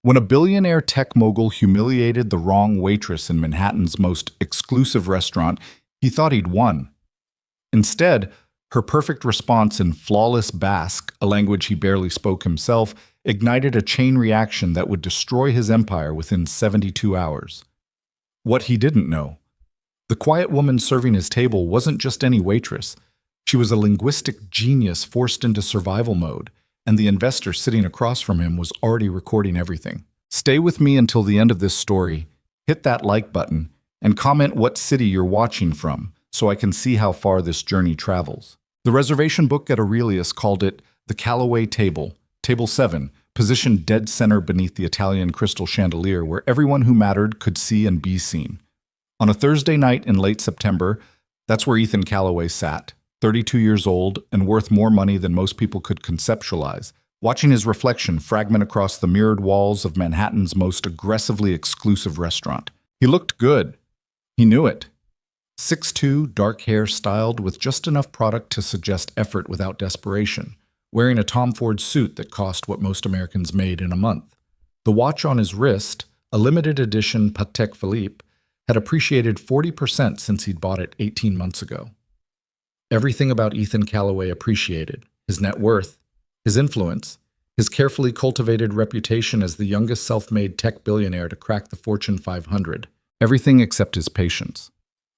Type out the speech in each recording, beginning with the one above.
When a billionaire tech mogul humiliated the wrong waitress in Manhattan's most exclusive restaurant, he thought he'd won. Instead, her perfect response in flawless Basque, a language he barely spoke himself, ignited a chain reaction that would destroy his empire within 72 hours. What he didn't know: the quiet woman serving his table wasn't just any waitress. She was a linguistic genius forced into survival mode, and the investor sitting across from him was already recording everything. Stay with me until the end of this story, hit that like button, and comment what city you're watching from so I can see how far this journey travels. The reservation book at Aurelius called it the Callaway Table, Table 7, positioned dead center beneath the Italian crystal chandelier where everyone who mattered could see and be seen. On a Thursday night in late September, that's where Ethan Callaway sat, 32 years old and worth more money than most people could conceptualize, watching his reflection fragment across the mirrored walls of Manhattan's most aggressively exclusive restaurant. He looked good. He knew it. 6'2", dark hair styled with just enough product to suggest effort without desperation, wearing a Tom Ford suit that cost what most Americans made in a month. The watch on his wrist, a limited edition Patek Philippe, had appreciated 40% since he'd bought it 18 months ago. Everything about Ethan Callaway appreciated: his net worth, his influence, his carefully cultivated reputation as the youngest self-made tech billionaire to crack the Fortune 500. Everything except his patience.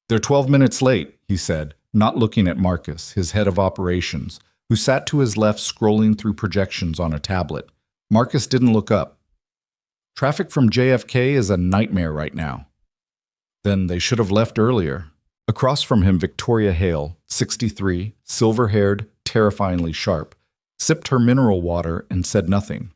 "They're 12 minutes late," he said, not looking at Marcus, his head of operations, who sat to his left scrolling through projections on a tablet. Marcus didn't look up. "Traffic from JFK is a nightmare right now." Then they should have left earlier. Across from him, Victoria Hale, 63, silver-haired, terrifyingly sharp, sipped her mineral water and said nothing.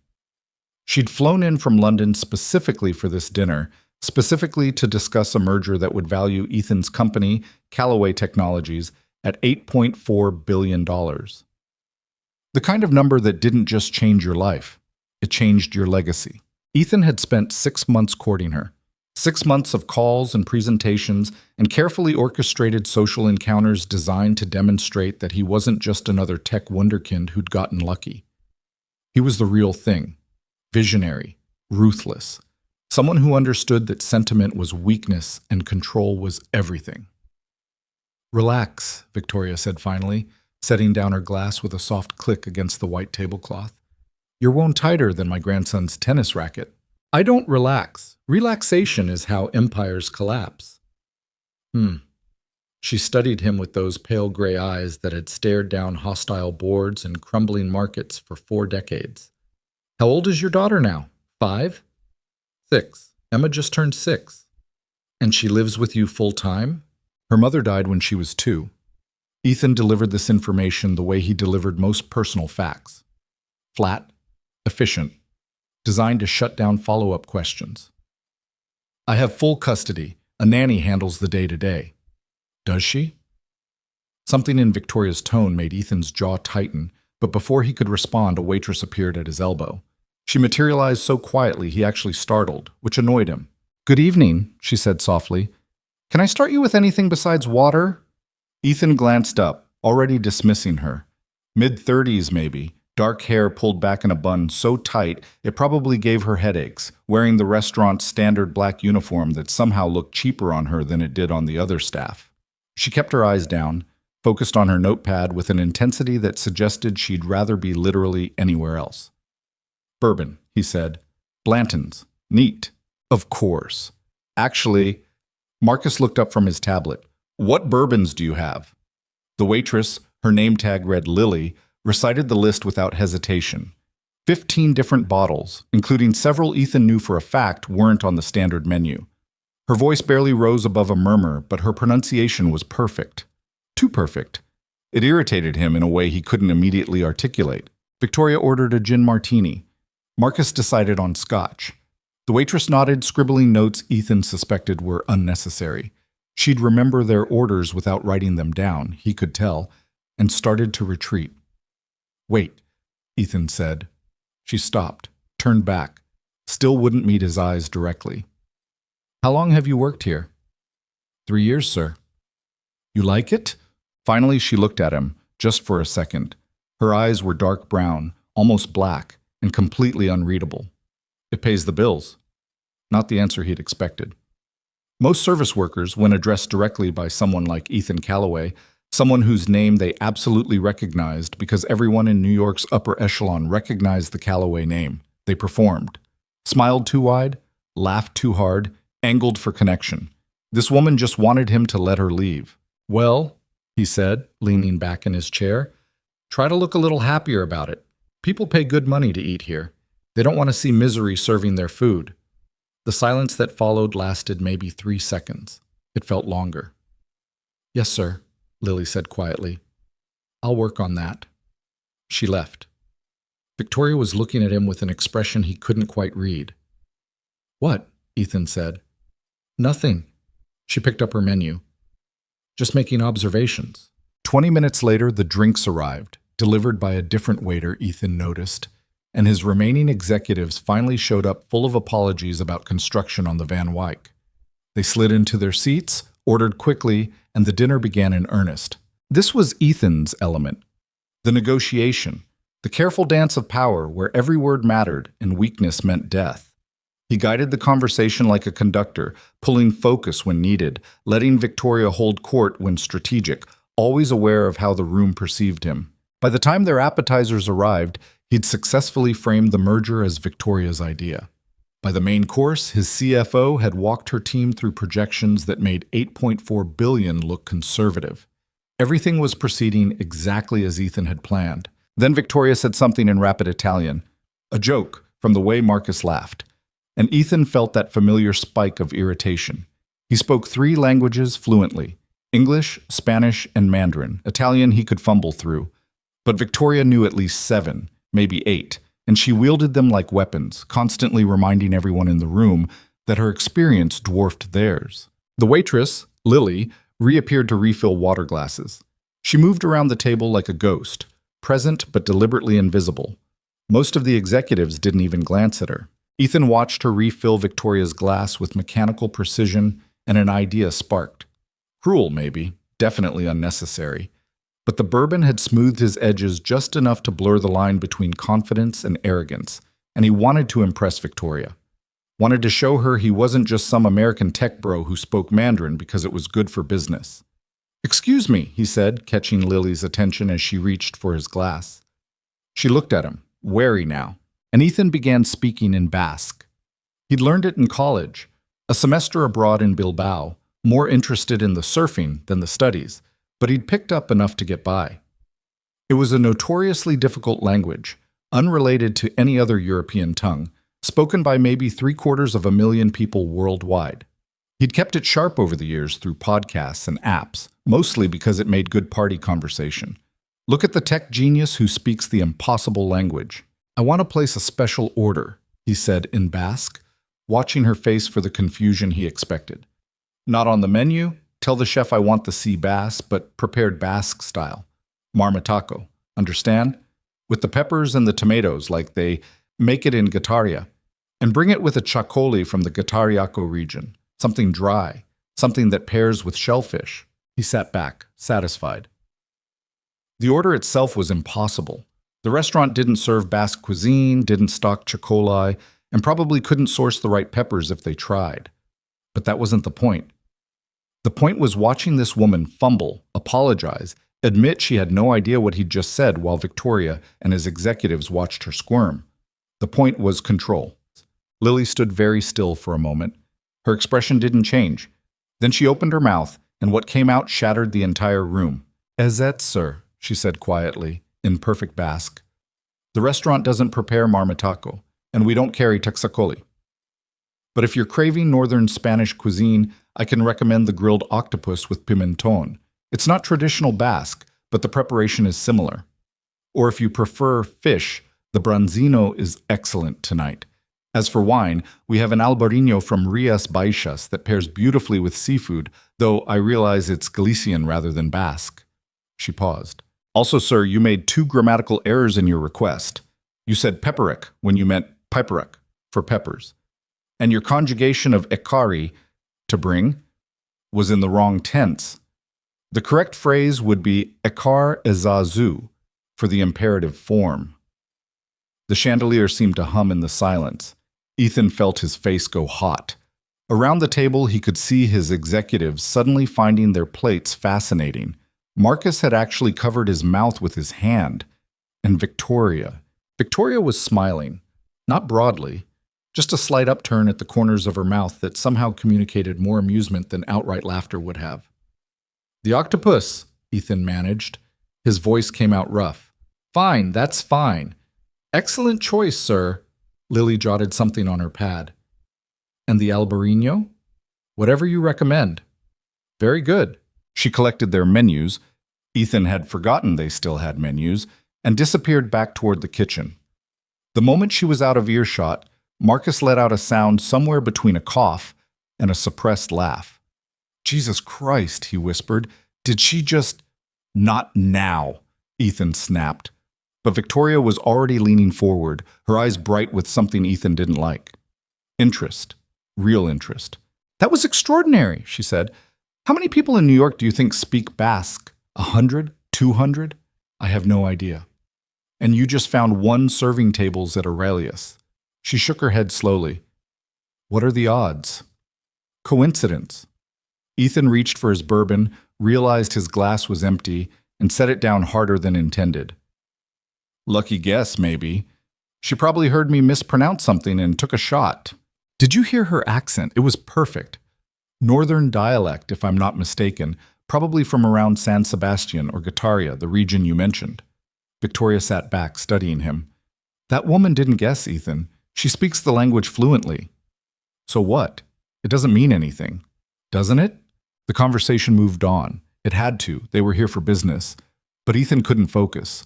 She'd flown in from London specifically for this dinner, specifically to discuss a merger that would value Ethan's company, Callaway Technologies, at $8.4 billion. The kind of number that didn't just change your life, it changed your legacy. Ethan had spent 6 months courting her. 6 months of calls and presentations and carefully orchestrated social encounters designed to demonstrate that he wasn't just another tech wunderkind who'd gotten lucky. He was the real thing: visionary, ruthless, someone who understood that sentiment was weakness and control was everything. "Relax," Victoria said finally, setting down her glass with a soft click against the white tablecloth. "You're wound tighter than my grandson's tennis racket." "I don't relax. Relaxation is how empires collapse." She studied him with those pale gray eyes that had stared down hostile boards and crumbling markets for 4 decades. "How old is your daughter now? 5? 6. Emma just turned 6. And she lives with you full time?" "Her mother died when she was 2. Ethan delivered this information the way he delivered most personal facts: flat, efficient, designed to shut down follow-up questions. "I have full custody. A nanny handles the day-to-day." "Does she?" Something in Victoria's tone made Ethan's jaw tighten, but before he could respond, a waitress appeared at his elbow. She materialized so quietly he actually startled, which annoyed him. "Good evening," she said softly. "Can I start you with anything besides water?" Ethan glanced up, already dismissing her. Mid-30s maybe, dark hair pulled back in a bun so tight it probably gave her headaches, wearing the restaurant's standard black uniform that somehow looked cheaper on her than it did on the other staff. She kept her eyes down, focused on her notepad with an intensity that suggested she'd rather be literally anywhere else. "Bourbon," he said. "Blanton's. Neat." "Of course. Actually," Marcus looked up from his tablet. "What bourbons do you have?" The waitress, her name tag read Lily, recited the list without hesitation. 15 different bottles, including several Ethan knew for a fact weren't on the standard menu. Her voice barely rose above a murmur, but her pronunciation was perfect. Too perfect. It irritated him in a way he couldn't immediately articulate. Victoria ordered a gin martini. Marcus decided on scotch. The waitress nodded, scribbling notes Ethan suspected were unnecessary. She'd remember their orders without writing them down, he could tell, and started to retreat. "Wait," Ethan said. She stopped, turned back, still wouldn't meet his eyes directly. "How long have you worked here?" 3 years, sir." "You like it?" Finally, she looked at him, just for a second. Her eyes were dark brown, almost black, and completely unreadable. It pays the bills. Not the answer he'd expected. Most service workers, when addressed directly by someone like Ethan Calloway, someone whose name they absolutely recognized because everyone in New York's upper echelon recognized the Calloway name, they performed. Smiled too wide, laughed too hard, angled for connection. This woman just wanted him to let her leave. "Well," he said, leaning back in his chair, "try to look a little happier about it. People pay good money to eat here. They don't want to see misery serving their food." The silence that followed lasted maybe 3 seconds. It felt longer. "Yes, sir," Lily said quietly. "I'll work on that." She left. Victoria was looking at him with an expression he couldn't quite read. "What?" Ethan said. "Nothing." She picked up her menu. "Just making observations." 20 minutes later, the drinks arrived, delivered by a different waiter, Ethan noticed, and his remaining executives finally showed up full of apologies about construction on the Van Wyck. They slid into their seats, ordered quickly, and the dinner began in earnest. This was Ethan's element. The negotiation, the careful dance of power where every word mattered and weakness meant death. He guided the conversation like a conductor, pulling focus when needed, letting Victoria hold court when strategic, always aware of how the room perceived him. By the time their appetizers arrived, he'd successfully framed the merger as Victoria's idea. By the main course, his CFO had walked her team through projections that made $8.4 billion look conservative. Everything was proceeding exactly as Ethan had planned. Then Victoria said something in rapid Italian, a joke from the way Marcus laughed, and Ethan felt that familiar spike of irritation. He spoke 3 languages fluently, English, Spanish, and Mandarin. Italian he could fumble through. But Victoria knew at least 7, maybe 8, and she wielded them like weapons, constantly reminding everyone in the room that her experience dwarfed theirs. The waitress, Lily, reappeared to refill water glasses. She moved around the table like a ghost, present but deliberately invisible. Most of the executives didn't even glance at her. Ethan watched her refill Victoria's glass with mechanical precision, and an idea sparked. Cruel, maybe, definitely unnecessary. But the bourbon had smoothed his edges just enough to blur the line between confidence and arrogance, and he wanted to impress Victoria. Wanted to show her he wasn't just some American tech bro who spoke Mandarin because it was good for business. "Excuse me," he said, catching Lily's attention as she reached for his glass. She looked at him, wary now, and Ethan began speaking in Basque. He'd learned it in college, a semester abroad in Bilbao, more interested in the surfing than the studies, but he'd picked up enough to get by. It was a notoriously difficult language, unrelated to any other European tongue, spoken by maybe 750,000 people worldwide. He'd kept it sharp over the years through podcasts and apps, mostly because it made good party conversation. Look at the tech genius who speaks the impossible language. "I want to place a special order," he said in Basque, watching her face for the confusion he expected. "Not on the menu? Tell the chef I want the sea bass, but prepared Basque style. Marmitaco. Understand? With the peppers and the tomatoes like they make it in Getaria. And bring it with a chacoli from the Getariaco region. Something dry. Something that pairs with shellfish." He sat back, satisfied. The order itself was impossible. The restaurant didn't serve Basque cuisine, didn't stock chacoli, and probably couldn't source the right peppers if they tried. But that wasn't the point. The point was watching this woman fumble, apologize, admit she had no idea what he'd just said while Victoria and his executives watched her squirm. The point was control. Lily stood very still for a moment. Her expression didn't change. Then she opened her mouth, and what came out shattered the entire room. "Ezet, sir," she said quietly, in perfect Basque. "The restaurant doesn't prepare marmitaco, and we don't carry texacoli. But if you're craving northern Spanish cuisine, I can recommend the grilled octopus with pimenton. It's not traditional Basque, but the preparation is similar. Or if you prefer fish, the branzino is excellent tonight. As for wine, we have an albarino from Rias Baixas that pairs beautifully with seafood, though I realize it's Galician rather than Basque." She paused. "Also, sir, you made 2 grammatical errors in your request. You said pepperek when you meant piperek, for peppers. And your conjugation of ekari, to bring, was in the wrong tense. The correct phrase would be ekar ezazu, for the imperative form." The chandelier seemed to hum in the silence. Ethan felt his face go hot. Around the table, he could see his executives suddenly finding their plates fascinating. Marcus had actually covered his mouth with his hand. And Victoria. Victoria was smiling, not broadly, just a slight upturn at the corners of her mouth that somehow communicated more amusement than outright laughter would have. "The octopus," Ethan managed. His voice came out rough. "Fine, that's fine. Excellent choice, sir." Lily jotted something on her pad. "And the albarino?" "Whatever you recommend." "Very good." She collected their menus. Ethan had forgotten they still had menus, and disappeared back toward the kitchen. The moment she was out of earshot, Marcus let out a sound somewhere between a cough and a suppressed laugh. "Jesus Christ," he whispered. "Did she just—" "Not now," Ethan snapped. But Victoria was already leaning forward, her eyes bright with something Ethan didn't like. Interest. Real interest. "That was extraordinary," she said. "How many people in New York do you think speak Basque? 100? 200? I have no idea. And you just found 1 serving tables at Aurelius." She shook her head slowly. "What are the odds?" "Coincidence." Ethan reached for his bourbon, realized his glass was empty, and set it down harder than intended. "Lucky guess, maybe. She probably heard me mispronounce something and took a shot." "Did you hear her accent? It was perfect. Northern dialect, if I'm not mistaken, probably from around San Sebastian or Guitarria, the region you mentioned." Victoria sat back, studying him. "That woman didn't guess, Ethan. She speaks the language fluently." "So what? It doesn't mean anything." "Doesn't it?" The conversation moved on. It had to. They were here for business. But Ethan couldn't focus.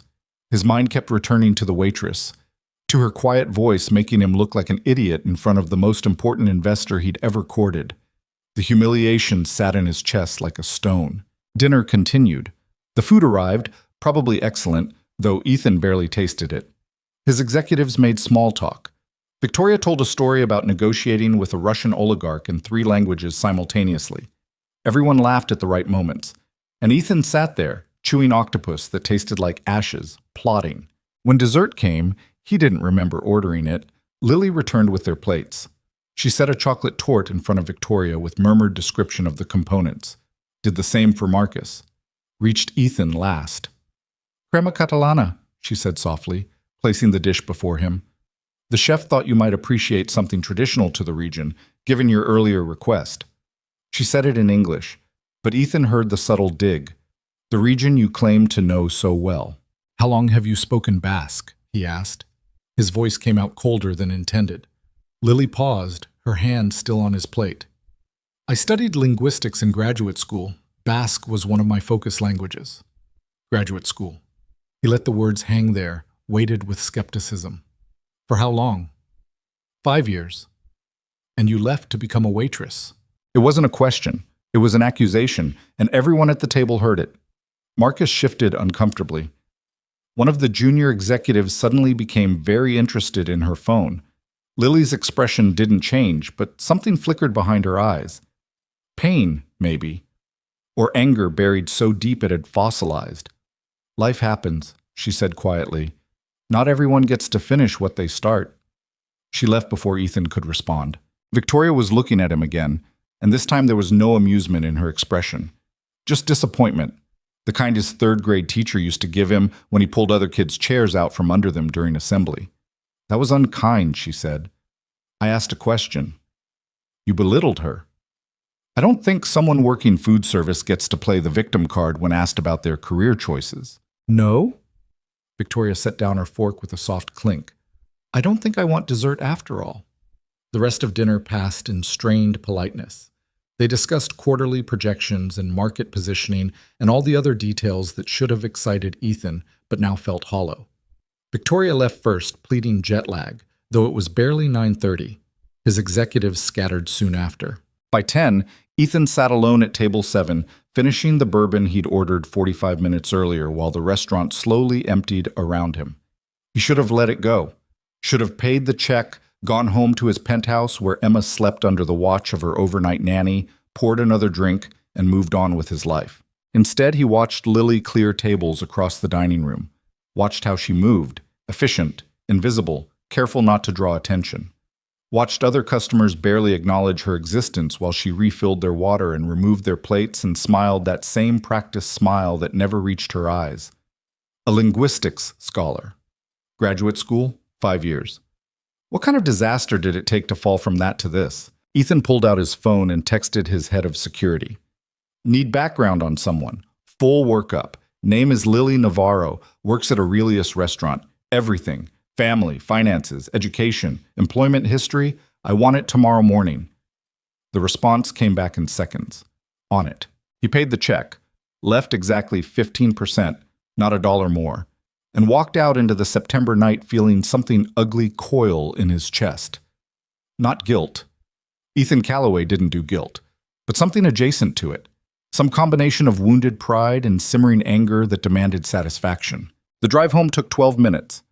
His mind kept returning to the waitress, to her quiet voice making him look like an idiot in front of the most important investor he'd ever courted. The humiliation sat in his chest like a stone. Dinner continued. The food arrived, probably excellent, though Ethan barely tasted it. His executives made small talk. Victoria told a story about negotiating with a Russian oligarch in 3 languages simultaneously. Everyone laughed at the right moments, and Ethan sat there, chewing octopus that tasted like ashes, plotting. When dessert came, he didn't remember ordering it. Lily returned with their plates. She set a chocolate torte in front of Victoria with murmured description of the components. Did the same for Marcus. Reached Ethan last. "Crema catalana," she said softly, placing the dish before him. "The chef thought you might appreciate something traditional to the region, given your earlier request." She said it in English, but Ethan heard the subtle dig. "The region you claim to know so well." "How long have you spoken Basque?" he asked. His voice came out colder than intended. Lily paused, her hand still on his plate. "I studied linguistics in graduate school. Basque was one of my focus languages." "Graduate school." He let the words hang there, weighted with skepticism. "For how long?" 5 years. "And you left to become a waitress." It wasn't a question. It was an accusation, and everyone at the table heard it. Marcus shifted uncomfortably. One of the junior executives suddenly became very interested in her phone. Lily's expression didn't change, but something flickered behind her eyes. Pain, maybe. Or anger buried so deep it had fossilized. "Life happens," she said quietly. "Not everyone gets to finish what they start." She left before Ethan could respond. Victoria was looking at him again, and this time there was no amusement in her expression. Just disappointment, the kind his 3rd-grade teacher used to give him when he pulled other kids' chairs out from under them during assembly. "That was unkind," she said. "I asked a question." "You belittled her." "I don't think someone working food service gets to play the victim card when asked about their career choices." "No?" Victoria set down her fork with a soft clink. "I don't think I want dessert after all." The rest of dinner passed in strained politeness. They discussed quarterly projections and market positioning and all the other details that should have excited Ethan, but now felt hollow. Victoria left first, pleading jet lag, though it was barely 9:30. His executives scattered soon after. By 10, Ethan sat alone at table 7, finishing the bourbon he'd ordered 45 minutes earlier while the restaurant slowly emptied around him. He should have let it go. Should have paid the check, gone home to his penthouse where Emma slept under the watch of her overnight nanny, poured another drink, and moved on with his life. Instead, he watched Lily clear tables across the dining room, watched how she moved, efficient, invisible, careful not to draw attention. watched other customers barely acknowledge her existence while she refilled their water and removed their plates and smiled that same practiced smile that never reached her eyes. A linguistics scholar. Graduate school, 5 years. What kind of disaster did it take to fall from that to this? Ethan pulled out his phone and texted his head of security. Need background on someone. Full workup. Name is Lily Navarro. Works at Aurelius restaurant. Everything. Family, finances, education, employment history. I want it tomorrow morning. The response came back in seconds. On it. He paid the check. Left exactly 15%, not $1 more, and walked out into the September night feeling something ugly coil in his chest. Not guilt. Ethan Calloway didn't do guilt, but something adjacent to it. Some combination of wounded pride and simmering anger that demanded satisfaction. The drive home took 12 minutes.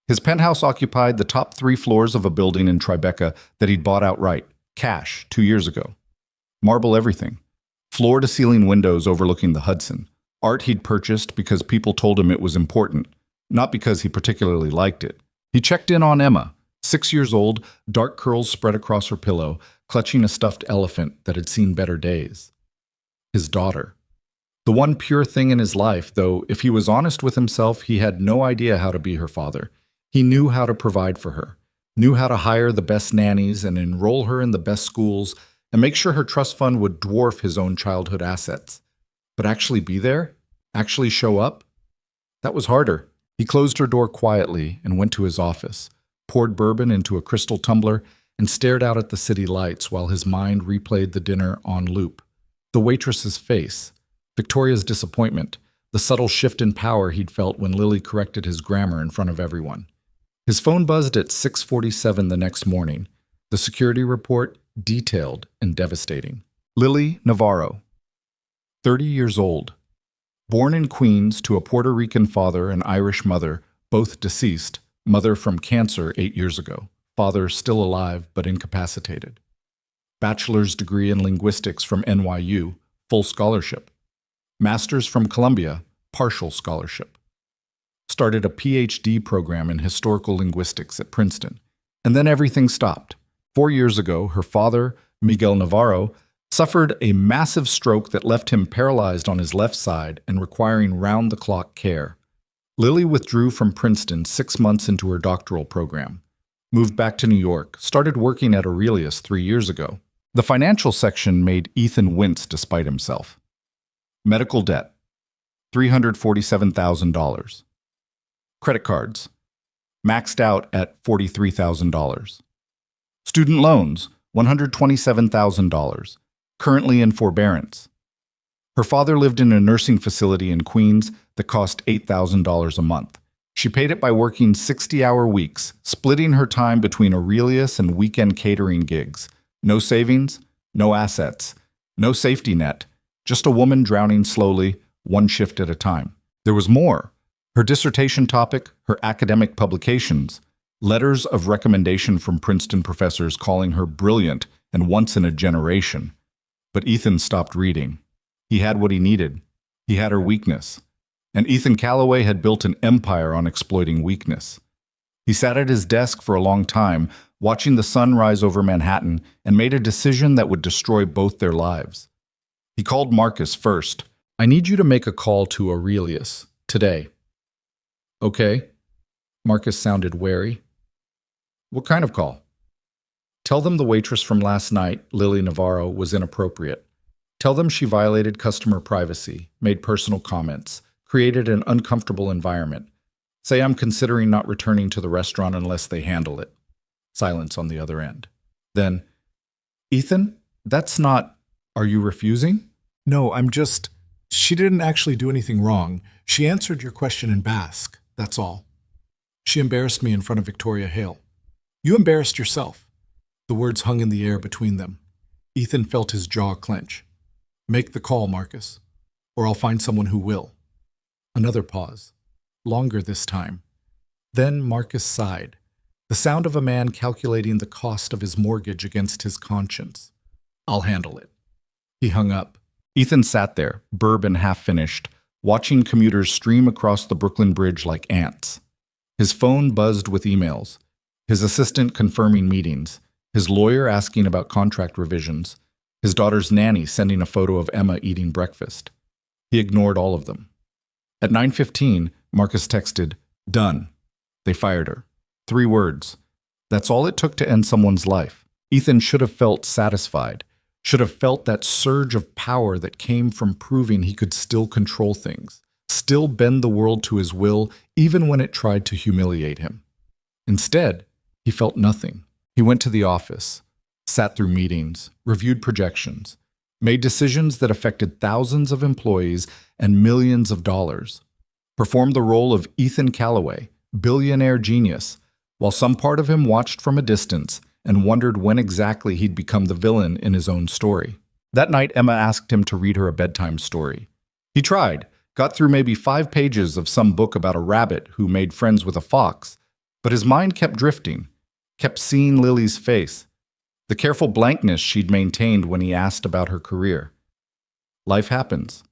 His penthouse occupied the top 3 floors of a building in Tribeca that he'd bought outright, cash, 2 years ago. Marble everything. Floor-to-ceiling windows overlooking the Hudson. Art he'd purchased because people told him it was important, not because he particularly liked it. He checked in on Emma, 6 years old, dark curls spread across her pillow, clutching a stuffed elephant that had seen better days. His daughter. The one pure thing in his life, though, if he was honest with himself, he had no idea how to be her father. He knew how to provide for her, knew how to hire the best nannies and enroll her in the best schools and make sure her trust fund would dwarf his own childhood assets. But actually be there? Actually show up? That was harder. He closed her door quietly and went to his office, poured bourbon into a crystal tumbler, and stared out at the city lights while his mind replayed the dinner on loop. The waitress's face, Victoria's disappointment, the subtle shift in power he'd felt when Lily corrected his grammar in front of everyone. His phone buzzed at 6:47 the next morning. The security report, detailed and devastating. Lily Navarro, 30 years old. Born in Queens to a Puerto Rican father and Irish mother, both deceased, mother from cancer 8 years ago, father still alive but incapacitated. Bachelor's degree in linguistics from NYU, full scholarship. Master's from Columbia, partial scholarship. Started a PhD program in historical linguistics at Princeton. And then everything stopped. 4 years ago, her father, Miguel Navarro, suffered a massive stroke that left him paralyzed on his left side and requiring round-the-clock care. Lily withdrew from Princeton 6 months into her doctoral program, moved back to New York, started working at Aurelius 3 years ago. The financial section made Ethan wince despite himself. Medical debt, $347,000. Credit cards, maxed out at $43,000. Student loans, $127,000, currently in forbearance. Her father lived in a nursing facility in Queens that cost $8,000 a month. She paid it by working 60-hour weeks, splitting her time between Aurelius and weekend catering gigs. No savings, no assets, no safety net, just a woman drowning slowly, one shift at a time. There was more. Her dissertation topic, her academic publications, letters of recommendation from Princeton professors calling her brilliant and once in a generation. But Ethan stopped reading. He had what he needed. He had her weakness. And Ethan Calloway had built an empire on exploiting weakness. He sat at his desk for a long time, watching the sun rise over Manhattan, and made a decision that would destroy both their lives. He called Marcus first. I need you to make a call to Aurelius today. Okay. Marcus sounded wary. What kind of call? Tell them the waitress from last night, Lily Navarro, was inappropriate. Tell them she violated customer privacy, made personal comments, created an uncomfortable environment. Say I'm considering not returning to the restaurant unless they handle it. Silence on the other end. Then, Ethan, that's not... Are you refusing? No, she didn't actually do anything wrong. She answered your question in Basque, that's all. She embarrassed me in front of Victoria Hale. You embarrassed yourself. The words hung in the air between them. Ethan felt his jaw clench. Make the call, Marcus, or I'll find someone who will. Another pause. Longer this time. Then Marcus sighed, the sound of a man calculating the cost of his mortgage against his conscience. I'll handle it. He hung up. Ethan sat there, bourbon half-finished, watching commuters stream across the Brooklyn Bridge like ants. His phone buzzed with emails, his assistant confirming meetings, his lawyer asking about contract revisions, his daughter's nanny sending a photo of Emma eating breakfast. He ignored all of them. At 9:15, Marcus texted, "Done." They fired her. 3 words. That's all it took to end someone's life. Ethan should have felt satisfied, should have felt that surge of power that came from proving he could still control things, still bend the world to his will, even when it tried to humiliate him. Instead, he felt nothing. He went to the office, sat through meetings, reviewed projections, made decisions that affected thousands of employees and millions of dollars, performed the role of Ethan Callaway, billionaire genius, while some part of him watched from a distance and wondered when exactly he'd become the villain in his own story. That night, Emma asked him to read her a bedtime story. He tried, got through maybe 5 pages of some book about a rabbit who made friends with a fox, but his mind kept drifting, kept seeing Lily's face, the careful blankness she'd maintained when he asked about her career. Life happens.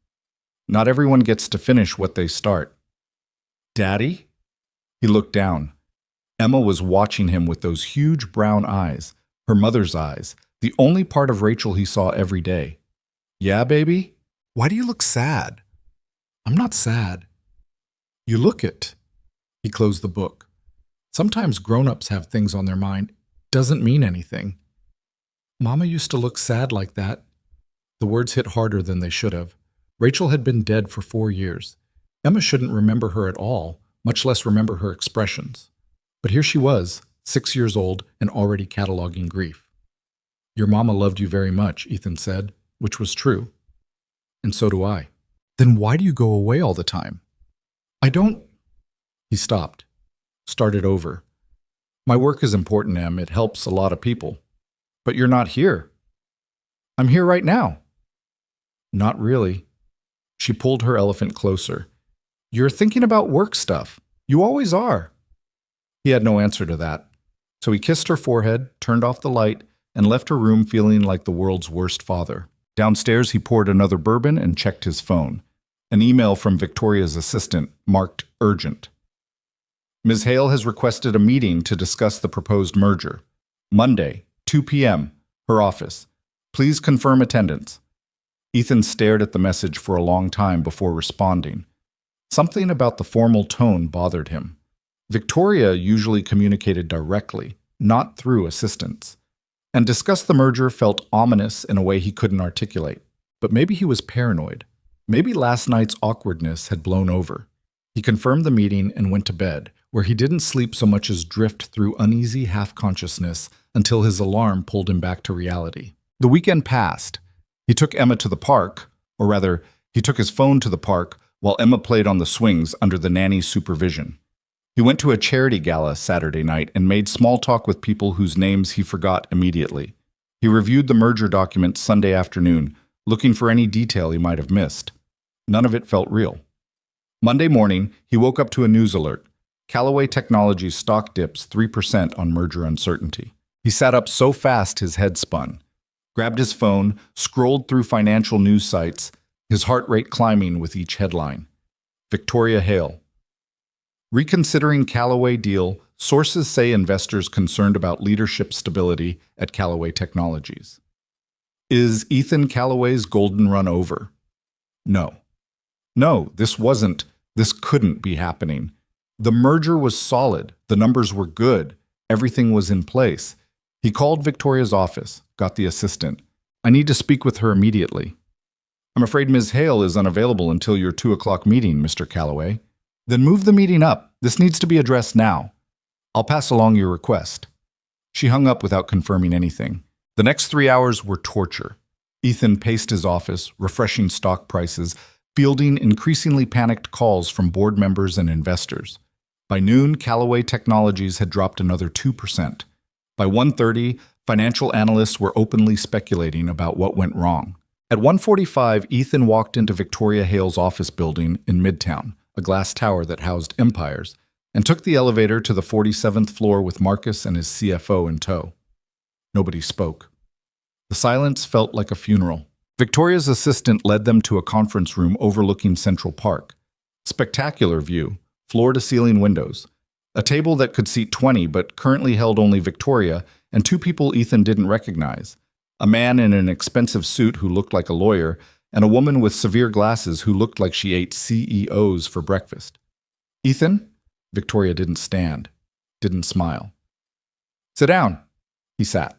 Not everyone gets to finish what they start. "Daddy?" He looked down. Emma was watching him with those huge brown eyes, her mother's eyes, the only part of Rachel he saw every day. "Yeah, baby?" Why do you look sad? I'm not sad. You look it. He closed the book. Sometimes grown-ups have things on their mind. Doesn't mean anything. Mama used to look sad like that. The words hit harder than they should have. Rachel had been dead for 4 years. Emma shouldn't remember her at all, much less remember her expressions. But here she was, 6 years old and already cataloging grief. "Your mama loved you very much," Ethan said, which was true. "And so do I." "Then why do you go away all the time?" "I don't—" He stopped, started over. "My work is important, Em. It helps a lot of people. But you're not here." "I'm here right now." "Not really." She pulled her elephant closer. "You're thinking about work stuff. You always are." He had no answer to that. So he kissed her forehead, turned off the light, and left her room feeling like the world's worst father. Downstairs, he poured another bourbon and checked his phone. An email from Victoria's assistant, marked urgent. "Ms. Hale has requested a meeting to discuss the proposed merger. Monday, 2 p.m., her office. Please confirm attendance." Ethan stared at the message for a long time before responding. Something about the formal tone bothered him. Victoria usually communicated directly, not through assistants. And discuss the merger felt ominous in a way he couldn't articulate. But maybe he was paranoid. Maybe last night's awkwardness had blown over. He confirmed the meeting and went to bed, where he didn't sleep so much as drift through uneasy half-consciousness until his alarm pulled him back to reality. The weekend passed. He took Emma to the park, or rather, he took his phone to the park while Emma played on the swings under the nanny's supervision. He went to a charity gala Saturday night and made small talk with people whose names he forgot immediately. He reviewed the merger documents Sunday afternoon, looking for any detail he might have missed. None of it felt real. Monday morning, he woke up to a news alert. Callaway Technologies stock dips 3% on merger uncertainty. He sat up so fast his head spun, grabbed his phone, scrolled through financial news sites, his heart rate climbing with each headline. Victoria Hale. Reconsidering Callaway deal, sources say investors concerned about leadership stability at Callaway Technologies. Is Ethan Callaway's golden run over? No. No, this couldn't be happening. The merger was solid, the numbers were good, everything was in place. He called Victoria's office, got the assistant. "I need to speak with her immediately." "I'm afraid Ms. Hale is unavailable until your 2 o'clock meeting, Mr. Callaway." "Then move the meeting up. This needs to be addressed now." "I'll pass along your request." She hung up without confirming anything. The next 3 hours were torture. Ethan paced his office, refreshing stock prices, fielding increasingly panicked calls from board members and investors. By noon, Callaway Technologies had dropped another 2%. By 1:30, financial analysts were openly speculating about what went wrong. At 1:45, Ethan walked into Victoria Hale's office building in Midtown, a glass tower that housed empires, and took the elevator to the 47th floor with Marcus and his CFO in tow. Nobody spoke. The silence felt like a funeral. Victoria's assistant led them to a conference room overlooking Central Park. Spectacular view, floor-to-ceiling windows. A table that could seat 20 but currently held only Victoria and two people Ethan didn't recognize. A man in an expensive suit who looked like a lawyer, and a woman with severe glasses who looked like she ate CEOs for breakfast. "Ethan?" Victoria didn't stand, didn't smile. "Sit down." He sat.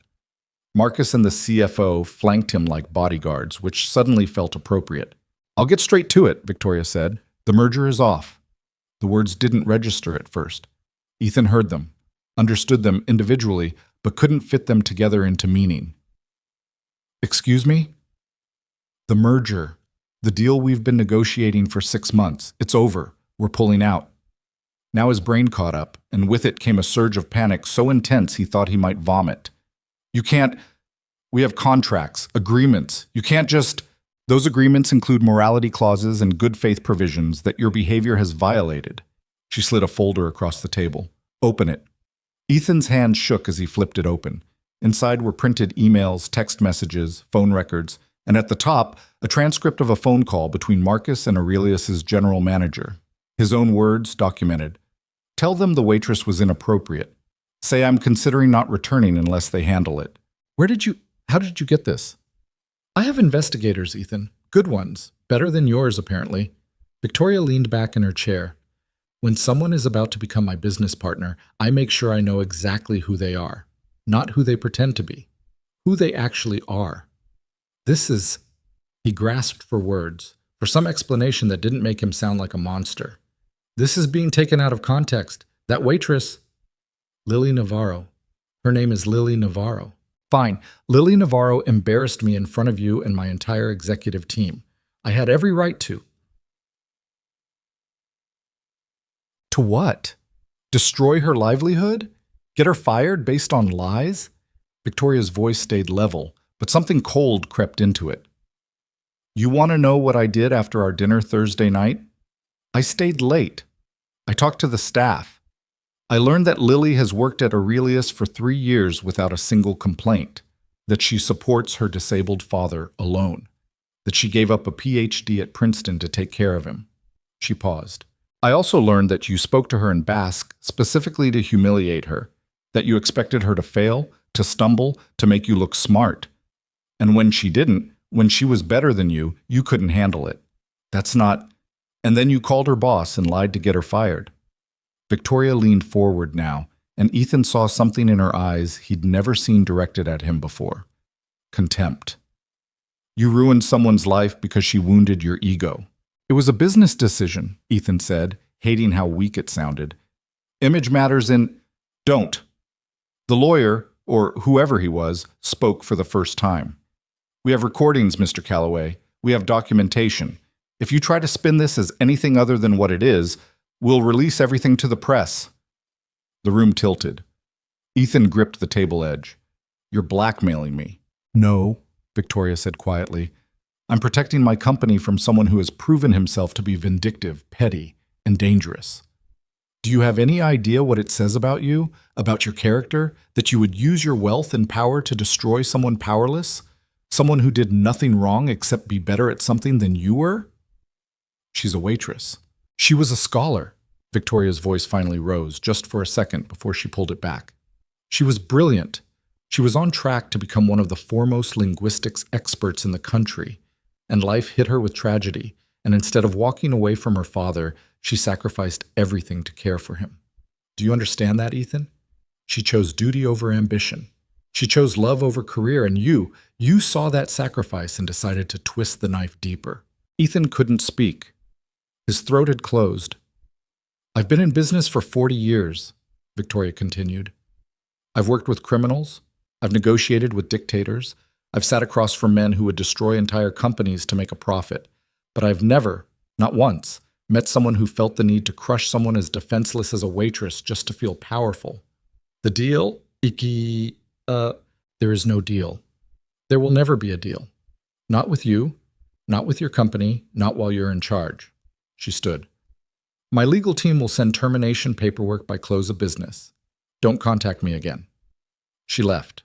Marcus and the CFO flanked him like bodyguards, which suddenly felt appropriate. "I'll get straight to it," Victoria said. "The merger is off." The words didn't register at first. Ethan heard them, understood them individually, but couldn't fit them together into meaning. "Excuse me?" "The merger. The deal we've been negotiating for 6 months. It's over. We're pulling out." Now his brain caught up, and with it came a surge of panic so intense he thought he might vomit. "You can't. We have contracts, agreements. You can't just. Those agreements include morality clauses and good faith provisions that your behavior has violated." She slid a folder across the table. "Open it." Ethan's hand shook as he flipped it open. Inside were printed emails, text messages, phone records, and at the top, a transcript of a phone call between Marcus and Aurelius's general manager. His own words documented. "Tell them the waitress was inappropriate. Say I'm considering not returning unless they handle it." How did you get this?" "I have investigators, Ethan. Good ones. Better than yours, apparently." Victoria leaned back in her chair. "When someone is about to become my business partner, I make sure I know exactly who they are. Not who they pretend to be. Who they actually are. This is..." He grasped for words, for some explanation that didn't make him sound like a monster. "This is being taken out of context. That waitress..." "Lily Navarro. Her name is Lily Navarro." "Fine. Lily Navarro embarrassed me in front of you and my entire executive team. I had every right to." "To what? Destroy her livelihood? Get her fired based on lies?" Victoria's voice stayed level, but something cold crept into it. "You want to know what I did after our dinner Thursday night? I stayed late. I talked to the staff. I learned that Lily has worked at Aurelius for 3 years without a single complaint, that she supports her disabled father alone, that she gave up a PhD at Princeton to take care of him." She paused. "I also learned that you spoke to her in Basque specifically to humiliate her, that you expected her to fail, to stumble, to make you look smart. And when she didn't, when she was better than you couldn't handle it. That's not... And then you called her boss and lied to get her fired." Victoria leaned forward now, and Ethan saw something in her eyes he'd never seen directed at him before. Contempt. "You ruined someone's life because she wounded your ego." "It was a business decision," Ethan said, hating how weak it sounded. "Image matters in..." "Don't." The lawyer, or whoever he was, spoke for the first time. "We have recordings, Mr. Calloway. We have documentation. If you try to spin this as anything other than what it is, we'll release everything to the press." The room tilted. Ethan gripped the table edge. "You're blackmailing me." "No," Victoria said quietly. "I'm protecting my company from someone who has proven himself to be vindictive, petty, and dangerous. Do you have any idea what it says about you, about your character, that you would use your wealth and power to destroy someone powerless? Someone who did nothing wrong except be better at something than you were?" "She's a waitress. She was a scholar." Victoria's voice finally rose, just for a second before she pulled it back. "She was brilliant. She was on track to become one of the foremost linguistics experts in the country. And life hit her with tragedy, and instead of walking away from her father, she sacrificed everything to care for him. Do you understand that, Ethan? She chose duty over ambition. She chose love over career, and you saw that sacrifice and decided to twist the knife deeper." Ethan couldn't speak. His throat had closed. "I've been in business for 40 years, Victoria continued. "I've worked with criminals. I've negotiated with dictators. I've sat across from men who would destroy entire companies to make a profit. But I've never, not once, met someone who felt the need to crush someone as defenseless as a waitress just to feel powerful. The deal? There is no deal. There will never be a deal. Not with you, not with your company, not while you're in charge." She stood. "My legal team will send termination paperwork by close of business. Don't contact me again." She left.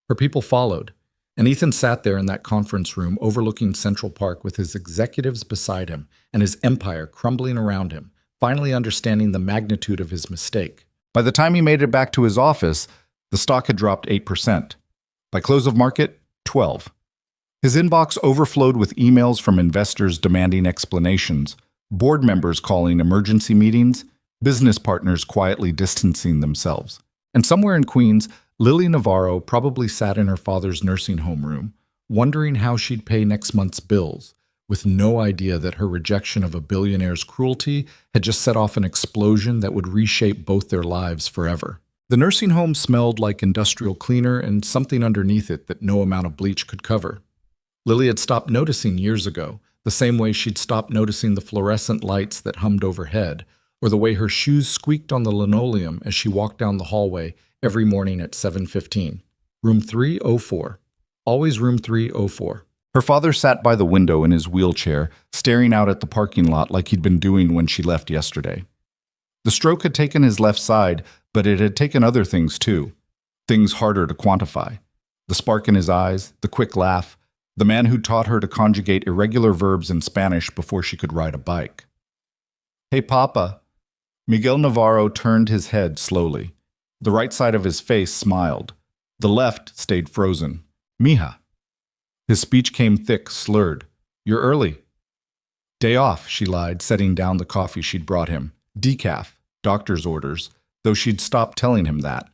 Her people followed, and Ethan sat there in that conference room overlooking Central Park with his executives beside him and his empire crumbling around him, finally understanding the magnitude of his mistake. By the time he made it back to his office, the The stock had dropped 8%. By close of market, 12. His inbox overflowed with emails from investors demanding explanations, board members calling emergency meetings, business partners quietly distancing themselves. And somewhere in Queens, Lily Navarro probably sat in her father's nursing home room, wondering how she'd pay next month's bills, with no idea that her rejection of a billionaire's cruelty had just set off an explosion that would reshape both their lives forever. The nursing home smelled like industrial cleaner and something underneath it that no amount of bleach could cover. Lily had stopped noticing years ago, the same way she'd stopped noticing the fluorescent lights that hummed overhead, or the way her shoes squeaked on the linoleum as she walked down the hallway every morning at 7:15. Room 304. Always room 304. Her father sat by the window in his wheelchair, staring out at the parking lot like he'd been doing when she left yesterday. The stroke had taken his left side, but it had taken other things too. Things harder to quantify. The spark in his eyes, the quick laugh, the man who taught her to conjugate irregular verbs in Spanish before she could ride a bike. "Hey, Papa." Miguel Navarro turned his head slowly. The right side of his face smiled. The left stayed frozen. "Mija." His speech came thick, slurred. "You're early." "Day off," she lied, setting down the coffee she'd brought him. Decaf, doctor's orders, though she'd stopped telling him that.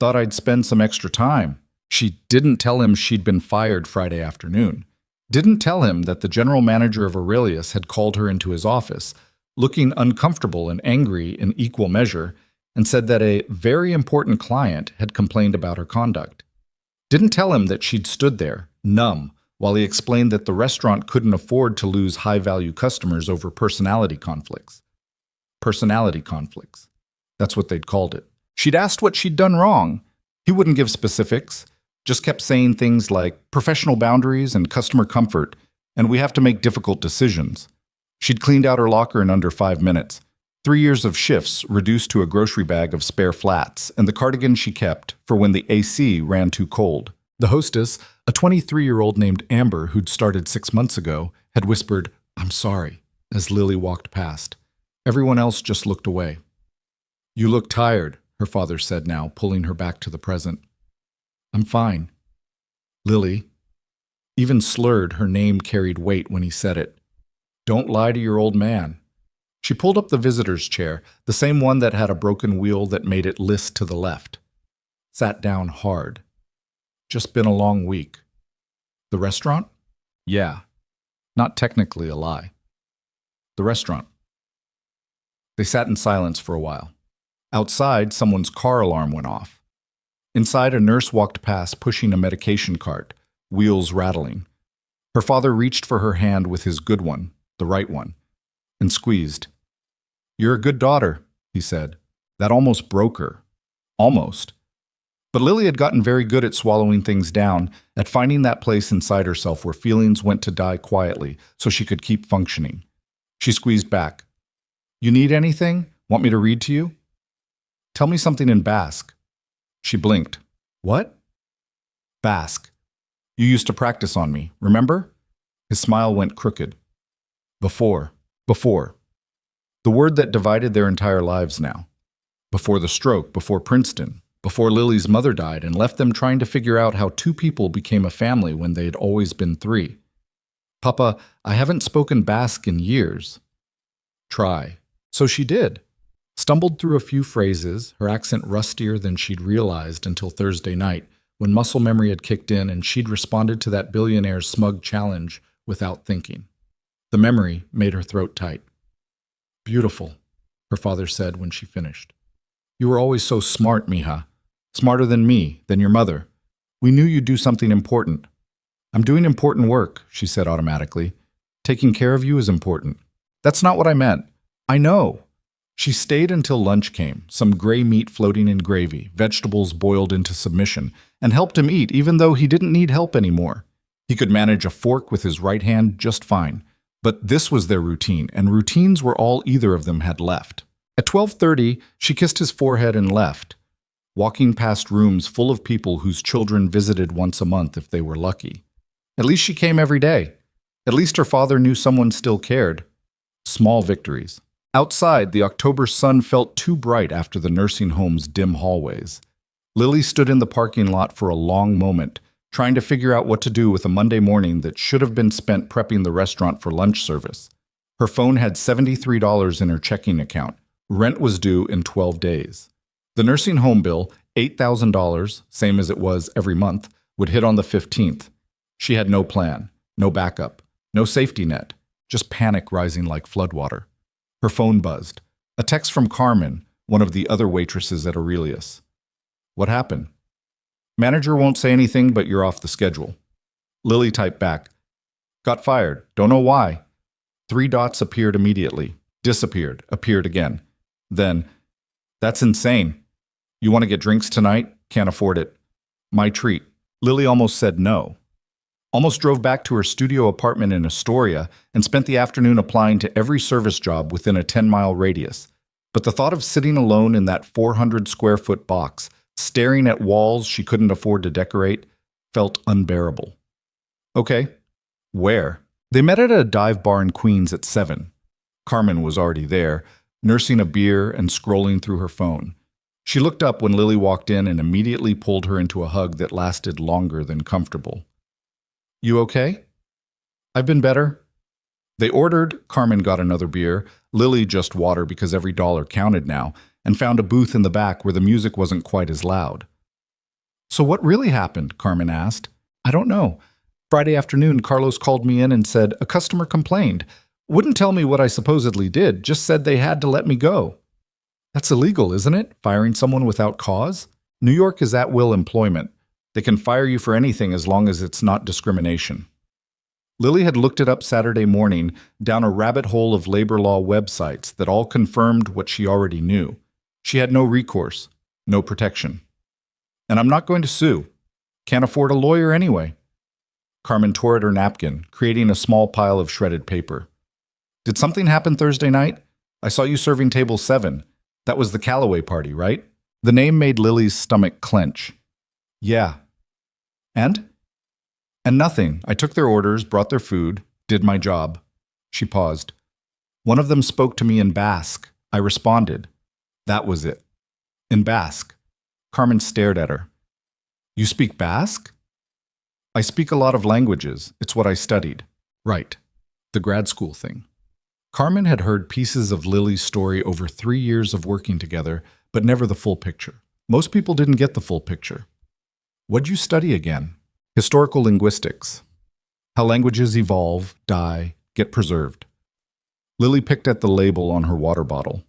"Thought I'd spend some extra time." She didn't tell him she'd been fired Friday afternoon. Didn't tell him that the general manager of Aurelius had called her into his office, looking uncomfortable and angry in equal measure, and said that a very important client had complained about her conduct. Didn't tell him that she'd stood there, numb, while he explained that the restaurant couldn't afford to lose high-value customers over personality conflicts. Personality conflicts. That's what they'd called it. She'd asked what she'd done wrong. He wouldn't give specifics, just kept saying things like professional boundaries and customer comfort, and we have to make difficult decisions. She'd cleaned out her locker in under 5 minutes. 3 years of shifts reduced to a grocery bag of spare flats, and the cardigan she kept for when the AC ran too cold. The hostess, a 23-year-old named Amber who'd started 6 months ago, had whispered, "I'm sorry," as Lily walked past. Everyone else just looked away. "You look tired," her father said now, pulling her back to the present. "I'm fine." Lily. Even slurred, her name carried weight when he said it. "Don't lie to your old man." She pulled up the visitor's chair, the same one that had a broken wheel that made it list to the left. Sat down hard. "Just been a long week." "The restaurant?" "Yeah. Not technically a lie." "The restaurant." They sat in silence for a while. Outside, someone's car alarm went off. Inside, a nurse walked past pushing a medication cart, wheels rattling. Her father reached for her hand with his good one, the right one, and squeezed. "You're a good daughter," he said. That almost broke her. Almost. But Lily had gotten very good at swallowing things down, at finding that place inside herself where feelings went to die quietly so she could keep functioning. She squeezed back. "You need anything? Want me to read to you?" "Tell me something in Basque." She blinked. "What?" "Basque. You used to practice on me, remember?" His smile went crooked. Before. The word that divided their entire lives now. Before the stroke, before Princeton, before Lily's mother died and left them trying to figure out how 2 people became a family when they had always been 3. "Papa, I haven't spoken Basque in years." "Try." So she did. Stumbled through a few phrases, her accent rustier than she'd realized until Thursday night, when muscle memory had kicked in and she'd responded to that billionaire's smug challenge without thinking. The memory made her throat tight. "Beautiful," her father said when she finished. "You were always so smart, Mija. Smarter than me, than your mother. We knew you'd do something important." "I'm doing important work," she said automatically. "Taking care of you is important." "That's not what I meant." "I know." She stayed until lunch came, some gray meat floating in gravy, vegetables boiled into submission, and helped him eat even though he didn't need help anymore. He could manage a fork with his right hand just fine. But this was their routine, and routines were all either of them had left. At 12:30, she kissed his forehead and left, walking past rooms full of people whose children visited once a month if they were lucky. At least she came every day. At least her father knew someone still cared. Small victories. Outside, the October sun felt too bright after the nursing home's dim hallways. Lily stood in the parking lot for a long moment, trying to figure out what to do with a Monday morning that should have been spent prepping the restaurant for lunch service. Her phone had $73 in her checking account. Rent was due in 12 days. The nursing home bill, $8,000, same as it was every month, would hit on the 15th. She had no plan, no backup, no safety net, just panic rising like floodwater. Her phone buzzed. A text from Carmen, one of the other waitresses at Aurelius. What happened? Manager won't say anything, but you're off the schedule. Lily typed back. Got fired. Don't know why. 3 dots appeared immediately. Disappeared. Appeared again. Then, that's insane. You want to get drinks tonight? Can't afford it. My treat. Lily almost said no. Almost drove back to her studio apartment in Astoria and spent the afternoon applying to every service job within a 10-mile radius. But the thought of sitting alone in that 400-square-foot box, staring at walls she couldn't afford to decorate, felt unbearable. Okay, where? They met at a dive bar in Queens at 7. Carmen was already there, nursing a beer and scrolling through her phone. She looked up when Lily walked in and immediately pulled her into a hug that lasted longer than comfortable. You okay? I've been better. They ordered, Carmen got another beer, Lily just water because every dollar counted now, and found a booth in the back where the music wasn't quite as loud. So what really happened? Carmen asked. I don't know. Friday afternoon, Carlos called me in and said a customer complained. Wouldn't tell me what I supposedly did, just said they had to let me go. That's illegal, isn't it? Firing someone without cause? New York is at-will employment. They can fire you for anything as long as it's not discrimination. Lily had looked it up Saturday morning down a rabbit hole of labor law websites that all confirmed what she already knew. She had no recourse, no protection. And I'm not going to sue. Can't afford a lawyer anyway. Carmen tore at her napkin, creating a small pile of shredded paper. Did something happen Thursday night? I saw you serving table 7. That was the Calloway party, right? The name made Lily's stomach clench. Yeah. And? And nothing. I took their orders, brought their food, did my job. She paused. One of them spoke to me in Basque. I responded. That was it. In Basque. Carmen stared at her. You speak Basque? I speak a lot of languages. It's what I studied. Right. The grad school thing. Carmen had heard pieces of Lily's story over 3 years of working together, but never the full picture. Most people didn't get the full picture. What'd you study again? Historical linguistics. How languages evolve, die, get preserved. Lily picked at the label on her water bottle.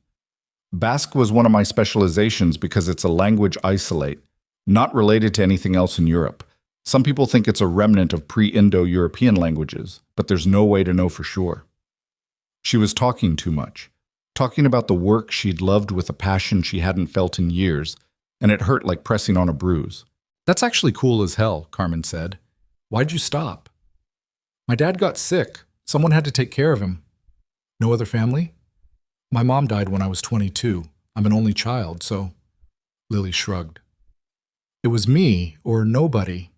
Basque was one of my specializations because it's a language isolate, not related to anything else in Europe. Some people think it's a remnant of pre-Indo-European languages, but there's no way to know for sure. She was talking too much, talking about the work she'd loved with a passion she hadn't felt in years, and it hurt like pressing on a bruise. That's actually cool as hell, Carmen said. Why'd you stop? My dad got sick. Someone had to take care of him. No other family? My mom died when I was 22. I'm an only child, so... Lily shrugged. It was me or nobody.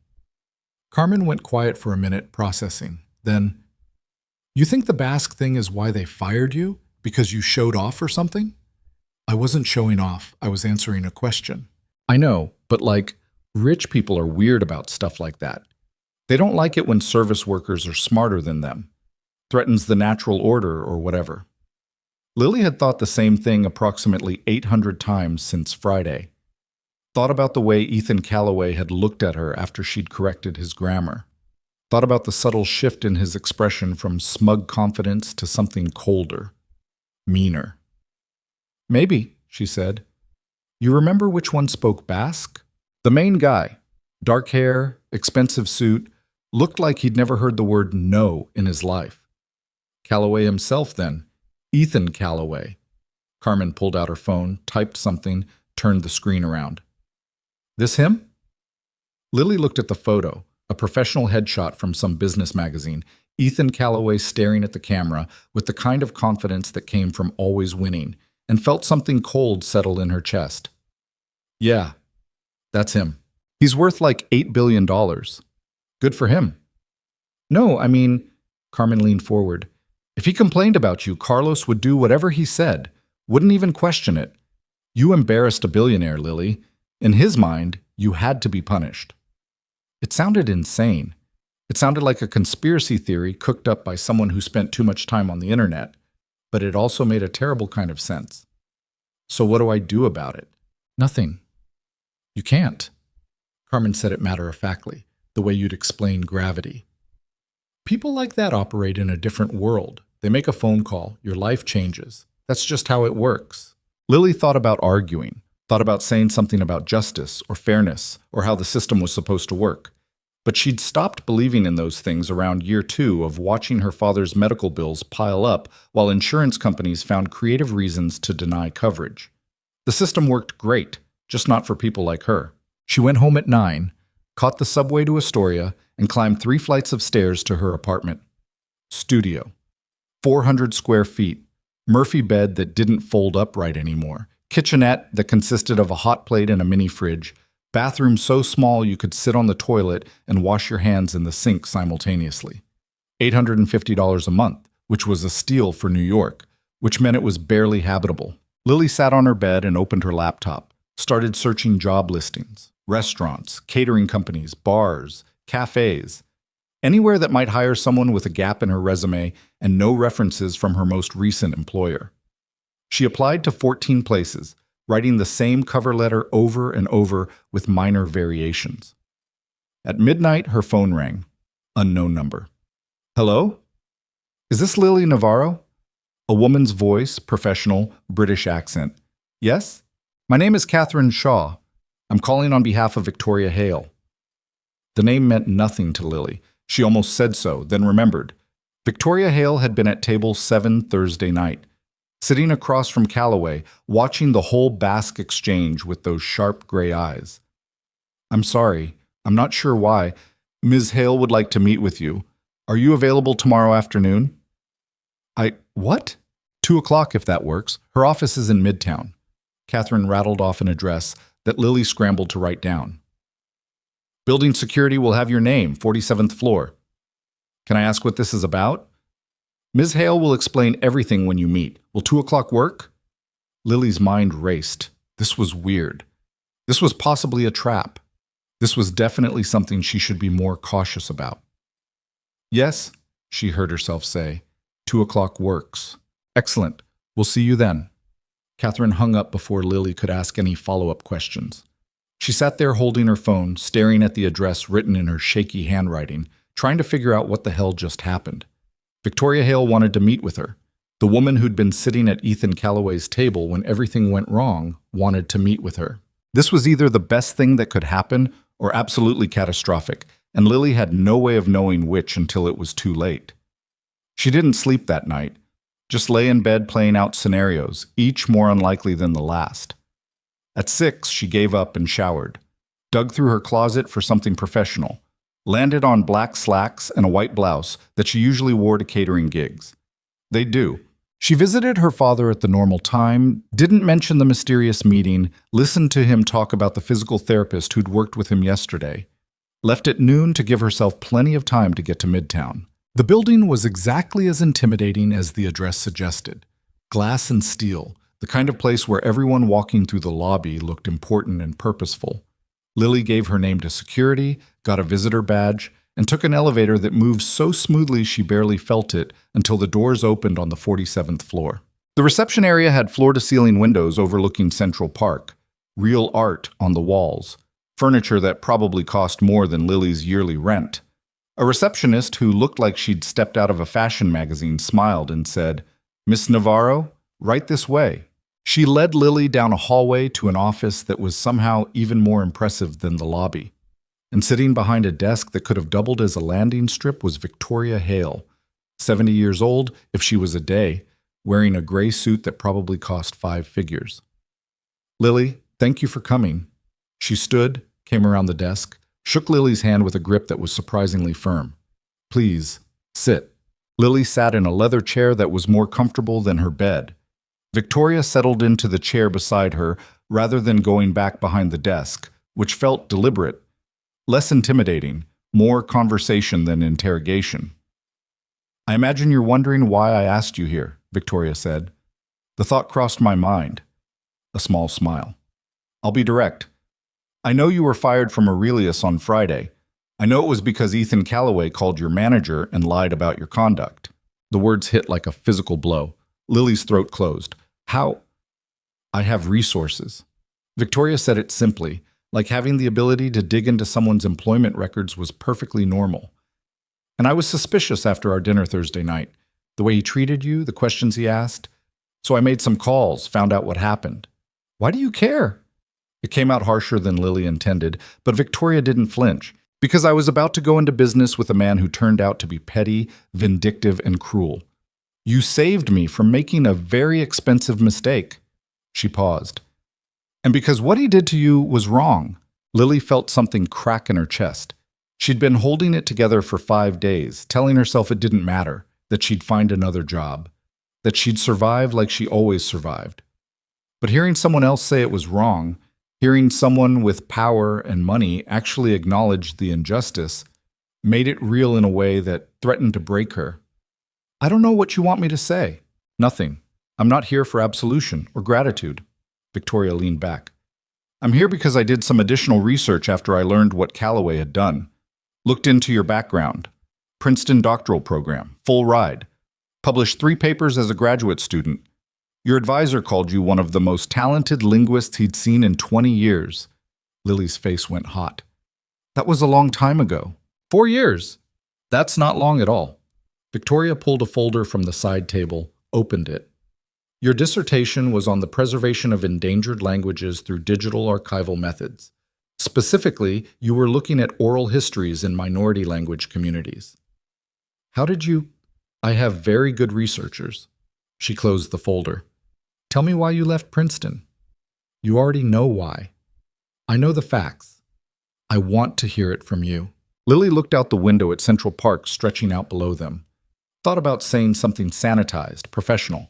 Carmen went quiet for a minute, processing. Then, you think the Basque thing is why they fired you? Because you showed off or something? I wasn't showing off. I was answering a question. I know, but rich people are weird about stuff like that. They don't like it when service workers are smarter than them. Threatens the natural order or whatever. Lily had thought the same thing approximately 800 times since Friday. Thought about the way Ethan Calloway had looked at her after she'd corrected his grammar. Thought about the subtle shift in his expression from smug confidence to something colder, meaner. Maybe, she said. You remember which one spoke Basque? The main guy, dark hair, expensive suit, looked like he'd never heard the word no in his life. Calloway himself, then. Ethan Calloway. Carmen pulled out her phone, typed something, turned the screen around. This him? Lily looked at the photo, a professional headshot from some business magazine, Ethan Calloway staring at the camera with the kind of confidence that came from always winning, and felt something cold settle in her chest. Yeah, that's him. He's worth like $8 billion. Good for him. No, I mean, Carmen leaned forward. If he complained about you, Carlos would do whatever he said, wouldn't even question it. You embarrassed a billionaire, Lily. In his mind, you had to be punished. It sounded insane. It sounded like a conspiracy theory cooked up by someone who spent too much time on the internet, but it also made a terrible kind of sense. So what do I do about it? Nothing. You can't. Carmen said it matter-of-factly, the way you'd explain gravity. People like that operate in a different world. They make a phone call, your life changes. That's just how it works. Lily thought about arguing, thought about saying something about justice or fairness or how the system was supposed to work. But she'd stopped believing in those things around year 2 of watching her father's medical bills pile up while insurance companies found creative reasons to deny coverage. The system worked great, just not for people like her. She went home at 9, caught the subway to Astoria, and climbed 3 flights of stairs to her apartment. Studio. 400 square feet. Murphy bed that didn't fold up right anymore. Kitchenette that consisted of a hot plate and a mini fridge. Bathroom so small you could sit on the toilet and wash your hands in the sink simultaneously. $850 a month, which was a steal for New York, which meant it was barely habitable. Lily sat on her bed and opened her laptop, started searching job listings, restaurants, catering companies, bars, cafes, anywhere that might hire someone with a gap in her resume and no references from her most recent employer. She applied to 14 places, writing the same cover letter over and over with minor variations. At midnight, her phone rang. Unknown number. Hello? Is this Lily Navarro? A woman's voice, professional, British accent. Yes? My name is Catherine Shaw. I'm calling on behalf of Victoria Hale. The name meant nothing to Lily. She almost said so, then remembered. Victoria Hale had been at table 7 Thursday night, sitting across from Calloway, watching the whole Basque exchange with those sharp gray eyes. I'm sorry. I'm not sure why. Ms. Hale would like to meet with you. Are you available tomorrow afternoon? What? 2 o'clock if that works. Her office is in Midtown. Catherine rattled off an address that Lily scrambled to write down. Building security will have your name, 47th floor. Can I ask what this is about? Ms. Hale will explain everything when you meet. Will 2 o'clock work? Lily's mind raced. This was weird. This was possibly a trap. This was definitely something she should be more cautious about. Yes, she heard herself say. 2 o'clock works. Excellent. We'll see you then. Catherine hung up before Lily could ask any follow-up questions. She sat there holding her phone, staring at the address written in her shaky handwriting, trying to figure out what the hell just happened. Victoria Hale wanted to meet with her. The woman who'd been sitting at Ethan Calloway's table when everything went wrong wanted to meet with her. This was either the best thing that could happen or absolutely catastrophic, and Lily had no way of knowing which until it was too late. She didn't sleep that night, just lay in bed playing out scenarios, each more unlikely than the last. At 6, she gave up and showered, dug through her closet for something professional, landed on black slacks and a white blouse that she usually wore to catering gigs. They do. She visited her father at the normal time, didn't mention the mysterious meeting, listened to him talk about the physical therapist who'd worked with him yesterday, left at noon to give herself plenty of time to get to Midtown. The building was exactly as intimidating as the address suggested. Glass and steel, the kind of place where everyone walking through the lobby looked important and purposeful. Lily gave her name to security, got a visitor badge, and took an elevator that moved so smoothly she barely felt it until the doors opened on the 47th floor. The reception area had floor-to-ceiling windows overlooking Central Park, real art on the walls, furniture that probably cost more than Lily's yearly rent. A receptionist who looked like she'd stepped out of a fashion magazine smiled and said, "Miss Navarro, right this way." She led Lily down a hallway to an office that was somehow even more impressive than the lobby. And sitting behind a desk that could have doubled as a landing strip was Victoria Hale, 70 years old if she was a day, wearing a gray suit that probably cost 5 figures. "Lily, thank you for coming." She stood, came around the desk, shook Lily's hand with a grip that was surprisingly firm. "Please, sit." Lily sat in a leather chair that was more comfortable than her bed. Victoria settled into the chair beside her rather than going back behind the desk, which felt deliberate, less intimidating, more conversation than interrogation. "I imagine you're wondering why I asked you here," Victoria said. "The thought crossed my mind." A small smile. "I'll be direct. I know you were fired from Aurelius on Friday. I know it was because Ethan Calloway called your manager and lied about your conduct. The words hit like a physical blow. Lily's throat closed. How? I have resources. Victoria said it simply, like having the ability to dig into someone's employment records was perfectly normal. And I was suspicious after our dinner Thursday night. The way he treated you, the questions he asked. So I made some calls, found out what happened. Why do you care? It came out harsher than Lily intended, but Victoria didn't flinch, because I was about to go into business with a man who turned out to be petty, vindictive, and cruel. You saved me from making a very expensive mistake. She paused. And because what he did to you was wrong, Lily felt something crack in her chest. She'd been holding it together for 5 days, telling herself it didn't matter, that she'd find another job, that she'd survive like she always survived. But hearing someone else say it was wrong, hearing someone with power and money actually acknowledge the injustice, made it real in a way that threatened to break her. I don't know what you want me to say. Nothing. I'm not here for absolution or gratitude. Victoria leaned back. I'm here because I did some additional research after I learned what Calloway had done. Looked into your background. Princeton doctoral program, full ride. Published 3 papers as a graduate student. Your advisor called you one of the most talented linguists he'd seen in 20 years. Lily's face went hot. That was a long time ago. 4 years. That's not long at all. Victoria pulled a folder from the side table, opened it. Your dissertation was on the preservation of endangered languages through digital archival methods. Specifically, you were looking at oral histories in minority language communities. How did you? I have very good researchers. She closed the folder. Tell me why you left Princeton. You already know why. I know the facts. I want to hear it from you. Lily looked out the window at Central Park stretching out below them. Thought about saying something sanitized, professional.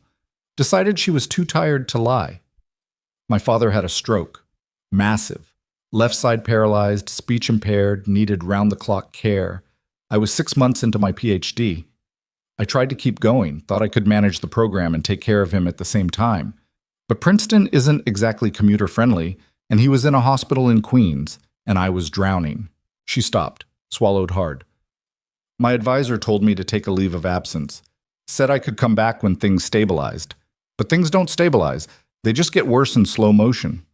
Decided she was too tired to lie. My father had a stroke. Massive. Left side paralyzed, speech impaired, needed round-the-clock care. I was 6 months into my PhD. I tried to keep going, thought I could manage the program and take care of him at the same time. But Princeton isn't exactly commuter-friendly, and he was in a hospital in Queens, and I was drowning. She stopped, swallowed hard. My advisor told me to take a leave of absence. Said I could come back when things stabilized. But things don't stabilize. They just get worse in slow motion.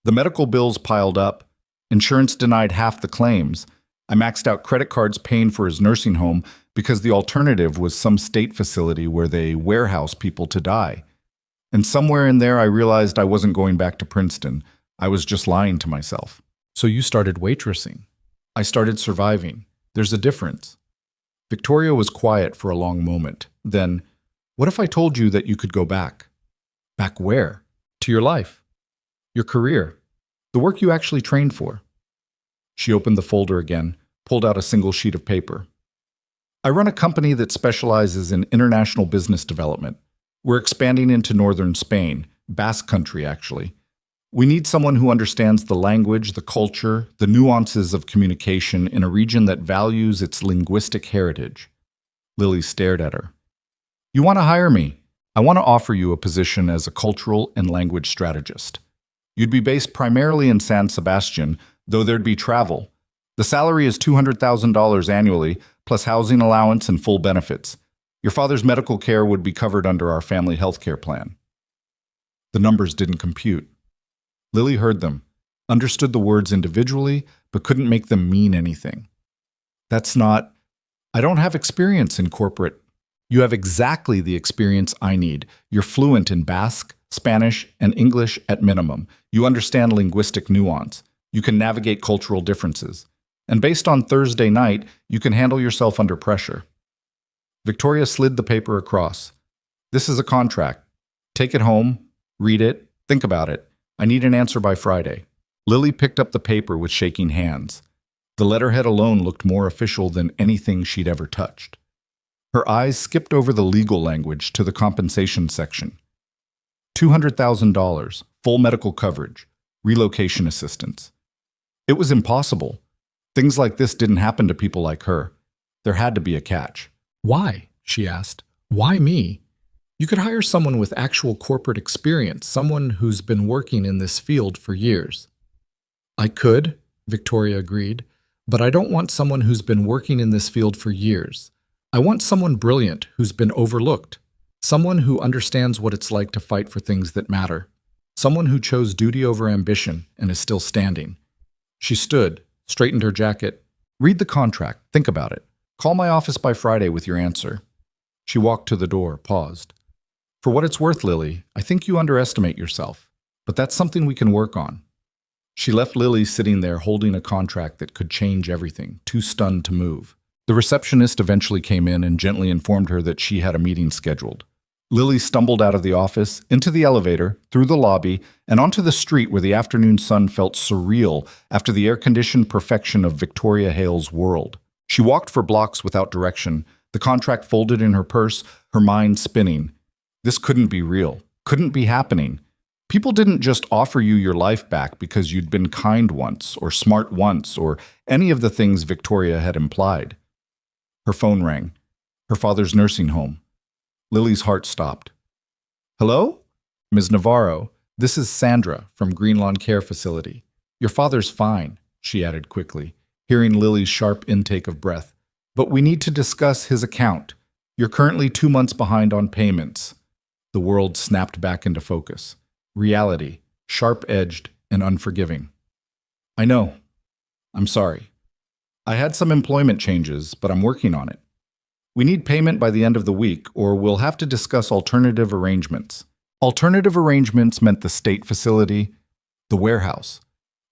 The medical bills piled up. Insurance denied half the claims. I maxed out credit cards paying for his nursing home because the alternative was some state facility where they warehouse people to die. And somewhere in there I realized I wasn't going back to Princeton. I was just lying to myself. So you started waitressing. I started surviving. There's a difference. Victoria was quiet for a long moment. Then, what if I told you that you could go back? Back where? To your life. Your career. The work you actually trained for. She opened the folder again, pulled out a single sheet of paper. I run a company that specializes in international business development. We're expanding into northern Spain, Basque Country actually. We need someone who understands the language, the culture, the nuances of communication in a region that values its linguistic heritage. Lily stared at her. You want to hire me? I want to offer you a position as a cultural and language strategist. You'd be based primarily in San Sebastian, though there'd be travel. The salary is $200,000 annually, plus housing allowance and full benefits. Your father's medical care would be covered under our family health care plan. The numbers didn't compute. Lily heard them, understood the words individually, but couldn't make them mean anything. I don't have experience in corporate. You have exactly the experience I need. You're fluent in Basque, Spanish, and English at minimum. You understand linguistic nuance. You can navigate cultural differences. And based on Thursday night, you can handle yourself under pressure. Victoria slid the paper across. This is a contract. Take it home, read it, think about it. I need an answer by Friday. Lily picked up the paper with shaking hands. The letterhead alone looked more official than anything she'd ever touched. Her eyes skipped over the legal language to the compensation section. $200,000, full medical coverage, relocation assistance. It was impossible. Things like this didn't happen to people like her. There had to be a catch. Why? She asked. Why me? You could hire someone with actual corporate experience, someone who's been working in this field for years. I could, Victoria agreed, but I don't want someone who's been working in this field for years. I want someone brilliant who's been overlooked, someone who understands what it's like to fight for things that matter, someone who chose duty over ambition and is still standing. She stood, straightened her jacket. Read the contract, think about it. Call my office by Friday with your answer. She walked to the door, paused. For what it's worth, Lily, I think you underestimate yourself, but that's something we can work on. She left Lily sitting there holding a contract that could change everything, too stunned to move. The receptionist eventually came in and gently informed her that she had a meeting scheduled. Lily stumbled out of the office, into the elevator, through the lobby, and onto the street where the afternoon sun felt surreal after the air-conditioned perfection of Victoria Hale's world. She walked for blocks without direction, the contract folded in her purse, her mind spinning. This couldn't be real, couldn't be happening. People didn't just offer you your life back because you'd been kind once, or smart once, or any of the things Victoria had implied. Her phone rang. Her father's nursing home. Lily's heart stopped. Hello? Ms. Navarro, this is Sandra from Greenlawn Care Facility. Your father's fine, she added quickly, hearing Lily's sharp intake of breath. But we need to discuss his account. You're currently 2 months behind on payments. The world snapped back into focus. Reality, sharp-edged and unforgiving. I know. I'm sorry. I had some employment changes, but I'm working on it. We need payment by the end of the week, or we'll have to discuss alternative arrangements. Alternative arrangements meant the state facility, the warehouse,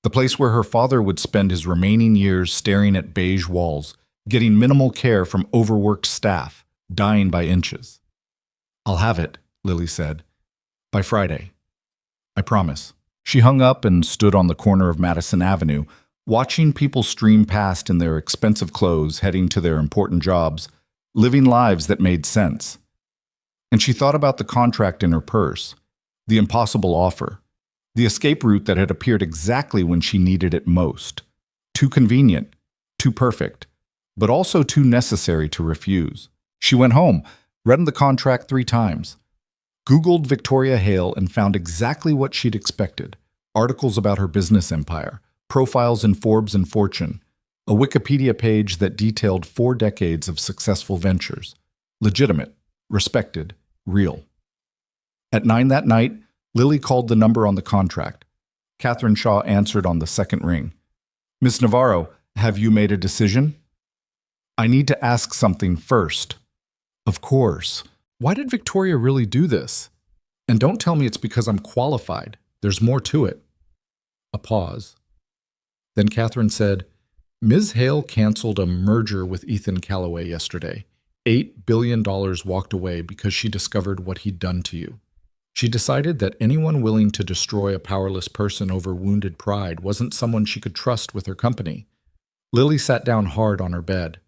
the place where her father would spend his remaining years staring at beige walls, getting minimal care from overworked staff, dying by inches. I'll have it, Lily said. By Friday. I promise. She hung up and stood on the corner of Madison Avenue, watching people stream past in their expensive clothes, heading to their important jobs, living lives that made sense. And she thought about the contract in her purse, the impossible offer, the escape route that had appeared exactly when she needed it most. Too convenient, too perfect, but also too necessary to refuse. She went home, read the contract 3 times, Googled Victoria Hale and found exactly what she'd expected. Articles about her business empire, profiles in Forbes and Fortune, a Wikipedia page that detailed 4 decades of successful ventures. Legitimate, respected, real. At 9 that night, Lily called the number on the contract. Catherine Shaw answered on the second ring. Miss Navarro, have you made a decision? I need to ask something first. Of course. Why did Victoria really do this? And don't tell me it's because I'm qualified. There's more to it. A pause. Then Catherine said, Ms. Hale canceled a merger with Ethan Callaway yesterday. $8 billion walked away because she discovered what he'd done to you. She decided that anyone willing to destroy a powerless person over wounded pride wasn't someone she could trust with her company. Lily sat down hard on her bed.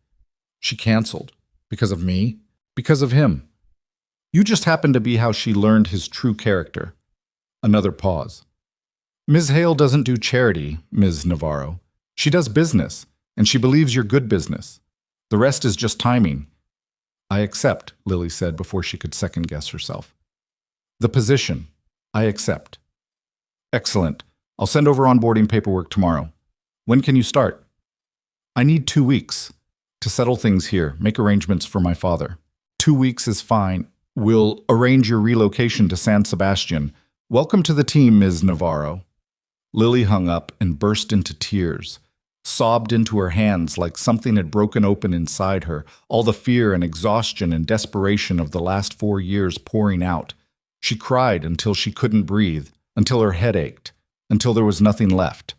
She canceled. Because of me? Because of him. You just happened to be how she learned his true character. Another pause. Ms. Hale doesn't do charity, Ms. Navarro. She does business, and she believes you're good business. The rest is just timing. I accept, Lily said before she could second-guess herself. The position. I accept. Excellent. I'll send over onboarding paperwork tomorrow. When can you start? I need 2 weeks to settle things here, make arrangements for my father. 2 weeks is fine. We'll arrange your relocation to San Sebastian. Welcome to the team, Ms. Navarro. Lily hung up and burst into tears, sobbed into her hands like something had broken open inside her, all the fear and exhaustion and desperation of the last 4 years pouring out. She cried until she couldn't breathe, until her head ached, until there was nothing left.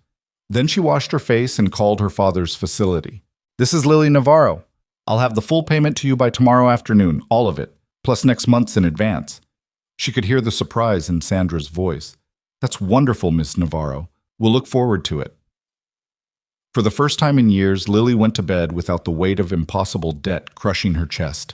Then she washed her face and called her father's facility. This is Lily Navarro. I'll have the full payment to you by tomorrow afternoon, all of it, plus next month's in advance. She could hear the surprise in Sandra's voice. That's wonderful, Miss Navarro. We'll look forward to it. For the first time in years, Lily went to bed without the weight of impossible debt crushing her chest.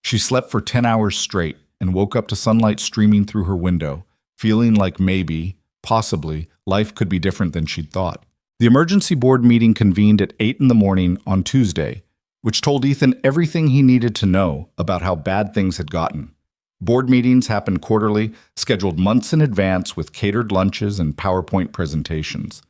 She slept for 10 hours straight and woke up to sunlight streaming through her window, feeling like maybe, possibly, life could be different than she'd thought. The emergency board meeting convened at 8 in the morning on Tuesday, which told Ethan everything he needed to know about how bad things had gotten. Board meetings happened quarterly, scheduled months in advance with catered lunches and PowerPoint presentations.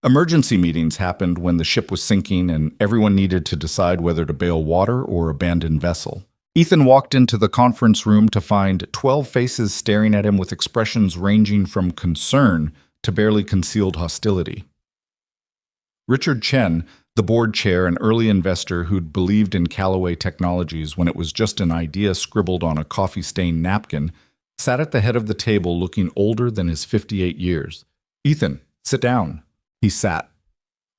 Emergency meetings happened when the ship was sinking and everyone needed to decide whether to bail water or abandon vessel. Ethan walked into the conference room to find 12 faces staring at him with expressions ranging from concern to barely concealed hostility. Richard Chen, the board chair and early investor who'd believed in Callaway Technologies when it was just an idea scribbled on a coffee-stained napkin, sat at the head of the table looking older than his 58 years. "Ethan, sit down." He sat.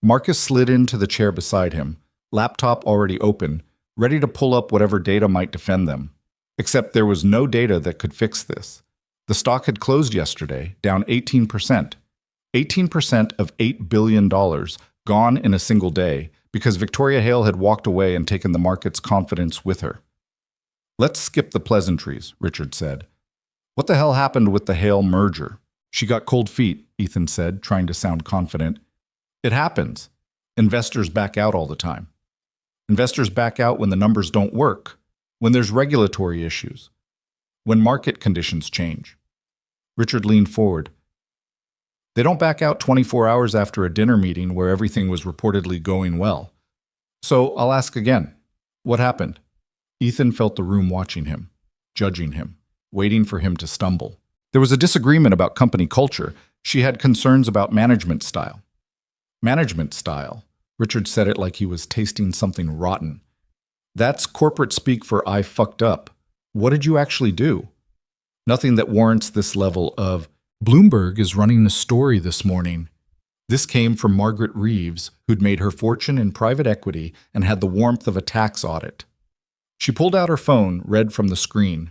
Marcus slid into the chair beside him, laptop already open, ready to pull up whatever data might defend them. Except there was no data that could fix this. The stock had closed yesterday, down 18%. 18% of $8 billion, gone in a single day, because Victoria Hale had walked away and taken the market's confidence with her. "Let's skip the pleasantries," Richard said. "What the hell happened with the Hale merger?" "She got cold feet," Ethan said, trying to sound confident. "It happens. Investors back out all the time. Investors back out when the numbers don't work, when there's regulatory issues, when market conditions change." Richard leaned forward. "They don't back out 24 hours after a dinner meeting where everything was reportedly going well. So I'll ask again. What happened?" Ethan felt the room watching him, judging him, waiting for him to stumble. There was a disagreement about company culture. She had concerns about management style. Management style. Richard said it like he was tasting something rotten. "That's corporate speak for 'I fucked up.' What did you actually do?" "Nothing that warrants this level of..." "Bloomberg is running a story this morning." This came from Margaret Reeves, who'd made her fortune in private equity and had the warmth of a tax audit. She pulled out her phone, read from the screen.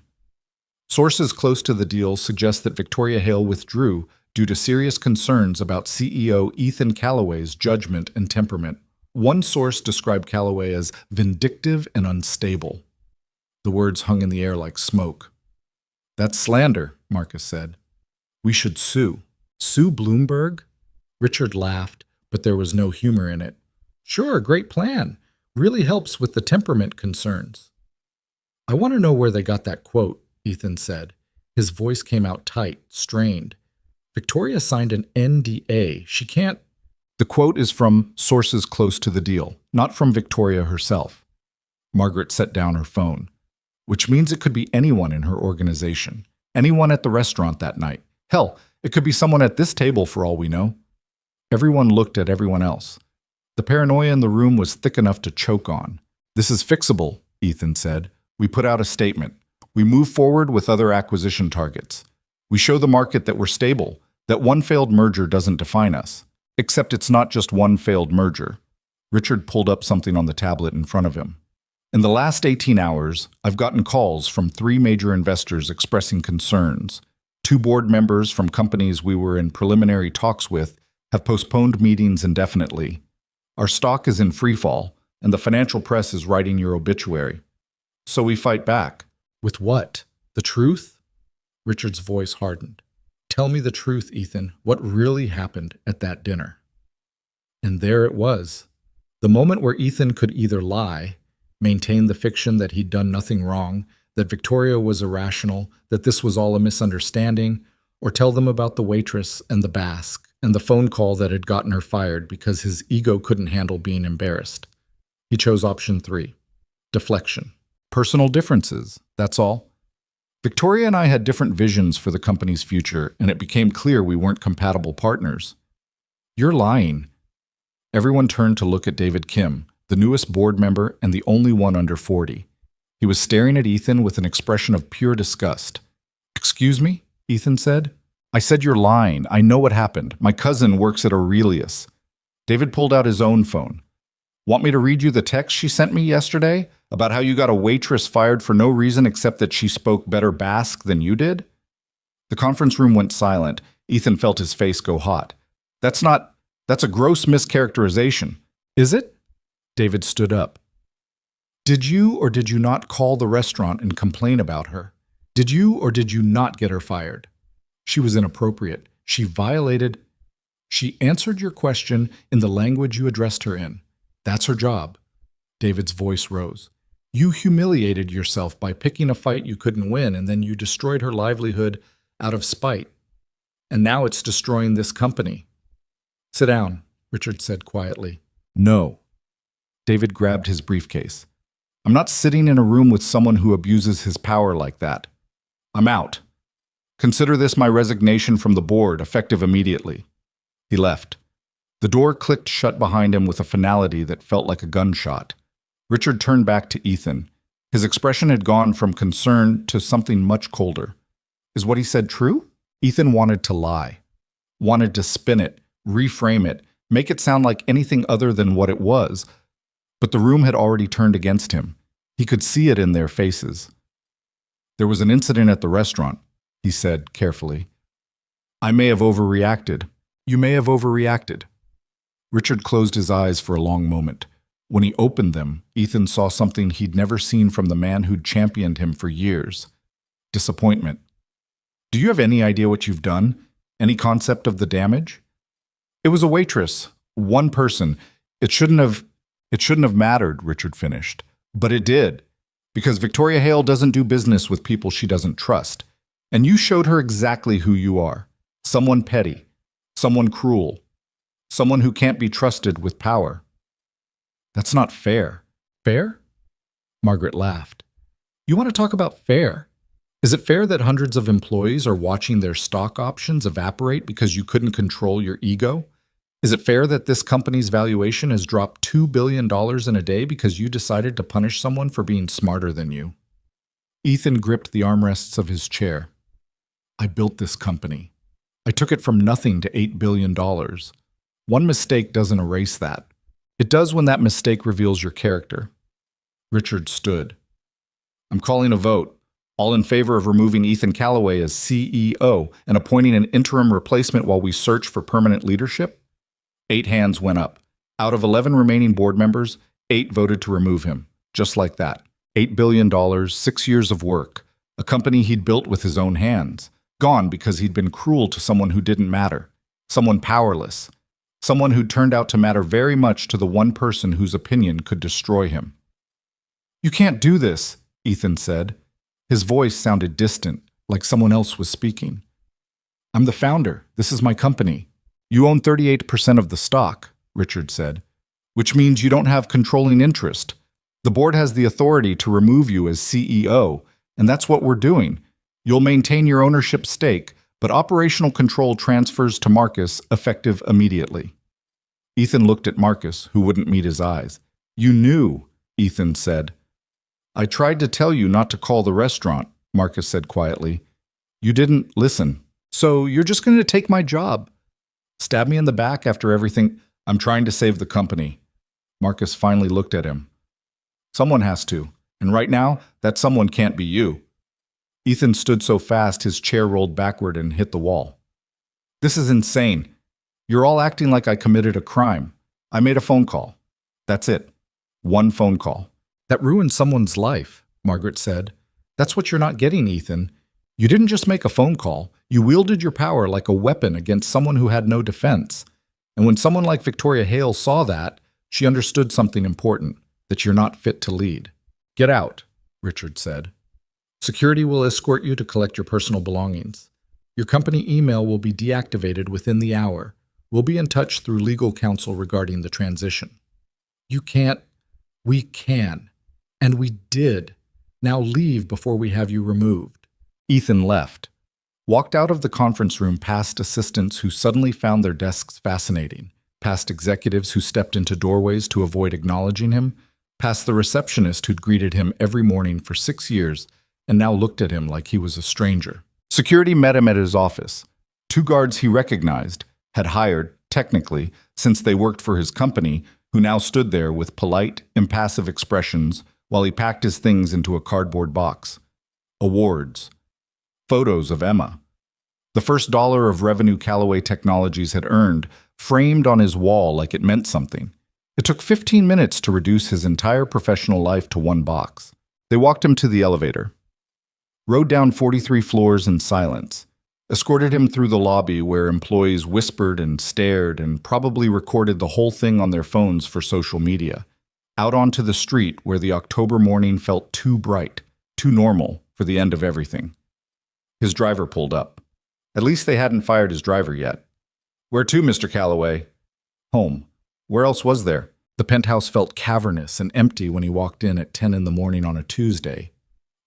Sources close to the deal suggest that Victoria Hale withdrew due to serious concerns about CEO Ethan Callaway's judgment and temperament. One source described Callaway as vindictive and unstable. The words hung in the air like smoke. "That's slander," Marcus said. "We should sue." "Sue Bloomberg?" Richard laughed, but there was no humor in it. "Sure, great plan. Really helps with the temperament concerns." "I want to know where they got that quote," Ethan said. His voice came out tight, strained. "Victoria signed an NDA. She can't..." "The quote is from sources close to the deal, not from Victoria herself." Margaret set down her phone. "Which means it could be anyone in her organization. Anyone at the restaurant that night. Hell, it could be someone at this table for all we know." Everyone looked at everyone else. The paranoia in the room was thick enough to choke on. "This is fixable," Ethan said. "We put out a statement. We move forward with other acquisition targets. We show the market that we're stable, that one failed merger doesn't define us. Except it's not just one failed merger." Richard pulled up something on the tablet in front of him. "In the last 18 hours, I've gotten calls from 3 major investors expressing concerns. 2 board members from companies we were in preliminary talks with have postponed meetings indefinitely. Our stock is in freefall, and the financial press is writing your obituary. So we fight back." "With what? The truth?" Richard's voice hardened. "Tell me the truth, Ethan. What really happened at that dinner?" And there it was. The moment where Ethan could either lie, maintain the fiction that he'd done nothing wrong, that Victoria was irrational, that this was all a misunderstanding, or tell them about the waitress and the Basque and the phone call that had gotten her fired because his ego couldn't handle being embarrassed. He chose option 3, deflection. Personal differences, that's all. Victoria and I had different visions for the company's future, and it became clear we weren't compatible partners. "You're lying." Everyone turned to look at David Kim, the newest board member and the only one under 40. He was staring at Ethan with an expression of pure disgust. "Excuse me?" Ethan said. "I said you're lying. I know what happened. My cousin works at Aurelius." David pulled out his own phone. "Want me to read you the text she sent me yesterday about how you got a waitress fired for no reason except that she spoke better Basque than you did?" The conference room went silent. Ethan felt his face go hot. That's a gross mischaracterization." "Is it?" David stood up. "Did you or did you not call the restaurant and complain about her? Did you or did you not get her fired? She was inappropriate. She answered your question in the language you addressed her in. That's her job." David's voice rose. "You humiliated yourself by picking a fight you couldn't win, and then you destroyed her livelihood out of spite. And now it's destroying this company. Sit down." Richard said quietly. No. David grabbed his briefcase. I'm not sitting in a room with someone who abuses his power like that. I'm out. Consider this my resignation from the board, effective immediately. He left. The door clicked shut behind him with a finality that felt like a gunshot. Richard turned back to Ethan. His expression had gone from concern to something much colder. Is what he said true? Ethan wanted to lie. Wanted to spin it, reframe it, make it sound like anything other than what it was. But the room had already turned against him. He could see it in their faces. There was an incident at the restaurant, he said carefully. I may have overreacted. You may have overreacted. Richard closed his eyes for a long moment. When he opened them, Ethan saw something he'd never seen from the man who'd championed him for years. Disappointment. Do you have any idea what you've done? Any concept of the damage? It was a waitress, one person. It shouldn't have mattered, Richard finished. But it did. Because Victoria Hale doesn't do business with people she doesn't trust. And you showed her exactly who you are. Someone petty. Someone cruel. Someone who can't be trusted with power. That's not fair. Fair? Margaret laughed. You want to talk about fair? Is it fair that hundreds of employees are watching their stock options evaporate because you couldn't control your ego? Is it fair that this company's valuation has dropped $2 billion in a day because you decided to punish someone for being smarter than you? Ethan gripped the armrests of his chair. I built this company. I took it from nothing to $8 billion. One mistake doesn't erase that. It does when that mistake reveals your character. Richard stood. I'm calling a vote. All in favor of removing Ethan Callaway as CEO and appointing an interim replacement while we search for permanent leadership? 8 hands went up. Out of 11 remaining board members, 8 voted to remove him. Just like that. $8 billion, 6 years of work. A company he'd built with his own hands. Gone because he'd been cruel to someone who didn't matter. Someone powerless. Someone who turned out to matter very much to the one person whose opinion could destroy him. You can't do this, Ethan said. His voice sounded distant, like someone else was speaking. I'm the founder. This is my company. You own 38% of the stock, Richard said, which means you don't have controlling interest. The board has the authority to remove you as CEO, and that's what we're doing. You'll maintain your ownership stake, but operational control transfers to Marcus effective immediately. Ethan looked at Marcus, who wouldn't meet his eyes. You knew, Ethan said. I tried to tell you not to call the restaurant, Marcus said quietly. You didn't listen. So you're just going to take my job? Stab me in the back after everything? I'm trying to save the company. Marcus finally looked at him. Someone has to, and right now, that someone can't be you. Ethan stood so fast his chair rolled backward and hit the wall. This is insane. You're all acting like I committed a crime. I made a phone call. That's it. One phone call. That ruined someone's life, Margaret said. That's what you're not getting, Ethan. You didn't just make a phone call. You wielded your power like a weapon against someone who had no defense. And when someone like Victoria Hale saw that, she understood something important, that you're not fit to lead. Get out, Richard said. Security will escort you to collect your personal belongings. Your company email will be deactivated within the hour. We'll be in touch through legal counsel regarding the transition. You can't. We can. And we did. Now leave before we have you removed. Ethan left. Walked out of the conference room past assistants who suddenly found their desks fascinating, past executives who stepped into doorways to avoid acknowledging him, past the receptionist who'd greeted him every morning for 6 years and now looked at him like he was a stranger. Security met him at his office. 2 guards he recognized, had hired, technically, since they worked for his company, who now stood there with polite, impassive expressions while he packed his things into a cardboard box. Awards. Photos of Emma. The first dollar of revenue Callaway Technologies had earned, framed on his wall like it meant something. It took 15 minutes to reduce his entire professional life to one box. They walked him to the elevator. Rode down 43 floors in silence. Escorted him through the lobby where employees whispered and stared and probably recorded the whole thing on their phones for social media. Out onto the street where the October morning felt too bright, too normal for the end of everything. His driver pulled up. At least they hadn't fired his driver yet. Where to, Mr. Callaway? Home. Where else was there? The penthouse felt cavernous and empty when he walked in at 10 in the morning on a Tuesday.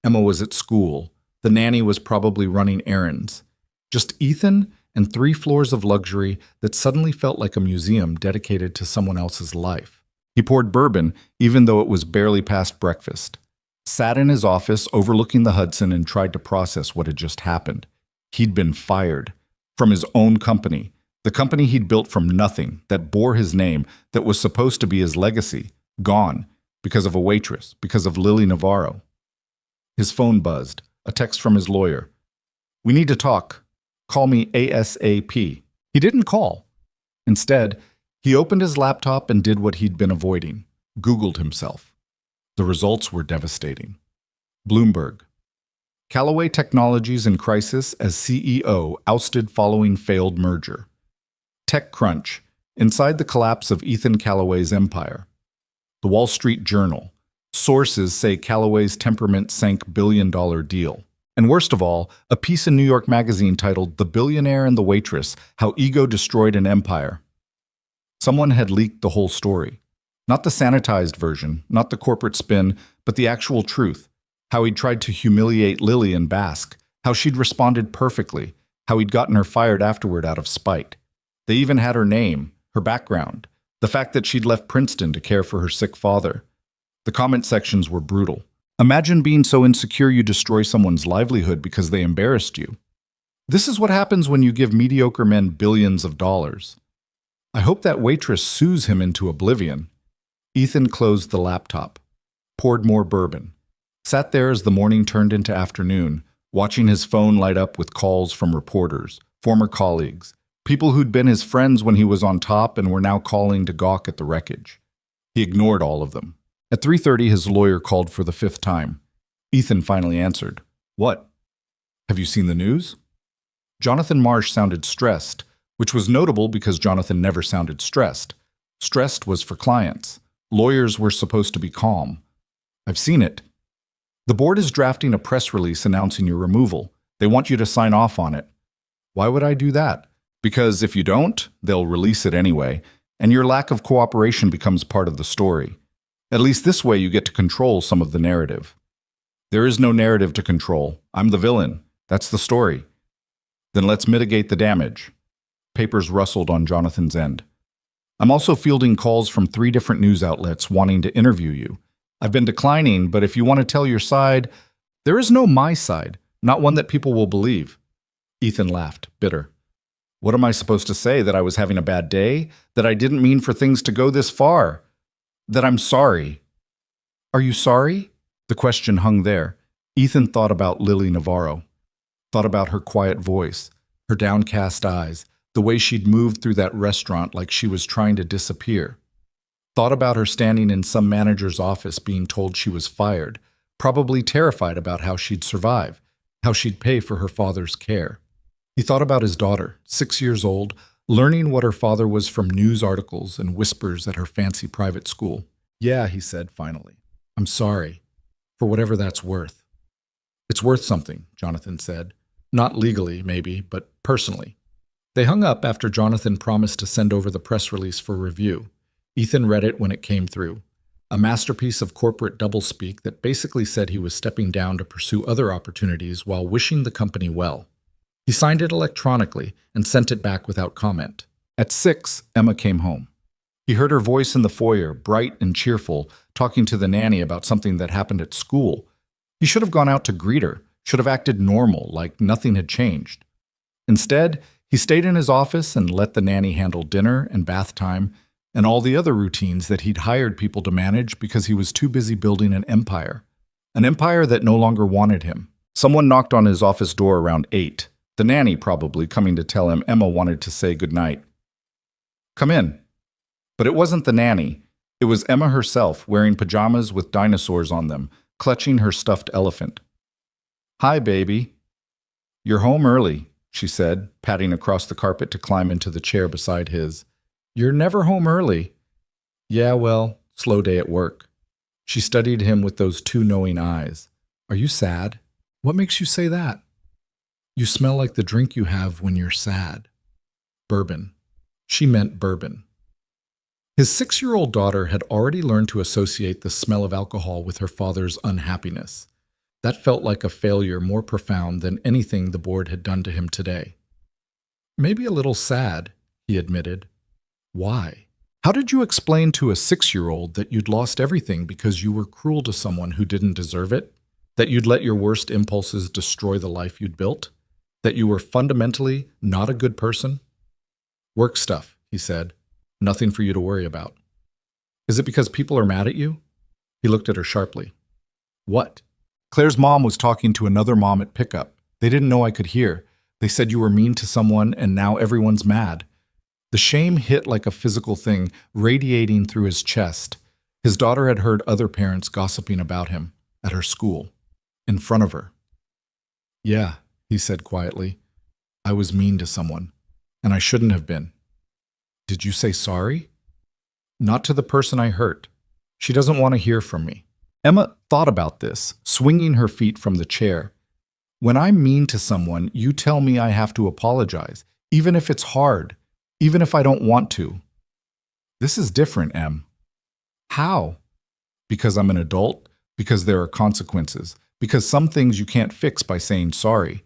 Emma was at school. The nanny was probably running errands. Just Ethan and 3 floors of luxury that suddenly felt like a museum dedicated to someone else's life. He poured bourbon, even though it was barely past breakfast. Sat in his office overlooking the Hudson and tried to process what had just happened. He'd been fired from his own company, the company he'd built from nothing, that bore his name, that was supposed to be his legacy, gone because of a waitress, because of Lily Navarro. His phone buzzed, a text from his lawyer. "We need to talk. Call me ASAP." He didn't call. Instead, he opened his laptop and did what he'd been avoiding, Googled himself. The results were devastating. Bloomberg. Callaway Technologies in crisis as CEO ousted following failed merger. TechCrunch. Inside the collapse of Ethan Callaway's empire. The Wall Street Journal. Sources say Callaway's temperament sank billion-dollar deal. And worst of all, a piece in New York Magazine titled The Billionaire and the Waitress, How Ego Destroyed an Empire. Someone had leaked the whole story. Not the sanitized version, not the corporate spin, but the actual truth. How he'd tried to humiliate Lily and Basque, how she'd responded perfectly, how he'd gotten her fired afterward out of spite. They even had her name, her background, the fact that she'd left Princeton to care for her sick father. The comment sections were brutal. Imagine being so insecure you destroy someone's livelihood because they embarrassed you. This is what happens when you give mediocre men billions of dollars. I hope that waitress sues him into oblivion. Ethan closed the laptop, poured more bourbon, sat there as the morning turned into afternoon, watching his phone light up with calls from reporters, former colleagues, people who'd been his friends when he was on top and were now calling to gawk at the wreckage. He ignored all of them. At 3:30, his lawyer called for the 5th time. Ethan finally answered. "What? Have you seen the news?" Jonathan Marsh sounded stressed, which was notable because Jonathan never sounded stressed. Stressed was for clients. Lawyers were supposed to be calm. "I've seen it. The board is drafting a press release announcing your removal. They want you to sign off on it." "Why would I do that?" "Because if you don't, they'll release it anyway, and your lack of cooperation becomes part of the story. At least this way you get to control some of the narrative." "There is no narrative to control. I'm the villain. That's the story." "Then let's mitigate the damage." Papers rustled on Jonathan's end. "I'm also fielding calls from 3 different news outlets wanting to interview you. I've been declining, but if you want to tell your side, there is no my side, not one that people will believe." Ethan laughed, bitter. "What am I supposed to say, that I was having a bad day? That I didn't mean for things to go this far? That I'm sorry?" "Are you sorry?" The question hung there. Ethan thought about Lily Navarro, thought about her quiet voice, her downcast eyes, the way she'd moved through that restaurant like she was trying to disappear. Thought about her standing in some manager's office being told she was fired, probably terrified about how she'd survive, how she'd pay for her father's care. He thought about his daughter, 6 years old, learning what her father was from news articles and whispers at her fancy private school. "Yeah," he said finally. "I'm sorry, for whatever that's worth." "It's worth something," Jonathan said. "Not legally, maybe, but personally." They hung up after Jonathan promised to send over the press release for review. Ethan read it when it came through. A masterpiece of corporate doublespeak that basically said he was stepping down to pursue other opportunities while wishing the company well. He signed it electronically and sent it back without comment. At 6, Emma came home. He heard her voice in the foyer, bright and cheerful, talking to the nanny about something that happened at school. He should have gone out to greet her, should have acted normal, like nothing had changed. Instead, he stayed in his office and let the nanny handle dinner and bath time and all the other routines that he'd hired people to manage because he was too busy building an empire that no longer wanted him. Someone knocked on his office door around 8. The nanny probably coming to tell him Emma wanted to say goodnight. "Come in." But it wasn't the nanny. It was Emma herself, wearing pajamas with dinosaurs on them, clutching her stuffed elephant. "Hi, baby." "You're home early," she said, patting across the carpet to climb into the chair beside his. "You're never home early." "Yeah, well, slow day at work." She studied him with those 2 knowing eyes. "Are you sad?" "What makes you say that?" "You smell like the drink you have when you're sad." Bourbon. She meant bourbon. His 6-year-old daughter had already learned to associate the smell of alcohol with her father's unhappiness. That felt like a failure more profound than anything the board had done to him today. Maybe a little sad, he admitted. Why? How did you explain to a 6-year-old that you'd lost everything because you were cruel to someone who didn't deserve it? That you'd let your worst impulses destroy the life you'd built? That you were fundamentally not a good person? Work stuff, he said. Nothing for you to worry about. Is it because people are mad at you? He looked at her sharply. What? Claire's mom was talking to another mom at pickup. They didn't know I could hear. They said you were mean to someone and now everyone's mad. The shame hit like a physical thing, radiating through his chest. His daughter had heard other parents gossiping about him at her school, in front of her. Yeah, he said quietly. I was mean to someone, and I shouldn't have been. Did you say sorry? Not to the person I hurt. She doesn't want to hear from me. Emma thought about this, swinging her feet from the chair. When I'm mean to someone, you tell me I have to apologize, even if it's hard, even if I don't want to. This is different, Em. How? Because I'm an adult, because there are consequences, because some things you can't fix by saying sorry.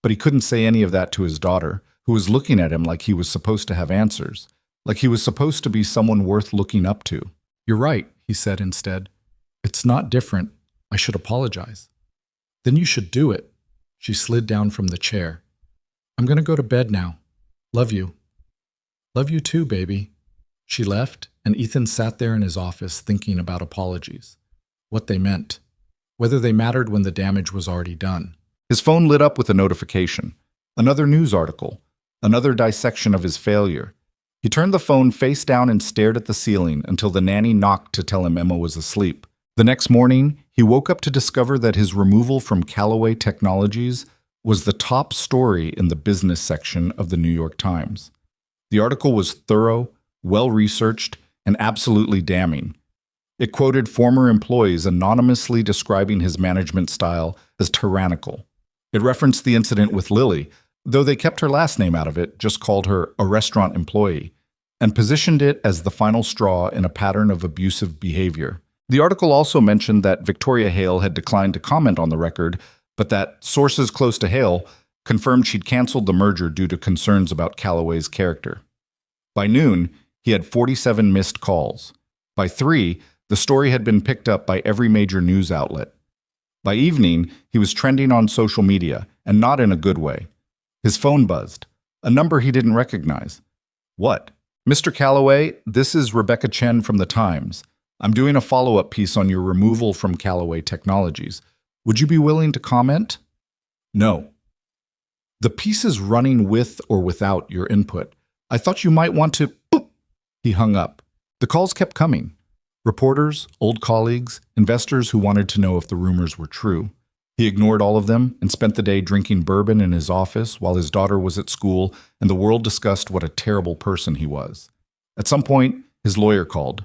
But he couldn't say any of that to his daughter, who was looking at him like he was supposed to have answers, like he was supposed to be someone worth looking up to. You're right, he said instead. It's not different. I should apologize. Then you should do it. She slid down from the chair. I'm going to go to bed now. Love you. Love you too, baby. She left, and Ethan sat there in his office thinking about apologies. What they meant. Whether they mattered when the damage was already done. His phone lit up with a notification. Another news article. Another dissection of his failure. He turned the phone face down and stared at the ceiling until the nanny knocked to tell him Emma was asleep. The next morning, he woke up to discover that his removal from Callaway Technologies was the top story in the business section of the New York Times. The article was thorough, well-researched, and absolutely damning. It quoted former employees anonymously describing his management style as tyrannical. It referenced the incident with Lily, though they kept her last name out of it, just called her a restaurant employee, and positioned it as the final straw in a pattern of abusive behavior. The article also mentioned that Victoria Hale had declined to comment on the record, but that sources close to Hale confirmed she'd canceled the merger due to concerns about Callaway's character. By noon, he had 47 missed calls. By 3, the story had been picked up by every major news outlet. By evening, he was trending on social media, and not in a good way. His phone buzzed, a number he didn't recognize. What? Mr. Callaway, this is Rebecca Chen from the Times. I'm doing a follow-up piece on your removal from Callaway Technologies. Would you be willing to comment? No. The piece is running with or without your input. I thought you might want to... Boop! He hung up. The calls kept coming. Reporters, old colleagues, investors who wanted to know if the rumors were true. He ignored all of them and spent the day drinking bourbon in his office while his daughter was at school and the world discussed what a terrible person he was. At some point, his lawyer called.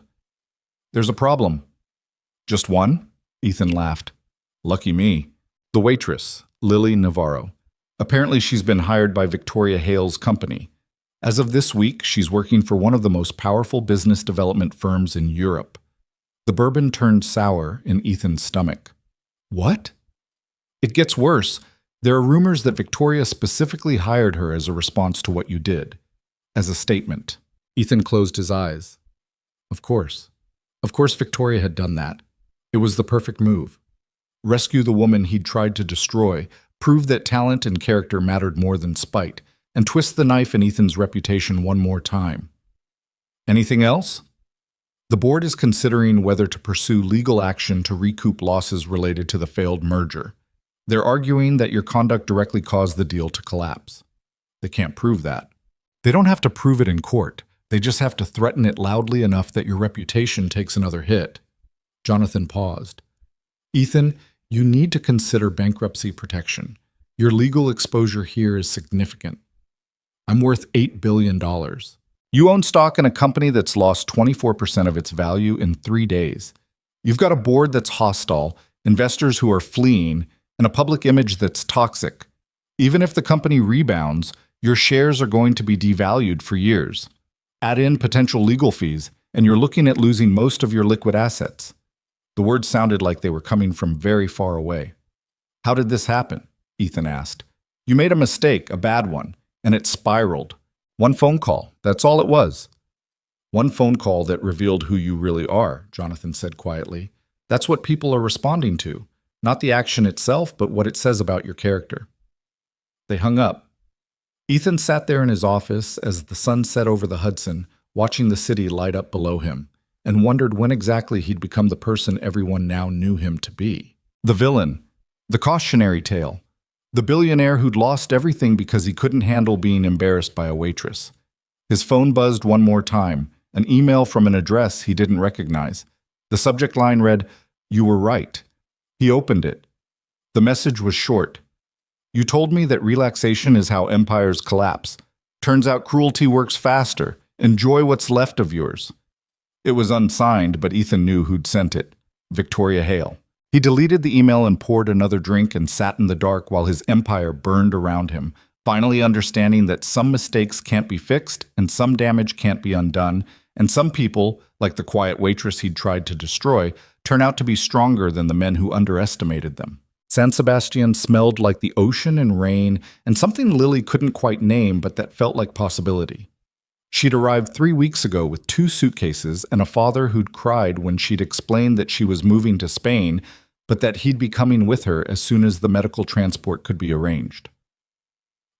There's a problem. Just one? Ethan laughed. Lucky me. The waitress, Lily Navarro. Apparently she's been hired by Victoria Hale's company. As of this week, she's working for one of the most powerful business development firms in Europe. The bourbon turned sour in Ethan's stomach. What? It gets worse. There are rumors that Victoria specifically hired her as a response to what you did. As a statement. Ethan closed his eyes. Of course. Of course Victoria had done that. It was the perfect move. Rescue the woman he'd tried to destroy, prove that talent and character mattered more than spite, and twist the knife in Ethan's reputation one more time. Anything else? The board is considering whether to pursue legal action to recoup losses related to the failed merger. They're arguing that your conduct directly caused the deal to collapse. They can't prove that. They don't have to prove it in court. They just have to threaten it loudly enough that your reputation takes another hit. Jonathan paused. Ethan, you need to consider bankruptcy protection. Your legal exposure here is significant. I'm worth $8 billion. You own stock in a company that's lost 24% of its value in 3 days. You've got a board that's hostile, investors who are fleeing, and a public image that's toxic. Even if the company rebounds, your shares are going to be devalued for years. Add in potential legal fees, and you're looking at losing most of your liquid assets." The words sounded like they were coming from very far away. "How did this happen?" Ethan asked. "You made a mistake, a bad one, and it spiraled. One phone call, that's all it was." "One phone call that revealed who you really are," Jonathan said quietly. "That's what people are responding to. Not the action itself, but what it says about your character." They hung up. Ethan sat there in his office as the sun set over the Hudson, watching the city light up below him, and wondered when exactly he'd become the person everyone now knew him to be. The villain. The cautionary tale. The billionaire who'd lost everything because he couldn't handle being embarrassed by a waitress. His phone buzzed one more time, an email from an address he didn't recognize. The subject line read, "You were right." He opened it. The message was short. "You told me that relaxation is how empires collapse. Turns out cruelty works faster. Enjoy what's left of yours." It was unsigned, but Ethan knew who'd sent it. Victoria Hale. He deleted the email and poured another drink and sat in the dark while his empire burned around him, finally understanding that some mistakes can't be fixed and some damage can't be undone, and some people, like the quiet waitress he'd tried to destroy, turn out to be stronger than the men who underestimated them. San Sebastian smelled like the ocean and rain, and something Lily couldn't quite name but that felt like possibility. She'd arrived 3 weeks ago with 2 suitcases and a father who'd cried when she'd explained that she was moving to Spain, but that he'd be coming with her as soon as the medical transport could be arranged.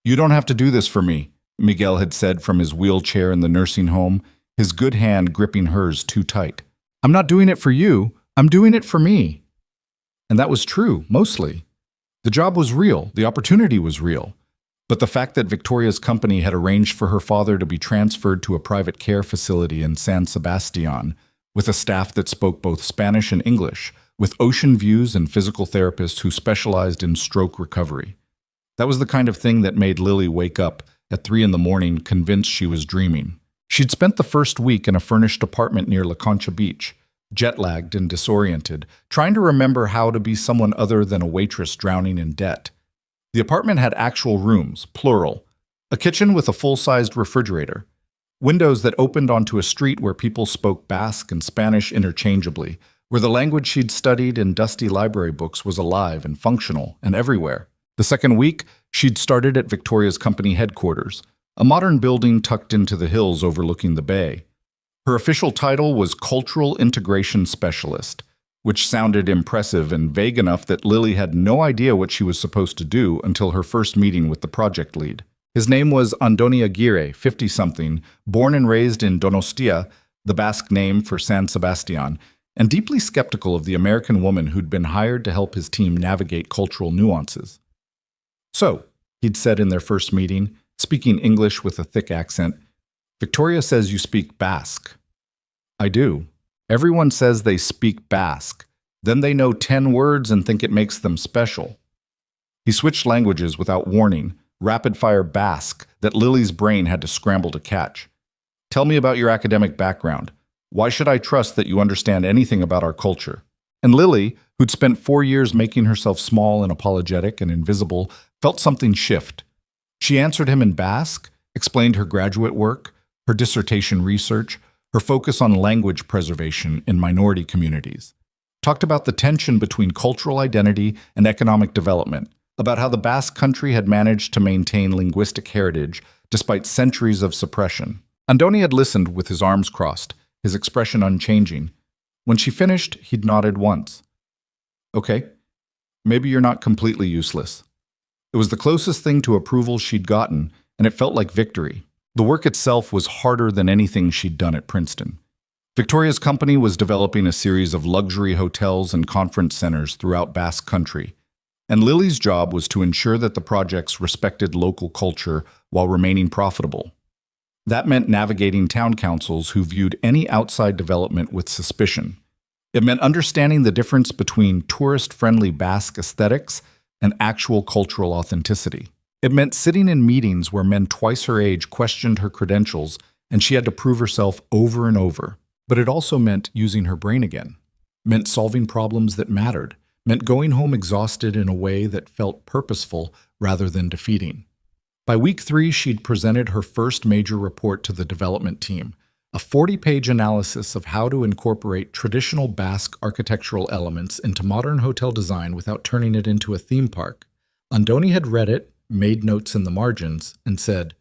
"You don't have to do this for me," Miguel had said from his wheelchair in the nursing home, his good hand gripping hers too tight. "I'm not doing it for you, I'm doing it for me." And that was true, mostly. The job was real, the opportunity was real. But the fact that Victoria's company had arranged for her father to be transferred to a private care facility in San Sebastian, with a staff that spoke both Spanish and English, with ocean views and physical therapists who specialized in stroke recovery. That was the kind of thing that made Lily wake up at 3 a.m, convinced she was dreaming. She'd spent the first week in a furnished apartment near La Concha Beach, jet-lagged and disoriented, trying to remember how to be someone other than a waitress drowning in debt. The apartment had actual rooms, plural, a kitchen with a full-sized refrigerator, windows that opened onto a street where people spoke Basque and Spanish interchangeably, where the language she'd studied in dusty library books was alive and functional and everywhere. The second week, she'd started at Victoria's company headquarters, a modern building tucked into the hills overlooking the bay. Her official title was Cultural Integration Specialist, which sounded impressive and vague enough that Lily had no idea what she was supposed to do until her first meeting with the project lead. His name was Andoni Aguirre, 50-something, born and raised in Donostia, the Basque name for San Sebastian, and deeply skeptical of the American woman who'd been hired to help his team navigate cultural nuances. "So," he'd said in their first meeting, speaking English with a thick accent, "Victoria says you speak Basque." "I do. Everyone says they speak Basque. Then they know 10 words and think it makes them special." He switched languages without warning, rapid-fire Basque that Lily's brain had to scramble to catch. "Tell me about your academic background. Why should I trust that you understand anything about our culture?" And Lily, who'd spent 4 years making herself small and apologetic and invisible, felt something shift. She answered him in Basque, explained her graduate work, her dissertation research, her focus on language preservation in minority communities. Talked about the tension between cultural identity and economic development, about how the Basque country had managed to maintain linguistic heritage despite centuries of suppression. Andoni had listened with his arms crossed, his expression unchanging. When she finished, he'd nodded once. "Okay, maybe you're not completely useless." It was the closest thing to approval she'd gotten, and it felt like victory. The work itself was harder than anything she'd done at Princeton. Victoria's company was developing a series of luxury hotels and conference centers throughout Basque Country, and Lily's job was to ensure that the projects respected local culture while remaining profitable. That meant navigating town councils who viewed any outside development with suspicion. It meant understanding the difference between tourist-friendly Basque aesthetics and actual cultural authenticity. It meant sitting in meetings where men twice her age questioned her credentials and she had to prove herself over and over. But it also meant using her brain again, meant solving problems that mattered, meant going home exhausted in a way that felt purposeful rather than defeating. By week 3, she'd presented her first major report to the development team, a 40-page analysis of how to incorporate traditional Basque architectural elements into modern hotel design without turning it into a theme park. Andoni had read it, made notes in the margins, and said,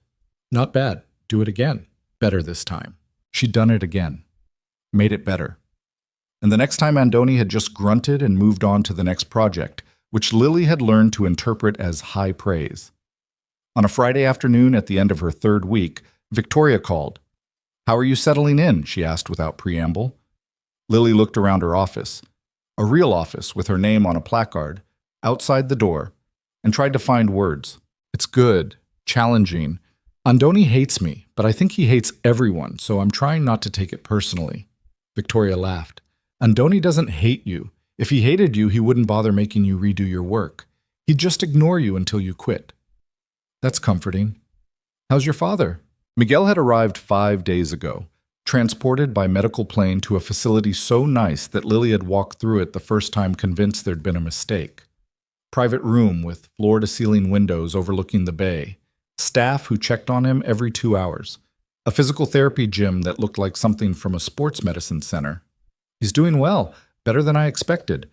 "Not bad, do it again. Better this time." She'd done it again. Made it better. And the next time Andoni had just grunted and moved on to the next project, which Lily had learned to interpret as high praise. On a Friday afternoon at the end of her third week, Victoria called. "How are you settling in?" she asked without preamble. Lily looked around her office, a real office with her name on a placard, outside the door, and tried to find words. "It's good, challenging. Andoni hates me, but I think he hates everyone, so I'm trying not to take it personally." Victoria laughed. "Andoni doesn't hate you. If he hated you, he wouldn't bother making you redo your work. He'd just ignore you until you quit." "That's comforting. How's your father?" Miguel had arrived 5 days ago, transported by medical plane to a facility so nice that Lily had walked through it the first time convinced there'd been a mistake. Private room with floor-to-ceiling windows overlooking the bay, staff who checked on him every 2 hours, a physical therapy gym that looked like something from a sports medicine center. "He's doing well, better than I expected.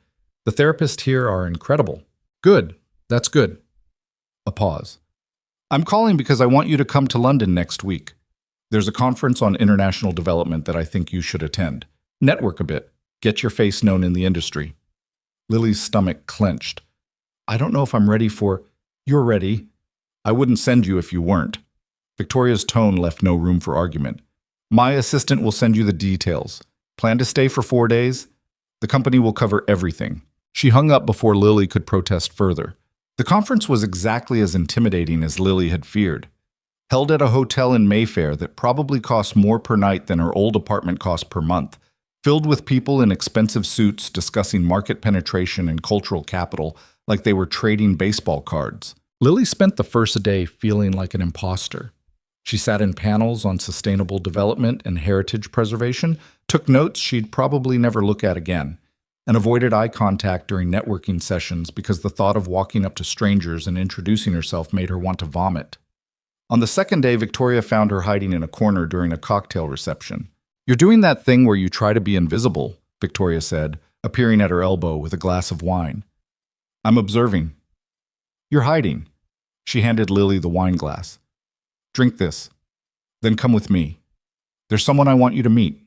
The therapists here are incredible." "Good, that's good." A pause. "I'm calling because I want you to come to London next week. There's a conference on international development that I think you should attend. Network a bit, get your face known in the industry." Lily's stomach clenched. "I don't know if I'm ready for—" "You're ready. I wouldn't send you if you weren't." Victoria's tone left no room for argument. "My assistant will send you the details. Plan to stay for 4 days? The company will cover everything." She hung up before Lily could protest further. The conference was exactly as intimidating as Lily had feared. Held at a hotel in Mayfair that probably cost more per night than her old apartment cost per month, filled with people in expensive suits discussing market penetration and cultural capital like they were trading baseball cards. Lily spent the first day feeling like an imposter. She sat in panels on sustainable development and heritage preservation, took notes she'd probably never look at again, and avoided eye contact during networking sessions because the thought of walking up to strangers and introducing herself made her want to vomit. On the second day, Victoria found her hiding in a corner during a cocktail reception. "You're doing that thing where you try to be invisible," Victoria said, appearing at her elbow with a glass of wine. "I'm observing." "You're hiding." She handed Lily the wine glass. "Drink this. Then come with me. There's someone I want you to meet."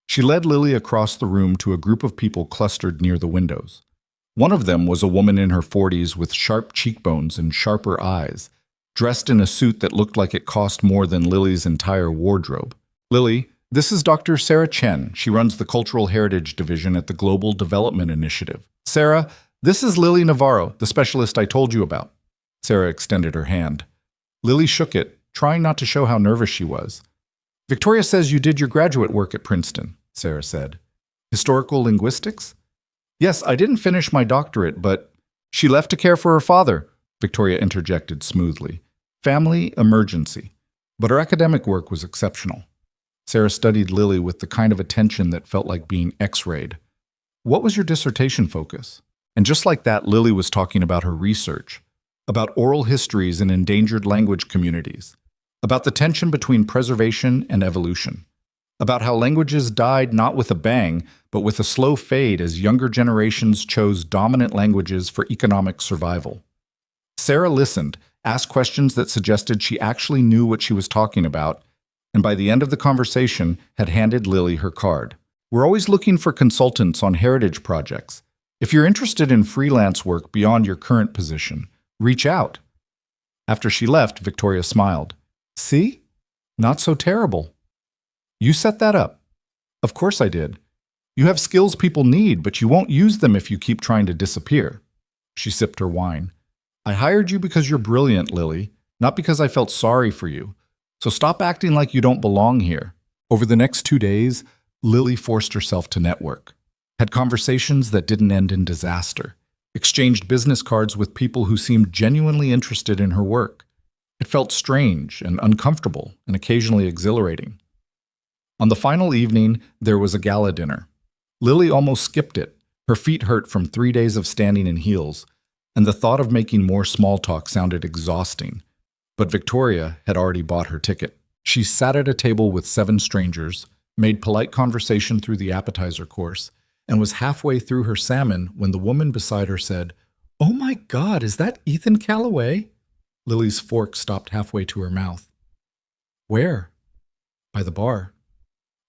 She led Lily across the room to a group of people clustered near the windows. One of them was a woman in her 40s with sharp cheekbones and sharper eyes, dressed in a suit that looked like it cost more than Lily's entire wardrobe. "Lily, this is Dr. Sarah Chen. She runs the Cultural Heritage Division at the Global Development Initiative. Sarah, this is Lily Navarro, the specialist I told you about." Sarah extended her hand. Lily shook it, trying not to show how nervous she was. "Victoria says you did your graduate work at Princeton," Sarah said. "Historical linguistics?" "Yes, I didn't finish my doctorate, but—" "She left to care for her father," Victoria interjected smoothly. "Family emergency." But her academic work was exceptional. Sarah studied Lily with the kind of attention that felt like being X-rayed. "What was your dissertation focus?" And just like that, Lily was talking about her research, about oral histories in endangered language communities, about the tension between preservation and evolution, about how languages died not with a bang, but with a slow fade as younger generations chose dominant languages for economic survival. Sarah listened, asked questions that suggested she actually knew what she was talking about, and by the end of the conversation had handed Lily her card. "We're always looking for consultants on heritage projects. If you're interested in freelance work beyond your current position, reach out." After she left, Victoria smiled. "See? Not so terrible." "You set that up." "Of course I did. You have skills people need, but you won't use them if you keep trying to disappear." She sipped her wine. "I hired you because you're brilliant, Lily, not because I felt sorry for you. So stop acting like you don't belong here." Over the next 2 days, Lily forced herself to network, had conversations that didn't end in disaster, exchanged business cards with people who seemed genuinely interested in her work. It felt strange and uncomfortable and occasionally exhilarating. On the final evening, there was a gala dinner. Lily almost skipped it. Her feet hurt from 3 days of standing in heels, and the thought of making more small talk sounded exhausting. But Victoria had already bought her ticket. She sat at a table with 7 strangers, made polite conversation through the appetizer course, and was halfway through her salmon when the woman beside her said, "Oh my God, is that Ethan Calloway?" Lily's fork stopped halfway to her mouth. "Where?" "By the bar.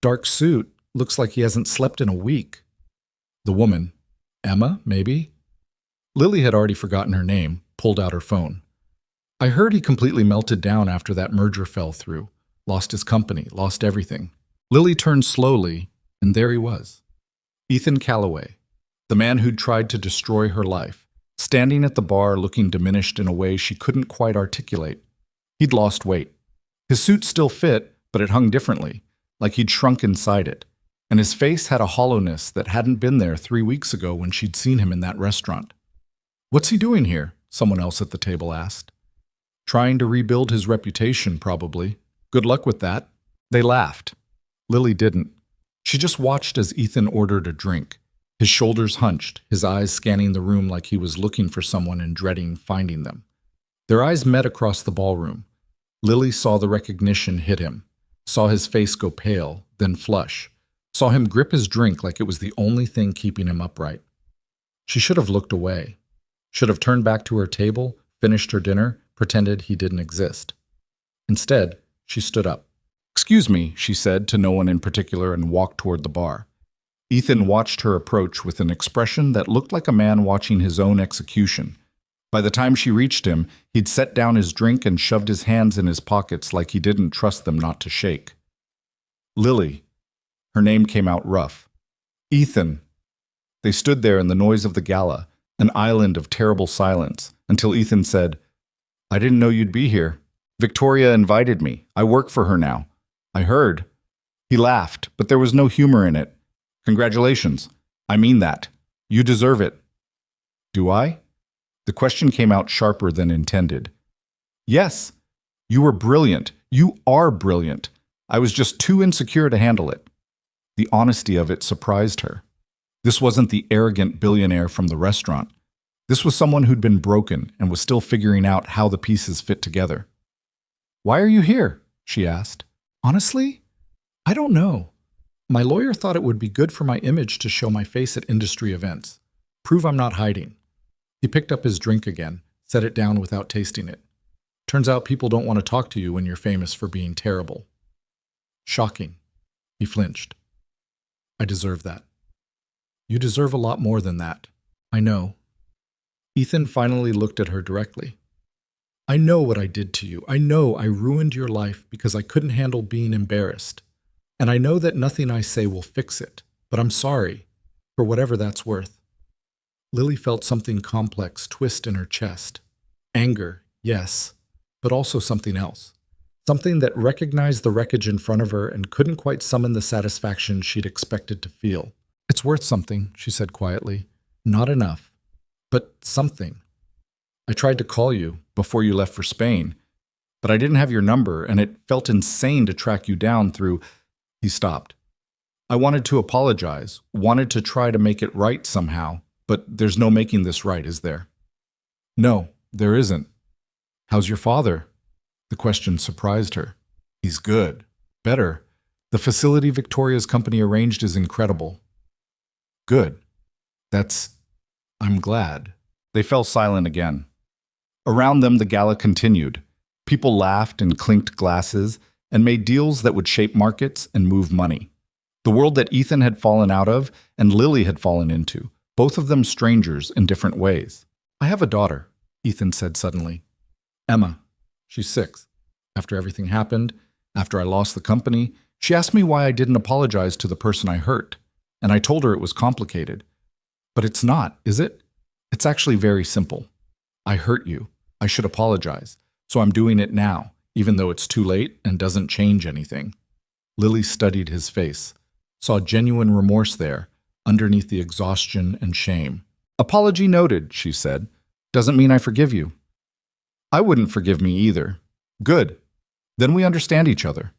Dark suit, looks like he hasn't slept in a week." The woman, "Emma, maybe?" Lily had already forgotten her name, pulled out her phone. "I heard he completely melted down after that merger fell through. Lost his company, lost everything." Lily turned slowly, and there he was. Ethan Calloway, the man who'd tried to destroy her life, standing at the bar looking diminished in a way she couldn't quite articulate. He'd lost weight. His suit still fit, but it hung differently, like he'd shrunk inside it, and his face had a hollowness that hadn't been there 3 weeks ago when she'd seen him in that restaurant. "What's he doing here?" someone else at the table asked. "Trying to rebuild his reputation, probably. Good luck with that." They laughed. Lily didn't. She just watched as Ethan ordered a drink, his shoulders hunched, his eyes scanning the room like he was looking for someone and dreading finding them. Their eyes met across the ballroom. Lily saw the recognition hit him, saw his face go pale, then flush, saw him grip his drink like it was the only thing keeping him upright. She should have looked away, should have turned back to her table, finished her dinner, pretended he didn't exist. Instead, she stood up. "Excuse me," she said to no one in particular and walked toward the bar. Ethan watched her approach with an expression that looked like a man watching his own execution. By the time she reached him, he'd set down his drink and shoved his hands in his pockets like he didn't trust them not to shake. "Lily." Her name came out rough. "Ethan." They stood there in the noise of the gala, an island of terrible silence, until Ethan said, "I didn't know you'd be here. Victoria invited me. I work for her now. I heard." He laughed, but there was no humor in it. "Congratulations. I mean that. You deserve it." "Do I?" The question came out sharper than intended. "Yes. You were brilliant. You are brilliant. I was just too insecure to handle it." The honesty of it surprised her. This wasn't the arrogant billionaire from the restaurant. This was someone who'd been broken and was still figuring out how the pieces fit together. "Why are you here?" she asked. "Honestly, I don't know. My lawyer thought it would be good for my image to show my face at industry events. Prove I'm not hiding." He picked up his drink again, set it down without tasting it. "Turns out people don't want to talk to you when you're famous for being terrible." "Shocking." He flinched. "I deserve that." "You deserve a lot more than that." "I know." Ethan finally looked at her directly. "I know what I did to you. I know I ruined your life because I couldn't handle being embarrassed. And I know that nothing I say will fix it, but I'm sorry, for whatever that's worth." Lily felt something complex twist in her chest. Anger, yes, but also something else. Something that recognized the wreckage in front of her and couldn't quite summon the satisfaction she'd expected to feel. "It's worth something," she said quietly. "Not enough, but something. I tried to call you before you left for Spain, but I didn't have your number, and it felt insane to track you down through—" He stopped. "I wanted to apologize, wanted to try to make it right somehow, but there's no making this right, is there?" "No, there isn't." "How's your father?" The question surprised her. "He's good. Better. The facility Victoria's company arranged is incredible." "Good. I'm glad." They fell silent again. Around them, the gala continued. People laughed and clinked glasses and made deals that would shape markets and move money. The world that Ethan had fallen out of and Lily had fallen into, both of them strangers in different ways. "I have a daughter," Ethan said suddenly. "Emma. She's 6. After everything happened, after I lost the company, she asked me why I didn't apologize to the person I hurt, and I told her it was complicated. But it's not, is it? It's actually very simple. I hurt you. I should apologize. So I'm doing it now, even though it's too late and doesn't change anything." Lily studied his face, saw genuine remorse there, underneath the exhaustion and shame. "Apology noted," she said. "Doesn't mean I forgive you." "I wouldn't forgive me either." "Good. Then we understand each other."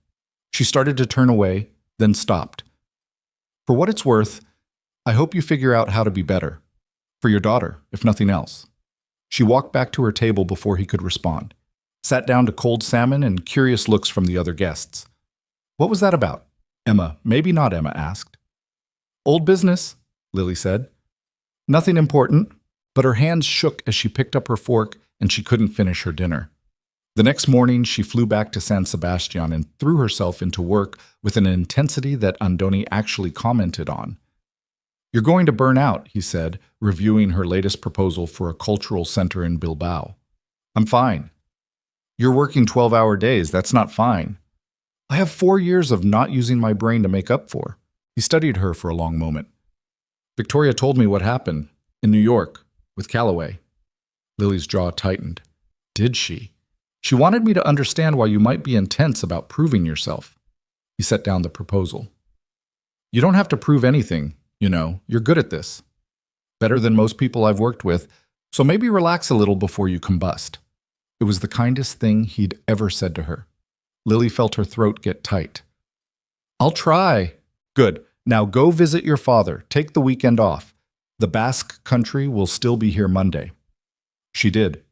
She started to turn away, then stopped. "For what it's worth, I hope you figure out how to be better. For your daughter, if nothing else." She walked back to her table before he could respond. sat down to cold salmon and curious looks from the other guests. What was that about? Emma, maybe not Emma, asked. Old business, Lily said. Nothing important, but her hands shook as she picked up her fork and she couldn't finish her dinner. The next morning, she flew back to San Sebastian and threw herself into work with an intensity that Andoni actually commented on. You're going to burn out, he said, reviewing her latest proposal for a cultural center in Bilbao. I'm fine. You're working 12-hour days, that's not fine. I have 4 years of not using my brain to make up for. He studied her for a long moment. Victoria told me what happened in New York with Calloway. Lily's jaw tightened. Did she? She wanted me to understand why you might be intense about proving yourself. He set down the proposal. You don't have to prove anything, you're good at this. Better than most people I've worked with, so maybe relax a little before you combust. It was the kindest thing he'd ever said to her. Lily felt her throat get tight. I'll try. Good. Now go visit your father. Take the weekend off. The Basque country will still be here Monday. She did.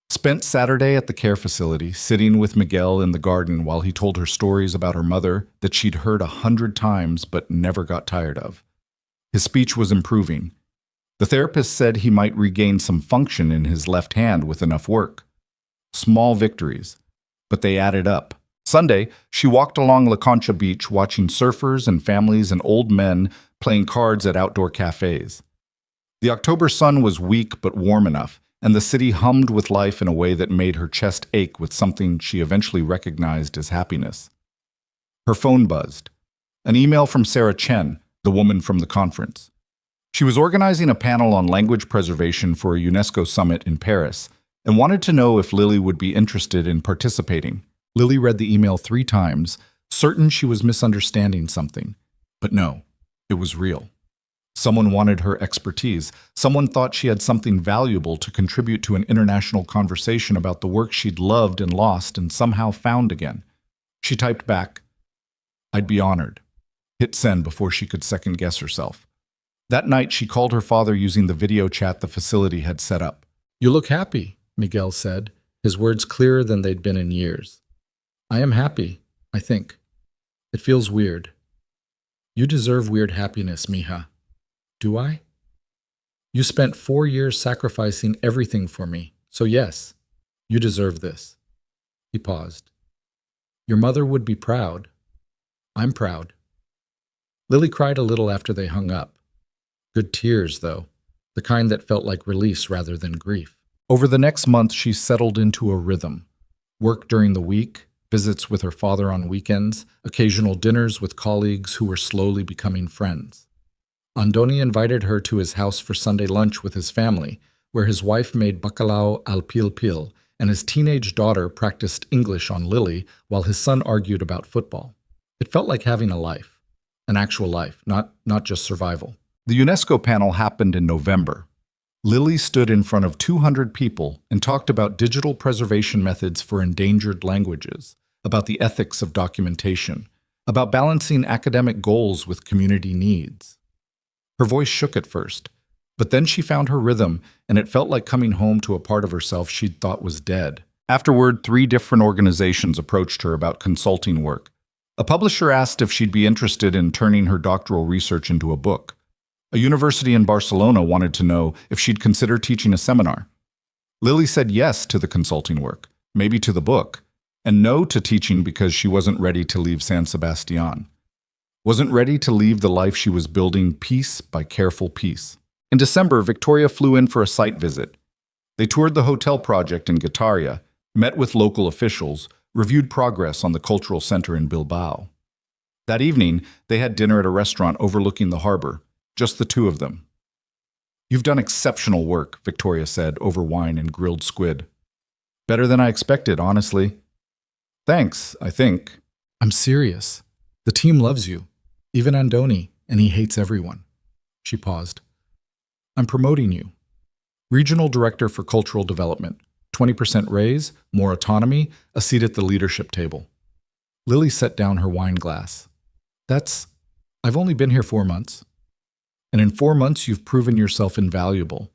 Spent Saturday at the care facility, sitting with Miguel in the garden while he told her stories about her mother that she'd heard 100 times but never got tired of. His speech was improving. The therapist said he might regain some function in his left hand with enough work. Small victories, but they added up. Sunday, she walked along La Concha Beach watching surfers and families and old men playing cards at outdoor cafes. The October sun was weak but warm enough, and the city hummed with life in a way that made her chest ache with something she eventually recognized as happiness. Her phone buzzed. An email from Sarah Chen, the woman from the conference. She was organizing a panel on language preservation for a UNESCO summit in Paris and wanted to know if Lily would be interested in participating. Lily read the email 3 times, certain she was misunderstanding something. But no, it was real. Someone wanted her expertise. Someone thought she had something valuable to contribute to an international conversation about the work she'd loved and lost and somehow found again. She typed back, I'd be honored. Hit send before she could second-guess herself. That night, she called her father using the video chat the facility had set up. You look happy, Miguel said, his words clearer than they'd been in years. I am happy, I think. It feels weird. You deserve weird happiness, mija. Do I? You spent 4 years sacrificing everything for me, so yes, you deserve this. He paused. Your mother would be proud. I'm proud. Lily cried a little after they hung up. Good tears, though, the kind that felt like release rather than grief. Over the next month, she settled into a rhythm. Work during the week, visits with her father on weekends, occasional dinners with colleagues who were slowly becoming friends. Andoni invited her to his house for Sunday lunch with his family, where his wife made bacalao al pil pil, and his teenage daughter practiced English on Lily while his son argued about football. It felt like having a life, an actual life, not just survival. The UNESCO panel happened in November. Lily stood in front of 200 people and talked about digital preservation methods for endangered languages, about the ethics of documentation, about balancing academic goals with community needs. Her voice shook at first, but then she found her rhythm, and it felt like coming home to a part of herself she'd thought was dead. Afterward, 3 different organizations approached her about consulting work. A publisher asked if she'd be interested in turning her doctoral research into a book. A university in Barcelona wanted to know if she'd consider teaching a seminar. Lily said yes to the consulting work, maybe to the book, and no to teaching because she wasn't ready to leave San Sebastian. Wasn't ready to leave the life she was building piece by careful piece. In December, Victoria flew in for a site visit. They toured the hotel project in Guetaria, met with local officials, reviewed progress on the cultural center in Bilbao. That evening, they had dinner at a restaurant overlooking the harbor, just the 2 of them. You've done exceptional work, Victoria said over wine and grilled squid. Better than I expected, honestly. Thanks, I think. I'm serious. The team loves you, even Andoni, and he hates everyone. She paused. I'm promoting you. Regional Director for Cultural Development. 20% raise, more autonomy, a seat at the leadership table. Lily set down her wine glass. I've only been here 4 months. And in 4 months, you've proven yourself invaluable.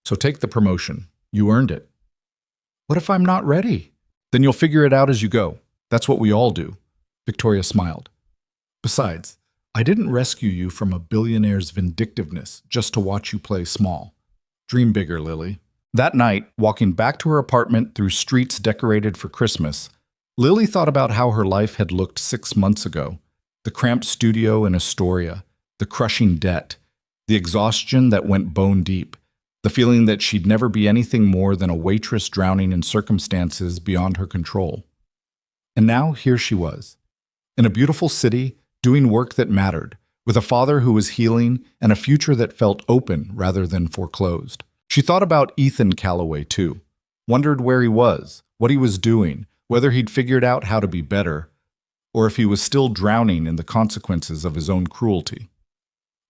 So take the promotion. You earned it. What if I'm not ready? Then you'll figure it out as you go. That's what we all do. Victoria smiled. Besides, I didn't rescue you from a billionaire's vindictiveness just to watch you play small. Dream bigger, Lily. That night, walking back to her apartment through streets decorated for Christmas, Lily thought about how her life had looked 6 months ago. The cramped studio in Astoria, the crushing debt, the exhaustion that went bone deep, the feeling that she'd never be anything more than a waitress drowning in circumstances beyond her control. And now here she was, in a beautiful city, doing work that mattered, with a father who was healing and a future that felt open rather than foreclosed. She thought about Ethan Calloway too, wondered where he was, what he was doing, whether he'd figured out how to be better, or if he was still drowning in the consequences of his own cruelty.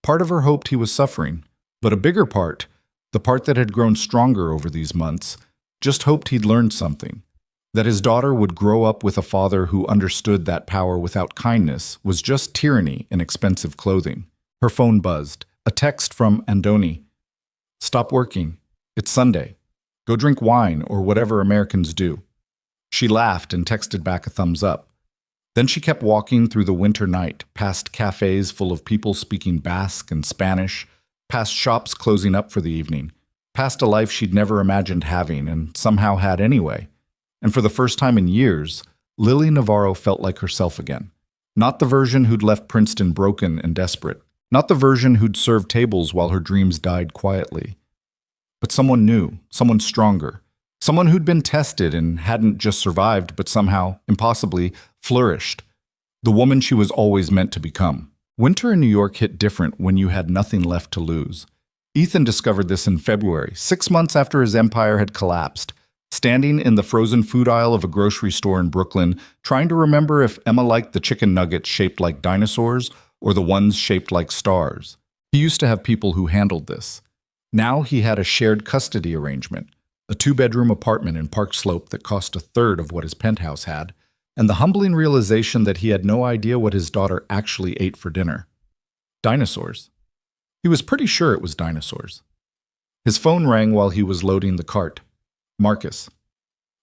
Part of her hoped he was suffering, but a bigger part, the part that had grown stronger over these months, just hoped he'd learned something, that his daughter would grow up with a father who understood that power without kindness was just tyranny in expensive clothing. Her phone buzzed, a text from Andoni. "Stop working. It's Sunday. Go drink wine or whatever Americans do." She laughed and texted back a thumbs up. Then she kept walking through the winter night, past cafes full of people speaking Basque and Spanish, past shops closing up for the evening, past a life she'd never imagined having and somehow had anyway. And for the first time in years, Lily Navarro felt like herself again. Not the version who'd left Princeton broken and desperate. Not the version who'd served tables while her dreams died quietly. But someone new, someone stronger, someone who'd been tested and hadn't just survived but somehow, impossibly, flourished. The woman she was always meant to become. Winter in New York hit different when you had nothing left to lose. Ethan discovered this in February, 6 months after his empire had collapsed. Standing in the frozen food aisle of a grocery store in Brooklyn, trying to remember if Emma liked the chicken nuggets shaped like dinosaurs or the ones shaped like stars. He used to have people who handled this. Now he had a shared custody arrangement, a 2-bedroom apartment in Park Slope that cost a third of what his penthouse had, and the humbling realization that he had no idea what his daughter actually ate for dinner. Dinosaurs. He was pretty sure it was dinosaurs. His phone rang while he was loading the cart. "Marcus."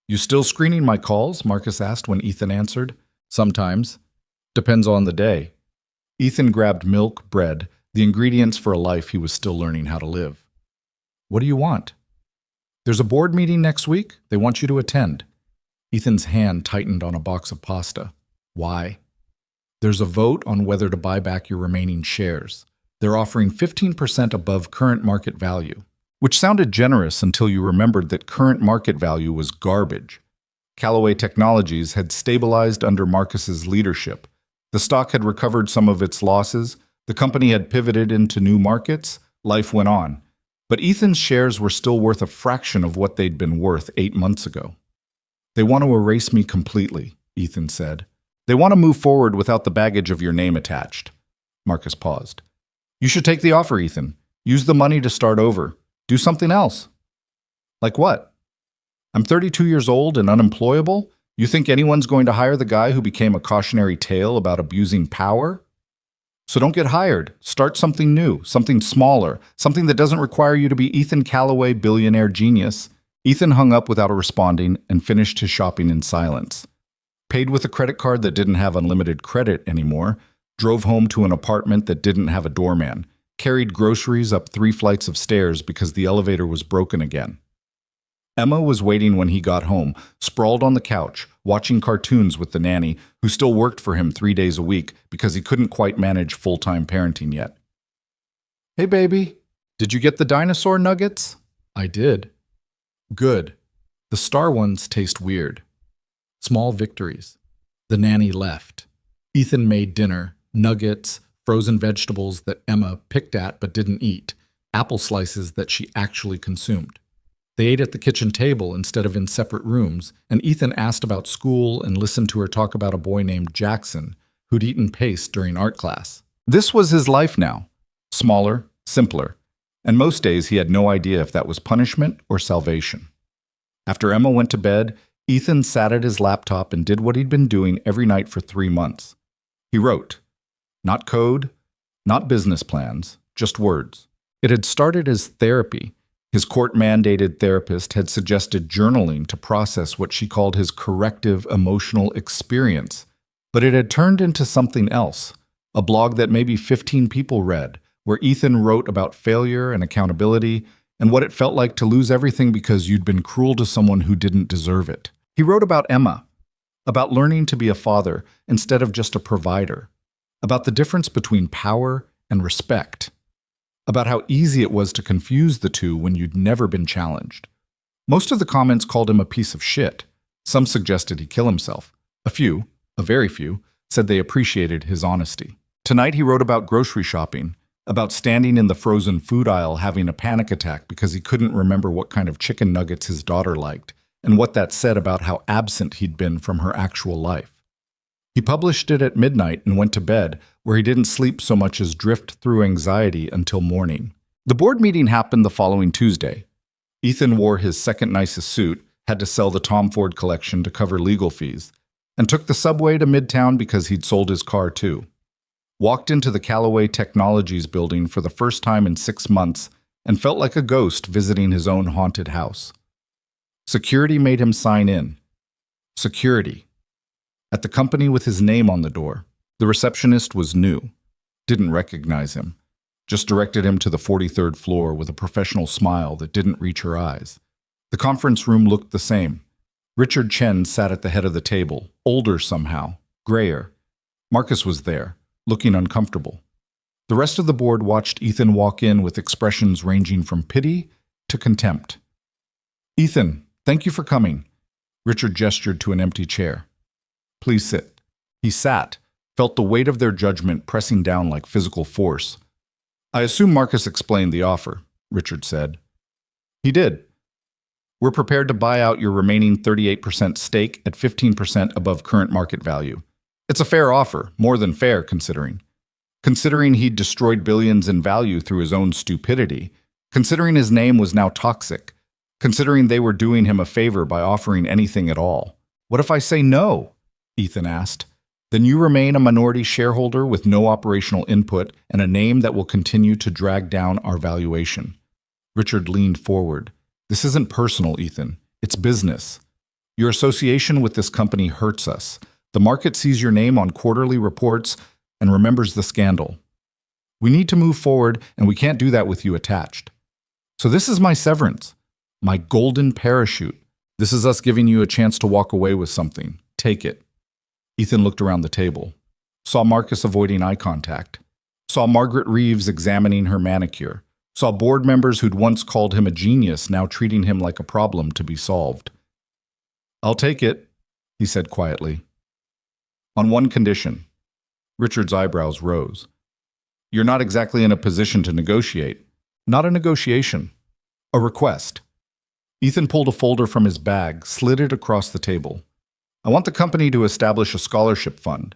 "You still screening my calls?" Marcus asked when Ethan answered. "Sometimes. Depends on the day." Ethan grabbed milk, bread, the ingredients for a life he was still learning how to live. "What do you want?" "There's a board meeting next week. They want you to attend." Ethan's hand tightened on a box of pasta. "Why?" "There's a vote on whether to buy back your remaining shares. They're offering 15% above current market value." Which sounded generous until you remembered that current market value was garbage. Callaway Technologies had stabilized under Marcus's leadership. The stock had recovered some of its losses, the company had pivoted into new markets, life went on. But Ethan's shares were still worth a fraction of what they'd been worth 8 months ago. "They want to erase me completely," Ethan said. "They want to move forward without the baggage of your name attached." Marcus paused. "You should take the offer, Ethan. Use the money to start over. Do something else." "Like what?" "I'm 32 years old and unemployable. You think anyone's going to hire the guy who became a cautionary tale about abusing power? So don't get hired. Start something new, something smaller, something that doesn't require you to be Ethan Calloway, billionaire genius." Ethan hung up without responding and finished his shopping in silence. Paid with a credit card that didn't have unlimited credit anymore, drove home to an apartment that didn't have a doorman, carried groceries up 3 flights of stairs because the elevator was broken again. Emma was waiting when he got home, sprawled on the couch, watching cartoons with the nanny, who still worked for him 3 days a week because he couldn't quite manage full-time parenting yet. "Hey, baby, did you get the dinosaur nuggets?" "I did." "Good. The star ones taste weird." Small victories. The nanny left. Ethan made dinner, nuggets, frozen vegetables that Emma picked at but didn't eat, apple slices that she actually consumed. They ate at the kitchen table instead of in separate rooms, and Ethan asked about school and listened to her talk about a boy named Jackson who'd eaten paste during art class. This was his life now. Smaller, simpler, and most days he had no idea if that was punishment or salvation. After Emma went to bed, Ethan sat at his laptop and did what he'd been doing every night for 3 months. He wrote. Not code, not business plans, just words. It had started as therapy, His court-mandated therapist had suggested journaling to process what she called his corrective emotional experience, but it had turned into something else, a blog that maybe 15 people read, where Ethan wrote about failure and accountability and what it felt like to lose everything because you'd been cruel to someone who didn't deserve it. He wrote about Emma, about learning to be a father instead of just a provider, about the difference between power and respect, about how easy it was to confuse the two when you'd never been challenged. Most of the comments called him a piece of shit. Some suggested he kill himself. A few, a very few, said they appreciated his honesty. Tonight he wrote about grocery shopping, about standing in the frozen food aisle having a panic attack because he couldn't remember what kind of chicken nuggets his daughter liked, and what that said about how absent he'd been from her actual life. He published it at midnight and went to bed, where he didn't sleep so much as drift through anxiety until morning. The board meeting happened the following Tuesday. Ethan wore his second nicest suit, had to sell the Tom Ford collection to cover legal fees, and took the subway to Midtown because he'd sold his car too. Walked into the Callaway Technologies building for the first time in 6 months and felt like a ghost visiting his own haunted house. Security made him sign in. Security. At the company with his name on the door. The receptionist was new. Didn't recognize him. Just directed him to the 43rd floor with a professional smile that didn't reach her eyes. The conference room looked the same. Richard Chen sat at the head of the table, older somehow, grayer. Marcus was there, looking uncomfortable. The rest of the board watched Ethan walk in with expressions ranging from pity to contempt. "Ethan, thank you for coming." Richard gestured to an empty chair. "Please sit." He sat, felt the weight of their judgment pressing down like physical force. "I assume Marcus explained the offer," Richard said. "He did. We're prepared to buy out your remaining 38% stake at 15% above current market value. It's a fair offer, more than fair considering. Considering he'd destroyed billions in value through his own stupidity, considering his name was now toxic, considering they were doing him a favor by offering anything at all. What if I say no?" Ethan asked. "Then you remain a minority shareholder with no operational input and a name that will continue to drag down our valuation." Richard leaned forward. "This isn't personal, Ethan. It's business. Your association with this company hurts us. The market sees your name on quarterly reports and remembers the scandal. We need to move forward, and we can't do that with you attached. So this is my severance, my golden parachute. This is us giving you a chance to walk away with something. Take it." Ethan looked around the table, saw Marcus avoiding eye contact, saw Margaret Reeves examining her manicure, saw board members who'd once called him a genius now treating him like a problem to be solved. "I'll take it," he said quietly. "On one condition." Richard's eyebrows rose. "You're not exactly in a position to negotiate. Not a negotiation. A request." Ethan pulled a folder from his bag, slid it across the table. "I want the company to establish a scholarship fund.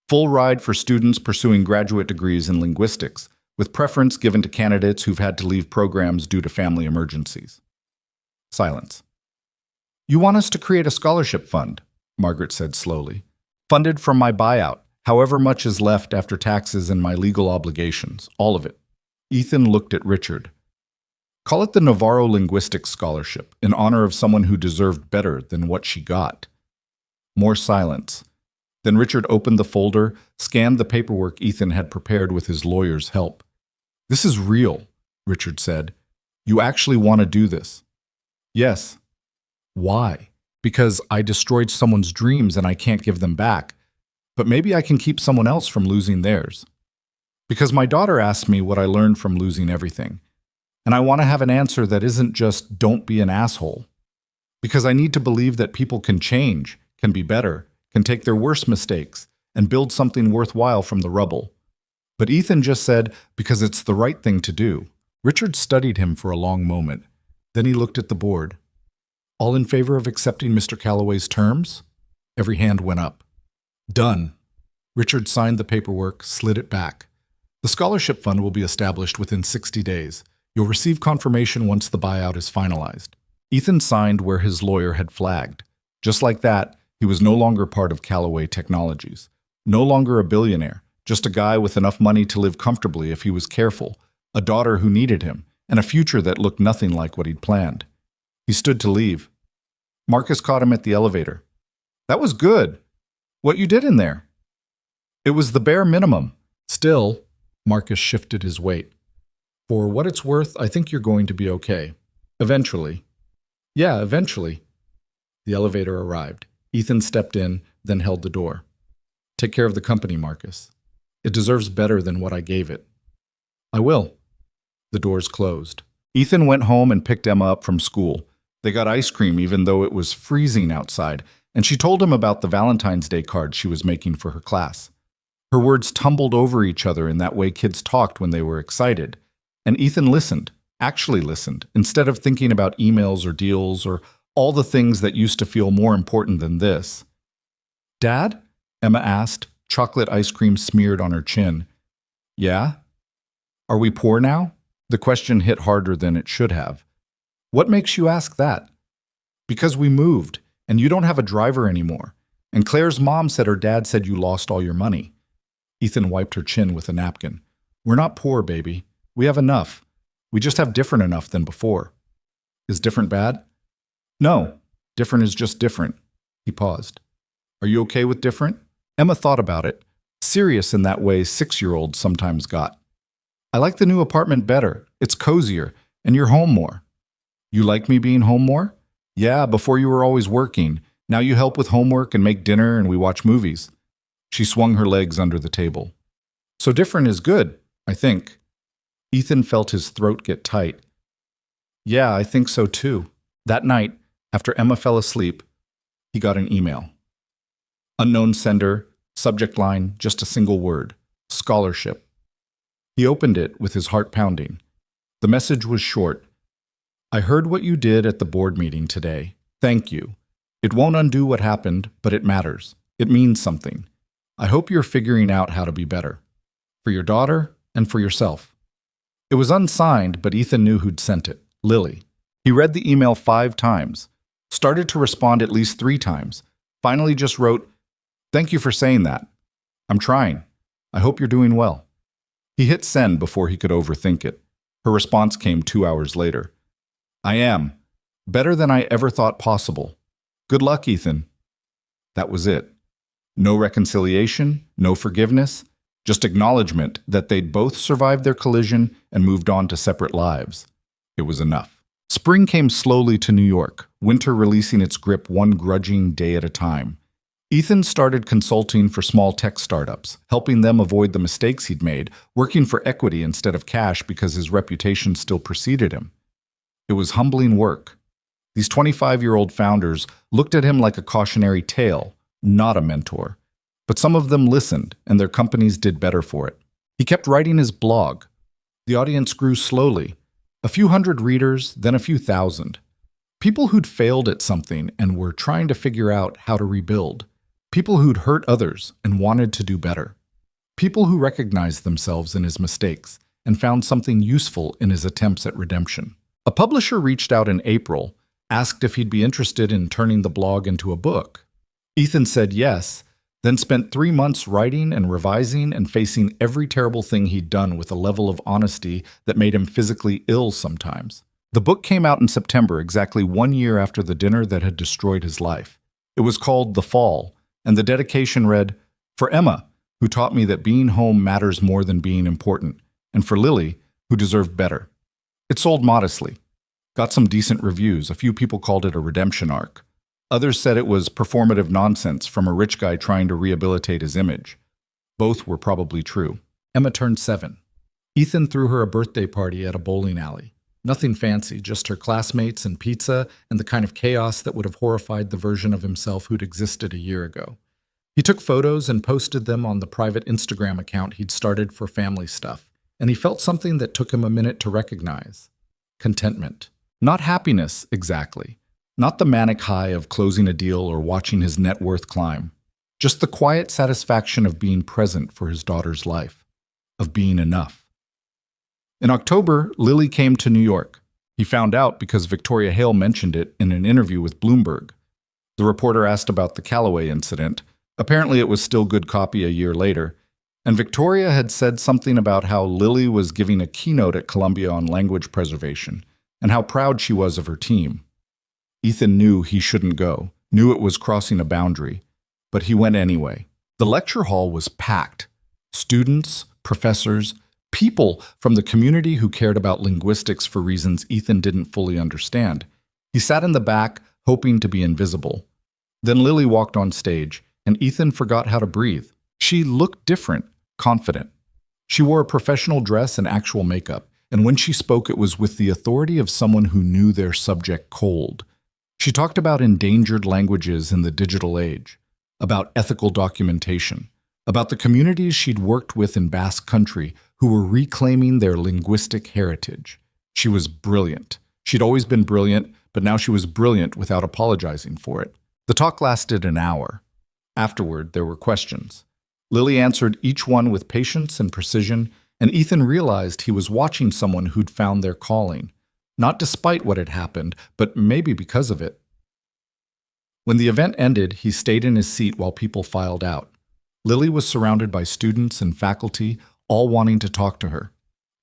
Full ride for students pursuing graduate degrees in linguistics, with preference given to candidates who've had to leave programs due to family emergencies." Silence. "You want us to create a scholarship fund," Margaret said slowly. "Funded from my buyout, however much is left after taxes and my legal obligations, all of it." Ethan looked at Richard. "Call it the Navarro Linguistics Scholarship, in honor of someone who deserved better than what she got." More silence. Then Richard opened the folder, scanned the paperwork Ethan had prepared with his lawyer's help. "This is real," Richard said. "You actually want to do this?" "Yes." "Why?" "Because I destroyed someone's dreams and I can't give them back. But maybe I can keep someone else from losing theirs. Because my daughter asked me what I learned from losing everything. And I want to have an answer that isn't just, don't be an asshole. Because I need to believe that people can change, can be better, can take their worst mistakes, and build something worthwhile from the rubble." But Ethan just said, "Because it's the right thing to do." Richard studied him for a long moment. Then he looked at the board. "All in favor of accepting Mr. Callaway's terms?" Every hand went up. "Done." Richard signed the paperwork, slid it back. "The scholarship fund will be established within 60 days. You'll receive confirmation once the buyout is finalized." Ethan signed where his lawyer had flagged. Just like that, he was no longer part of Callaway Technologies. No longer a billionaire, just a guy with enough money to live comfortably if he was careful, a daughter who needed him, and a future that looked nothing like what he'd planned. He stood to leave. Marcus caught him at the elevator. "That was good. What you did in there?" "It was the bare minimum." Still, Marcus shifted his weight. "For what it's worth, I think you're going to be okay. Eventually." "Yeah, eventually." The elevator arrived. Ethan stepped in, then held the door. "Take care of the company, Marcus. It deserves better than what I gave it." "I will." The doors closed. Ethan went home and picked Emma up from school. They got ice cream even though it was freezing outside, and she told him about the Valentine's Day card she was making for her class. Her words tumbled over each other in that way kids talked when they were excited. And Ethan listened, actually listened, instead of thinking about emails or deals or all the things that used to feel more important than this. "Dad?" Emma asked, chocolate ice cream smeared on her chin. "Yeah? Are we poor now?" The question hit harder than it should have. "What makes you ask that?" "Because we moved, and you don't have a driver anymore. And Claire's mom said her dad said you lost all your money." Ethan wiped her chin with a napkin. "We're not poor, baby. We have enough. We just have different enough than before." "Is different bad?" "No. Different is just different." He paused. "Are you okay with different?" Emma thought about it, serious in that way 6-year-olds sometimes got. "I like the new apartment better. It's cozier, and you're home more." "You like me being home more?" "Yeah, before you were always working. Now you help with homework and make dinner and we watch movies." She swung her legs under the table. "So different is good, I think." Ethan felt his throat get tight. "Yeah, I think so too." That night, after Emma fell asleep, he got an email. Unknown sender, subject line, just a single word, scholarship. He opened it with his heart pounding. The message was short. "I heard what you did at the board meeting today. Thank you. It won't undo what happened, but it matters. It means something. I hope you're figuring out how to be better. For your daughter and for yourself." It was unsigned, but Ethan knew who'd sent it, Lily. He read the email 5 times, started to respond at least 3 times, finally just wrote, "Thank you for saying that. I'm trying. I hope you're doing well." He hit send before he could overthink it. Her response came 2 hours later. "I am. Better than I ever thought possible. Good luck, Ethan." That was it. No reconciliation, no forgiveness, just acknowledgement that they'd both survived their collision and moved on to separate lives. It was enough. Spring came slowly to New York, winter releasing its grip one grudging day at a time. Ethan started consulting for small tech startups, helping them avoid the mistakes he'd made, working for equity instead of cash because his reputation still preceded him. It was humbling work. These 25-year-old founders looked at him like a cautionary tale, not a mentor. But some of them listened, and their companies did better for it. He kept writing his blog. The audience grew slowly. A few hundred readers, then a few thousand. People who'd failed at something and were trying to figure out how to rebuild. People who'd hurt others and wanted to do better. People who recognized themselves in his mistakes and found something useful in his attempts at redemption. A publisher reached out in April, asked if he'd be interested in turning the blog into a book. Ethan said yes, then spent 3 months writing and revising and facing every terrible thing he'd done with a level of honesty that made him physically ill sometimes. The book came out in September, exactly 1 year after the dinner that had destroyed his life. It was called The Fall, and the dedication read, "For Emma, who taught me that being home matters more than being important, and for Lily, who deserved better." It sold modestly. Got some decent reviews. A few people called it a redemption arc. Others said it was performative nonsense from a rich guy trying to rehabilitate his image. Both were probably true. Emma turned 7. Ethan threw her a birthday party at a bowling alley. Nothing fancy, just her classmates and pizza and the kind of chaos that would have horrified the version of himself who'd existed a year ago. He took photos and posted them on the private Instagram account he'd started for family stuff, and he felt something that took him a minute to recognize. Contentment. Not happiness, exactly. Not the manic high of closing a deal or watching his net worth climb. Just the quiet satisfaction of being present for his daughter's life. Of being enough. In October, Lily came to New York. He found out because Victoria Hale mentioned it in an interview with Bloomberg. The reporter asked about the Callaway incident. Apparently it was still good copy a year later. And Victoria had said something about how Lily was giving a keynote at Columbia on language preservation and how proud she was of her team. Ethan knew he shouldn't go, knew it was crossing a boundary, but he went anyway. The lecture hall was packed. Students, professors, people from the community who cared about linguistics for reasons Ethan didn't fully understand. He sat in the back, hoping to be invisible. Then Lily walked on stage, and Ethan forgot how to breathe. She looked different, confident. She wore a professional dress and actual makeup, and when she spoke, it was with the authority of someone who knew their subject cold. She talked about endangered languages in the digital age, about ethical documentation, about the communities she'd worked with in Basque Country who were reclaiming their linguistic heritage. She was brilliant. She'd always been brilliant, but now she was brilliant without apologizing for it. The talk lasted an hour. Afterward, there were questions. Lily answered each one with patience and precision, and Ethan realized he was watching someone who'd found their calling, not despite what had happened, but maybe because of it. When the event ended, he stayed in his seat while people filed out. Lily was surrounded by students and faculty, all wanting to talk to her.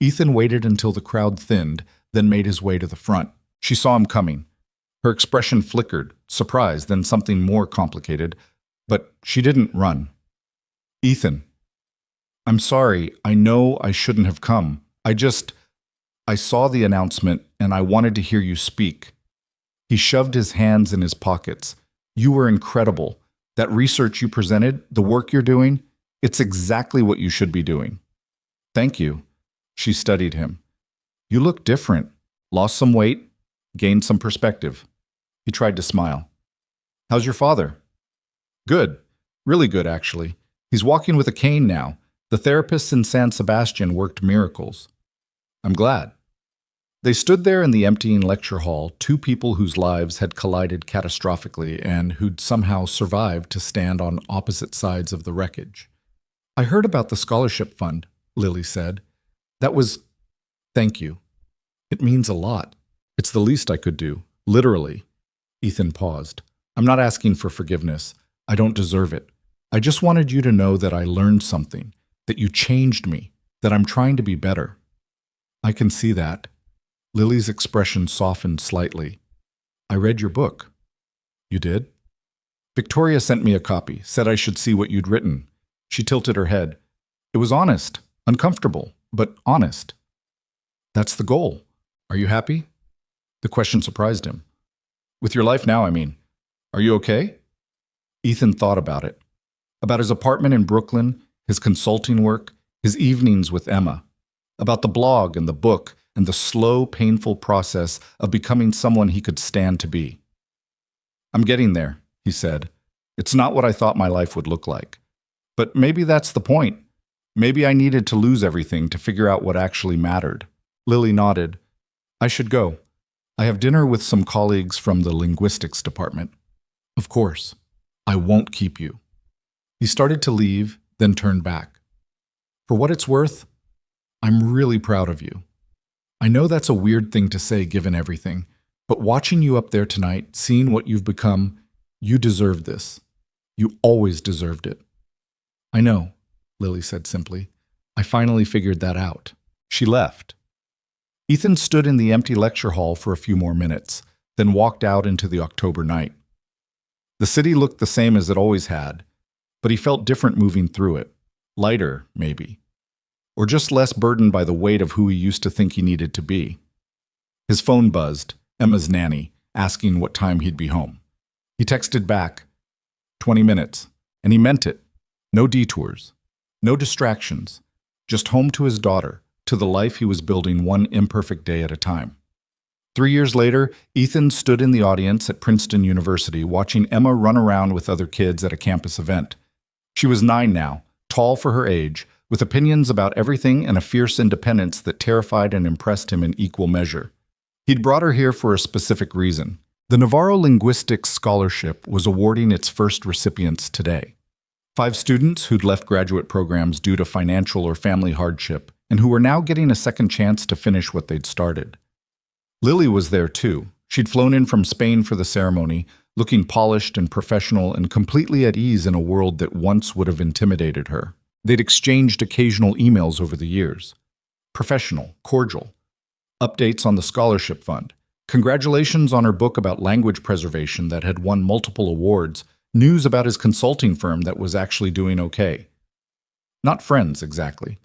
Ethan waited until the crowd thinned, then made his way to the front. She saw him coming. Her expression flickered, surprise, then something more complicated, but she didn't run. Ethan, I'm sorry, I know I shouldn't have come. I saw the announcement and I wanted to hear you speak. He shoved his hands in his pockets. You were incredible. That research you presented, the work you're doing, it's exactly what you should be doing. Thank you. She studied him. You look different. Lost some weight, gained some perspective. He tried to smile. How's your father? Good. Really good, actually. He's walking with a cane now. The therapists in San Sebastian worked miracles. I'm glad. They stood there in the emptying lecture hall, two people whose lives had collided catastrophically and who'd somehow survived to stand on opposite sides of the wreckage. I heard about the scholarship fund, Lily said. Thank you. It means a lot. It's the least I could do, literally. Ethan paused. I'm not asking for forgiveness. I don't deserve it. I just wanted you to know that I learned something, that you changed me, that I'm trying to be better. I can see that. Lily's expression softened slightly. I read your book. You did? Victoria sent me a copy, said I should see what you'd written. She tilted her head. It was honest, uncomfortable, but honest. That's the goal. Are you happy? The question surprised him. With your life now, I mean. Are you okay? Ethan thought about it. About his apartment in Brooklyn, his consulting work, his evenings with Emma. About the blog and the book and the slow, painful process of becoming someone he could stand to be. I'm getting there, he said. It's not what I thought my life would look like. But maybe that's the point. Maybe I needed to lose everything to figure out what actually mattered. Lily nodded. I should go. I have dinner with some colleagues from the linguistics department. Of course. I won't keep you. He started to leave, then turned back. For what it's worth, I'm really proud of you. I know that's a weird thing to say given everything, but watching you up there tonight, seeing what you've become, you deserve this. You always deserved it. I know, Lily said simply. I finally figured that out. She left. Ethan stood in the empty lecture hall for a few more minutes, then walked out into the October night. The city looked the same as it always had, but he felt different moving through it. Lighter, maybe. Or just less burdened by the weight of who he used to think he needed to be. His phone buzzed, Emma's nanny, asking what time he'd be home. He texted back, 20 minutes, and he meant it. No detours, no distractions, just home to his daughter, to the life he was building one imperfect day at a time. 3 years later, Ethan stood in the audience at Princeton University watching Emma run around with other kids at a campus event. She was 9 now, tall for her age, with opinions about everything and a fierce independence that terrified and impressed him in equal measure. He'd brought her here for a specific reason. The Navarro Linguistics Scholarship was awarding its first recipients today. 5 students who'd left graduate programs due to financial or family hardship and who were now getting a second chance to finish what they'd started. Lily was there too. She'd flown in from Spain for the ceremony, looking polished and professional and completely at ease in a world that once would have intimidated her. They'd exchanged occasional emails over the years. Professional, cordial. Updates on the scholarship fund. Congratulations on her book about language preservation that had won multiple awards. News about his consulting firm that was actually doing okay. Not friends, exactly.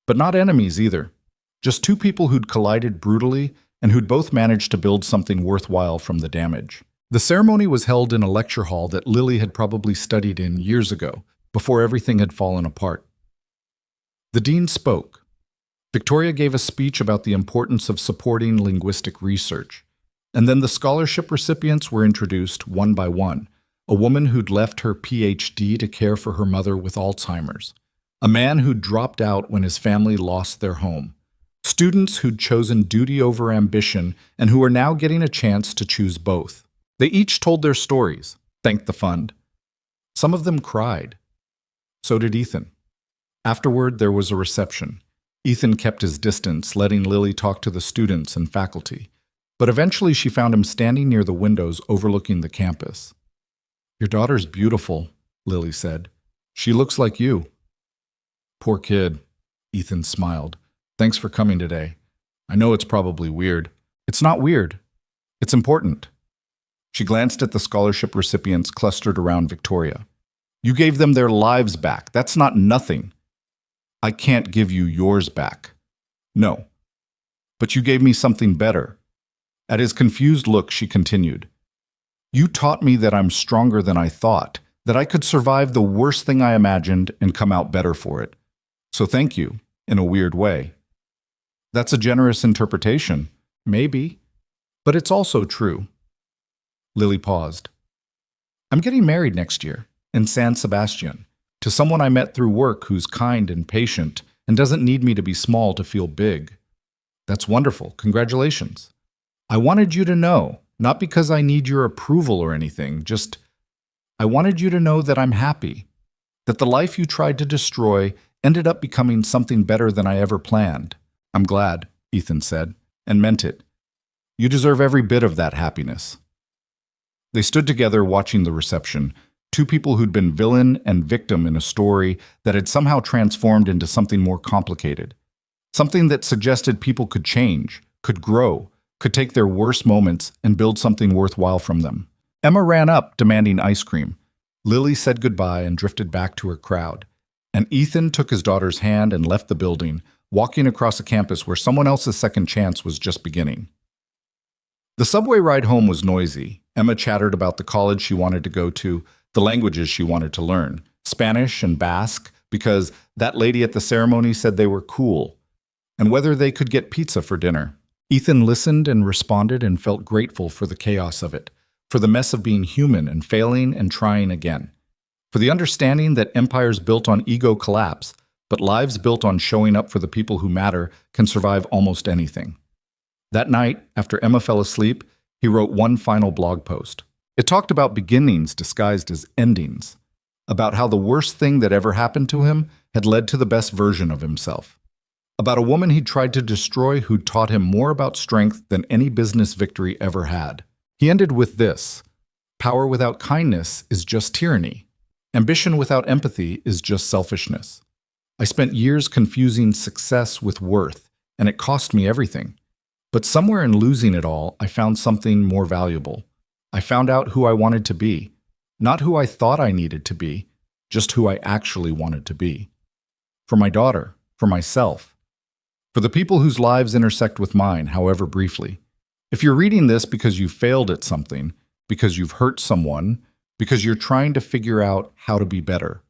But not enemies either. Just two people who'd collided brutally and who'd both managed to build something worthwhile from the damage. The ceremony was held in a lecture hall that Lily had probably studied in years ago, before everything had fallen apart. The dean spoke. Victoria gave a speech about the importance of supporting linguistic research. And then the scholarship recipients were introduced one by one. A woman who'd left her PhD to care for her mother with Alzheimer's. A man who'd dropped out when his family lost their home. Students who'd chosen duty over ambition and who are now getting a chance to choose both. They each told their stories, thanked the fund. Some of them cried. So did Ethan. Afterward, there was a reception. Ethan kept his distance, letting Lily talk to the students and faculty. But eventually she found him standing near the windows overlooking the campus. "Your daughter's beautiful," Lily said. "She looks like you." "Poor kid," Ethan smiled. "Thanks for coming today. I know it's probably weird." "It's not weird. It's important." She glanced at the scholarship recipients clustered around Victoria. "You gave them their lives back. That's not nothing." "I can't give you yours back." "No. But you gave me something better." At his confused look, she continued. "You taught me that I'm stronger than I thought, that I could survive the worst thing I imagined and come out better for it. So thank you, in a weird way." "That's a generous interpretation. Maybe. But it's also true." Lily paused. "I'm getting married next year, in San Sebastian, to someone I met through work who's kind and patient and doesn't need me to be small to feel big." "That's wonderful. Congratulations." "I wanted you to know, not because I need your approval or anything, just I wanted you to know that I'm happy, that the life you tried to destroy ended up becoming something better than I ever planned." "I'm glad," Ethan said, and meant it. "You deserve every bit of that happiness." They stood together watching the reception, two people who'd been villain and victim in a story that had somehow transformed into something more complicated. Something that suggested people could change, could grow, could take their worst moments and build something worthwhile from them. Emma ran up, demanding ice cream. Lily said goodbye and drifted back to her crowd. And Ethan took his daughter's hand and left the building, walking across a campus where someone else's second chance was just beginning. The subway ride home was noisy. Emma chattered about the college she wanted to go to, the languages she wanted to learn, Spanish and Basque, because that lady at the ceremony said they were cool, and whether they could get pizza for dinner. Ethan listened and responded and felt grateful for the chaos of it, for the mess of being human and failing and trying again, for the understanding that empires built on ego collapse, but lives built on showing up for the people who matter can survive almost anything. That night, after Emma fell asleep, he wrote one final blog post. It talked about beginnings disguised as endings, about how the worst thing that ever happened to him had led to the best version of himself, about a woman he'd tried to destroy who taught him more about strength than any business victory ever had. He ended with this: "Power without kindness is just tyranny. Ambition without empathy is just selfishness. I spent years confusing success with worth, and it cost me everything. But somewhere in losing it all, I found something more valuable. I found out who I wanted to be, not who I thought I needed to be, just who I actually wanted to be. For my daughter, for myself, for the people whose lives intersect with mine, however briefly. If you're reading this because you failed at something, because you've hurt someone, because you're trying to figure out how to be better,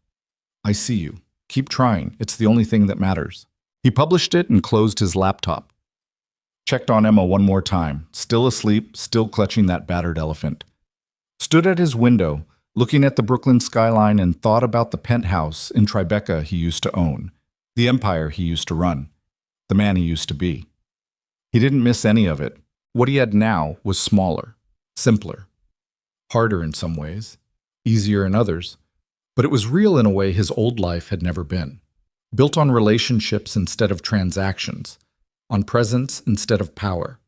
I see you. Keep trying. It's the only thing that matters." He published it and closed his laptop. Checked on Emma one more time, still asleep, still clutching that battered elephant. Stood at his window, looking at the Brooklyn skyline, and thought about the penthouse in Tribeca he used to own, the empire he used to run, the man he used to be. He didn't miss any of it. What he had now was smaller, simpler, harder in some ways, easier in others, but it was real in a way his old life had never been. Built on relationships instead of transactions, on presence instead of power,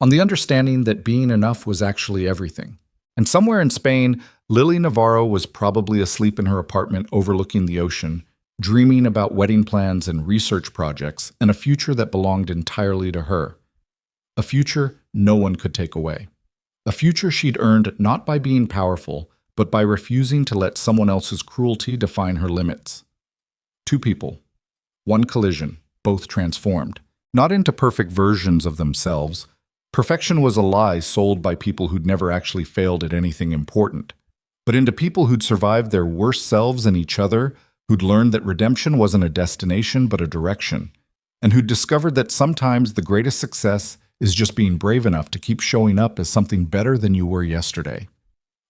on the understanding that being enough was actually everything. And somewhere in Spain, Lily Navarro was probably asleep in her apartment overlooking the ocean, dreaming about wedding plans and research projects, and a future that belonged entirely to her. A future no one could take away. A future she'd earned not by being powerful, but by refusing to let someone else's cruelty define her limits. Two people, one collision, both transformed, not into perfect versions of themselves. Perfection was a lie sold by people who'd never actually failed at anything important, but into people who'd survived their worst selves and each other, who'd learned that redemption wasn't a destination but a direction, and who'd discovered that sometimes the greatest success is just being brave enough to keep showing up as something better than you were yesterday.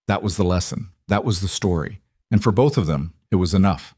That was the lesson. That was the story. And for both of them, it was enough.